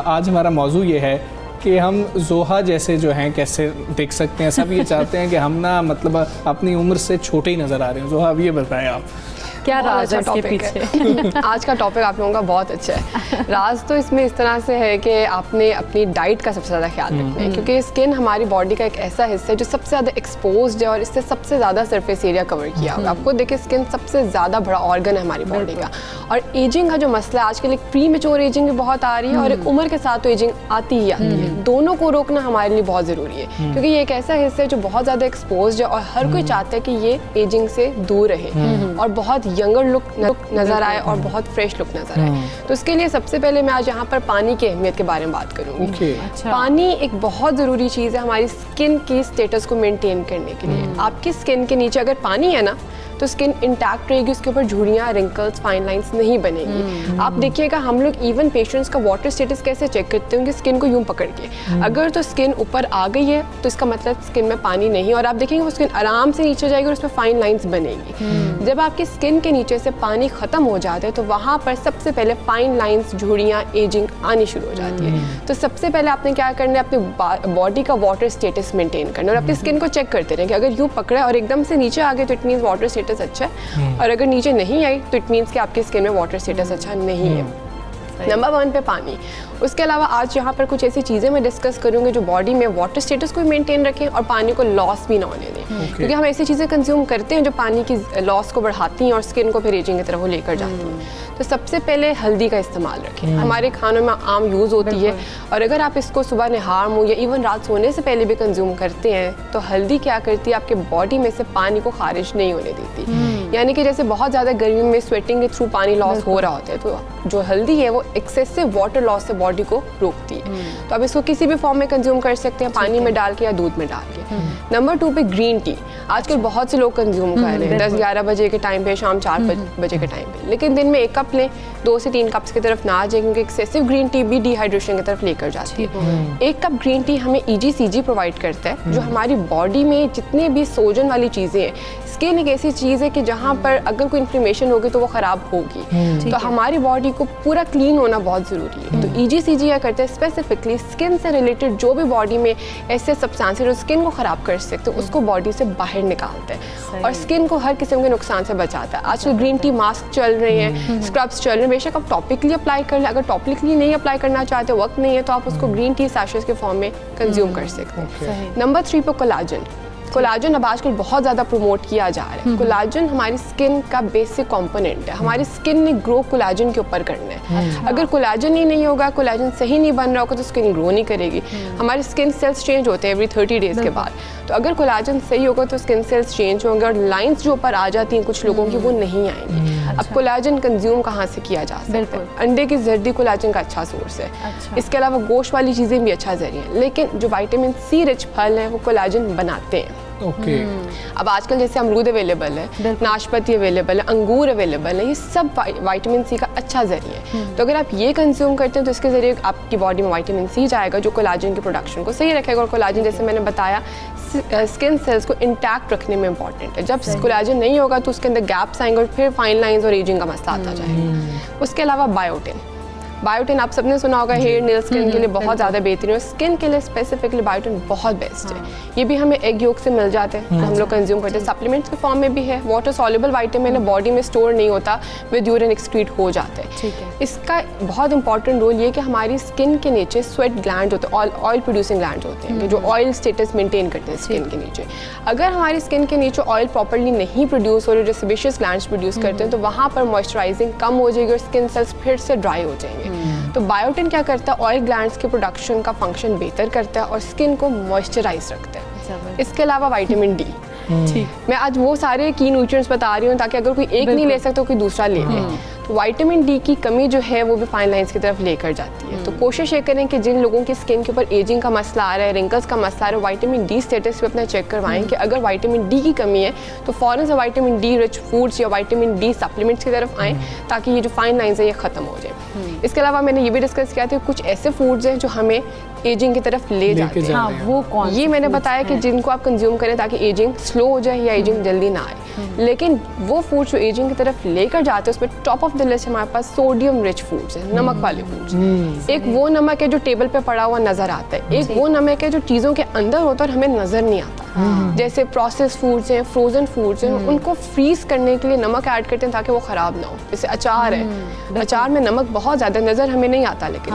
आज हमारा मौजू ये है कि हम ज़ोहा जैसे जो हैं कैसे देख सकते हैं। सब ये चाहते हैं कि हम ना मतलब अपनी उम्र से छोटे ही नज़र आ रहे हैं। ज़ोहा अब ये बताएं आप क्या राज है इसके पीछे? आज का टॉपिक आप लोगों का बहुत अच्छा है। राज तो इसमें इस तरह से है कि आपने अपनी डाइट का सबसे ज़्यादा ख्याल रखना है, क्योंकि स्किन हमारी बॉडी का एक ऐसा हिस्सा है जो सबसे ज़्यादा एक्सपोज्ड है और इससे सबसे ज़्यादा सरफेस एरिया कवर किया होगा। आपको देखिए स्किन सबसे ज़्यादा बड़ा ऑर्गन है हमारी बॉडी का, और एजिंग का जो मसला है आजकल, एक प्री मेच्योर एजिंग भी बहुत आ रही है और एक उम्र के साथ तो एजिंग आती ही आती है। दोनों को रोकना हमारे लिए बहुत ज़रूरी है, क्योंकि ये एक ऐसा हिस्सा है जो बहुत ज़्यादा एक्सपोज्ड है और हर कोई चाहता है कि ये एजिंग से दूर रहे और बहुत यंगर लुक नजर आए और बहुत फ्रेश लुक नजर आए। तो इसके लिए सबसे पहले मैं आज यहाँ पर पानी की अहमियत के बारे में बात करूँगी। पानी एक बहुत ज़रूरी चीज़ है हमारी स्किन की स्टेटस को मेंटेन करने के लिए। आपकी स्किन के नीचे अगर पानी है ना तो स्किन इंटैक्ट रहेगी, उसके ऊपर झुर्रियाँ, रिंकल्स, फाइन लाइंस नहीं बनेंगी। आप देखिएगा हम लोग इवन पेशेंट्स का वाटर स्टेटस कैसे चेक करते होंगे, स्किन को यूं पकड़ के, अगर तो स्किन ऊपर आ गई है तो इसका मतलब स्किन में पानी नहीं है, और आप देखेंगे वो स्किन आराम से नीचे जाएगी और उसमें फाइन लाइंस बनेगी। जब आपकी स्किन के नीचे से पानी खत्म हो जाता है तो वहाँ पर सबसे पहले फाइन लाइंस, झुर्रियाँ, एजिंग आनी शुरू हो जाती है। तो सबसे पहले आपने क्या करना है, अपने बॉडी का वाटर स्टेटस मेंटेन करना और अपनी स्किन को चेक करते रहें कि अगर यूँ पकड़ा और एकदम से नीचे आ गए तो इट मीन्स वाटर स्टेटस अच्छा है, और अगर नीचे नहीं आई तो इट मीन्स कि आपकी स्किन में वाटर स्टेटस अच्छा नहीं है। नंबर 1 पे पानी। उसके अलावा आज यहाँ पर कुछ ऐसी चीज़ें मैं डिस्कस करूँगी जो बॉडी में वाटर स्टेटस को मेंटेन रखें और पानी को लॉस भी ना होने दें, क्योंकि हम ऐसी चीज़ें कंज्यूम करते हैं जो पानी की लॉस को बढ़ाती हैं और स्किन को फिर एजिंग की तरफ वो लेकर जाती हैं। तो सबसे पहले हल्दी का इस्तेमाल रखें। हमारे खानों में आम यूज़ होती है, और अगर आप इसको सुबह नहार मुँह या इवन रात सोने से पहले भी कंज्यूम करते हैं तो हल्दी क्या करती है, आपके बॉडी में से पानी को खारिज नहीं होने देती। यानी कि जैसे बहुत ज़्यादा गर्मी में स्वेटिंग के थ्रू पानी लॉस हो रहा होता है, तो जो हल्दी है वो एक्सेसिव वाटर लॉस से बॉडी को रोकती है। तो आप इसको किसी भी फॉर्म में कंज्यूम कर सकते हैं, पानी में डाल के या दूध में डाल के। नंबर 2 पे ग्रीन टी। आजकल बहुत से लोग कंज्यूम कर रहे हैं 10-11 बजे के टाइम पे, शाम 4 बजे के टाइम पे, लेकिन दिन में 1 कप लें, 2 से 3 कप्स की तरफ ना आ जाए, क्योंकि एक्सेसिव ग्रीन टी भी डिहाइड्रेशन की तरफ लेकर जाती है। 1 कप ग्रीन टी हमें EGCG प्रोवाइड करता है, जो हमारी बॉडी में जितने भी सोजन वाली चीज़ें हैं, स्किन एक ऐसी चीज़ है कि जहाँ पर अगर कोई इन्फ्लेमेशन होगी तो वो ख़राब होगी, तो हमारी बॉडी को पूरा क्लीन होना बहुत ज़रूरी है। तो EGCG क्या करते हैं, स्पेसिफिकली स्किन से रिलेटेड जो भी बॉडी में ऐसे सब्सटेंसेस जो स्किन को ख़राब कर सकते हैं, उसको बॉडी से बाहर निकालते हैं और स्किन को हर किस्म के नुकसान से बचाता है। आजकल ग्रीन टी मास्क चल रहे हैं, स्क्रब्स चल रहे हैं, बेशक आप टॉपिकली अप्लाई कर लें, अगर टॉपिकली नहीं अप्लाई करना चाहते, वक्त नहीं है, तो आप उसको ग्रीन टी सैशेस के फॉर्म में कंज्यूम कर सकते हैं। नंबर 3 पे कोलाजन। कोलाजन अब आजकल बहुत ज़्यादा प्रमोट किया जा रहा है। कोलाजन हमारी स्किन का बेसिक कंपोनेंट है, हमारी स्किन ने ग्रो कोलाजन के ऊपर करना है। अगर कोलाजन ही नहीं होगा, कोलाजन सही नहीं बन रहा होगा, तो स्किन ग्रो नहीं करेगी। हमारे स्किन सेल्स चेंज होते हैं एवरी 30 डेज के बाद, तो अगर कोलाजन सही होगा तो स्किन सेल्स चेंज होंगे और लाइंस जो ऊपर आ जाती हैं कुछ लोगों की, वो नहीं आएंगी। अब कोलाजन कंज्यूम कहाँ से किया जा सकता है? अंडे की जर्दी कोलाजन का अच्छा सोर्स है। इसके अलावा गोश्त वाली चीज़ें भी अच्छा जरिए हैं, लेकिन जो विटामिन सी रिच फल हैं वो कोलाजन बनाते हैं। अब आजकल जैसे अमरूद अवेलेबल है, नाशपाती अवेलेबल है, अंगूर अवेलेबल है, ये सब विटामिन सी का अच्छा जरिए है। तो अगर आप ये कंज्यूम करते हैं तो इसके ज़रिए आपकी बॉडी में विटामिन सी जाएगा जो कोलाजन के प्रोडक्शन को सही रखेगा। और कोलाजन जैसे मैंने बताया स्किन सेल्स को इंटैक्ट रखने में इंपॉर्टेंट है। जब कोलाजन नहीं होगा तो उसके अंदर गैप्स आएंगे और फिर फाइन लाइंस और एजिंग का मसला आता जाएगा। उसके अलावा बायोटिन आप सबने सुना होगा, हेयर नेल स्किन के लिए बहुत ज़्यादा बेहतरीन है। स्किन के लिए स्पेसिफिकली बायोटिन बहुत बेस्ट है। ये भी हमें एग योग से मिल जाते हैं, तो हम लोग कंज्यूम करते हैं। सप्लीमेंट्स के फॉर्म में भी है, वाटर सॉल्युबल विटामिन है, बॉडी में स्टोर नहीं होता, विद यूरिन एक्सक्रीट हो जाते हैं। इसका बहुत इंपॉर्टेंट रोल ये कि हमारी स्किन के नीचे स्वेट ग्लैंड होते हैं, ऑयल प्रोड्यूसिंग ग्लैंड होते हैं जो ऑयल स्टेटस मेंटेन करते हैं स्किन के नीचे। अगर हमारी स्किन के नीचे ऑयल प्रॉपर्ली नहीं प्रोड्यूस हो रहे, जो सेबेशियस ग्लैंड्स प्रोड्यूस करते हैं, तो वहाँ पर मॉइस्चराइजिंग कम हो जाएगी और स्किन सेल्स फिर से ड्राई हो जाएंगे। तो बायोटिन क्या करता है? ऑयल ग्लैंड्स के प्रोडक्शन का फंक्शन बेहतर करता है और स्किन को मॉइस्चराइज रखता है। इसके अलावा विटामिन डी, मैं आज वो सारे की न्यूट्रिएंट्स बता रही हूँ ताकि अगर कोई एक नहीं ले सकता कोई दूसरा ले ले। तो विटामिन डी की कमी जो है वो भी फाइन लाइंस की तरफ लेकर जाती है। तो कोशिश ये करें कि जिन लोगों की स्किन के ऊपर एजिंग का मसला आ रहा है, रिंकल्स का मसला आ रहा है, विटामिन डी स्टेटस पे अपना चेक करवाएं कि अगर विटामिन डी की कमी है तो फ़ौरन से विटामिन डी रिच फूड्स या विटामिन डी सप्लीमेंट्स की तरफ आएँ ताकि ये जो फाइन लाइंस है ये ख़त्म हो जाए। इसके अलावा मैंने ये भी डिस्कस किया था कुछ ऐसे फूड्स हैं जो हमें एजिंग की तरफ ले जाते हैं। हाँ, वो कौन ये मैंने बताया कि जिनको आप कंज्यूम करें ताकि एजिंग स्लो हो जाए या एजिंग जल्दी ना आए। लेकिन वो फूड जो एजिंग की तरफ लेकर जाते हैं उसमें टॉप ऑफ द लिस्ट हमारे पास सोडियम रिच फूड्स हैं, नमक वाले फूड्स। एक वो नमक है जो टेबल पे पड़ा हुआ नजर आता है, एक वो नमक है जो चीज़ों के अंदर होता है और हमें नजर नहीं आता। जैसे प्रोसेस फूड्स हैं, फ्रोजन फूड्स हैं, उनको फ्रीज करने के लिए नमक ऐड करते हैं ताकि वो ख़राब ना हो। जैसे अचार है, अचार में नमक बहुत ज़्यादा नज़र हमें नहीं आता, लेकिन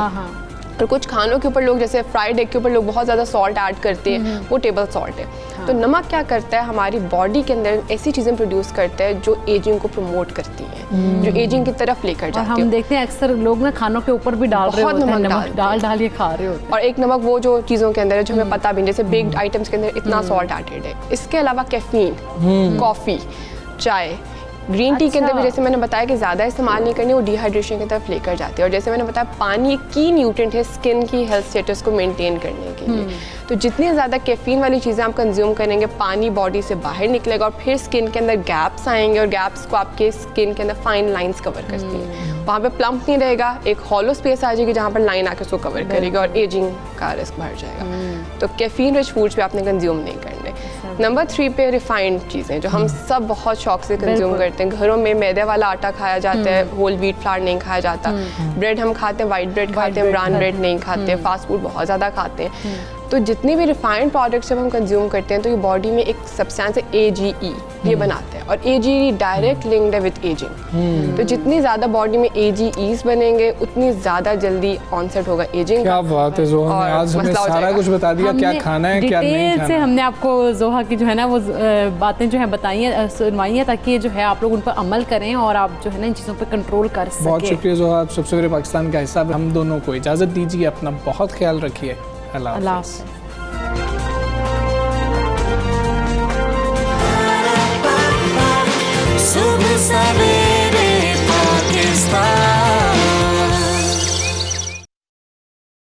और कुछ खानों के ऊपर लोग जैसे फ्राइड एग के ऊपर लोग बहुत ज़्यादा सॉल्ट ऐड करते हैं, वो टेबल सॉल्ट है। तो नमक क्या करता है? हमारी बॉडी के अंदर ऐसी चीज़ें प्रोड्यूस करता है जो एजिंग को प्रमोट करती हैं, जो एजिंग की तरफ लेकर जाती है। हम देखते हैं अक्सर लोग ना खानों के ऊपर भी डाल रहे होते हैं, नमक डाल के खा रहे होते हैं। और एक नमक वो जो चीज़ों के अंदर है जो हमें पता भी नहीं, जैसे बेक्ड आइटम्स के अंदर इतना सॉल्ट एडेड है। इसके अलावा कैफीन, कॉफ़ी, चाय, ग्रीन टी के अंदर भी जैसे मैंने बताया कि ज़्यादा इस्तेमाल नहीं करनी, वो डिहाइड्रेशन की तरफ लेकर जाती है। और जैसे मैंने बताया पानी एक की न्यूट्रिएंट है स्किन की हेल्थ स्टेटस को मेंटेन करने के लिए। तो जितनी ज़्यादा कैफीन वाली चीज़ें आप कंज्यूम करेंगे, पानी बॉडी से बाहर निकलेगा और फिर स्किन के अंदर गैप्स आएंगे और गैप्स को आपके स्किन के अंदर फाइन लाइंस कवर करती हैं। वहाँ पे प्लम्प नहीं रहेगा, एक हॉलो स्पेस आ जाएगी जहाँ पर लाइन आके उसको कवर करेगी और एजिंग का रिस्क बढ़ जाएगा। तो कैफीन रिच फूड्स भी आपने कंज्यूम नहीं करने। नंबर 3 पे रिफाइंड चीज़ें जो हम सब बहुत शौक से कंज्यूम करते हैं। घरों में मैदे वाला आटा खाया जाता है, होल व्हीट फ्लावर नहीं खाया जाता। ब्रेड हम खाते हैं, वाइट ब्रेड खाते हैं, ब्राउन ब्रेड नहीं खाते। फास्ट फूड बहुत ज़्यादा खाते हैं। तो जितनी भी रिफाइंड प्रोडक्ट्स जब हम कंज्यूम करते हैं तो ये बॉडी में एक सब्सटेंस है AGE, ये बनाते हैं और AGE डायरेक्ट लिंक्ड है विद एजिंग। तो जितनी ज़्यादा बॉडी में AGEs बनेंगे उतनी ज़्यादा जल्दी ऑनसेट होगा एजिंग। क्या बात है जोहा, आज हमें सारा कुछ बता दिया, क्या खाना है क्या नहीं खाना। से हमने आपको जोहा की जो है ना वो बातें जो है बताई हैं, सुनवाई हैं, ताकि जो है आप लोग उन पर अमल करें और आप जो है ना इन चीज़ों पर कंट्रोल कर सकें। बहुत शुक्रिया जोहा, आप सबसे बड़े पाकिस्तान का हिस्सा। हम दोनों को इजाज़त दीजिए, अपना बहुत ख्याल रखिए। अल्लाह हाफ़िज़।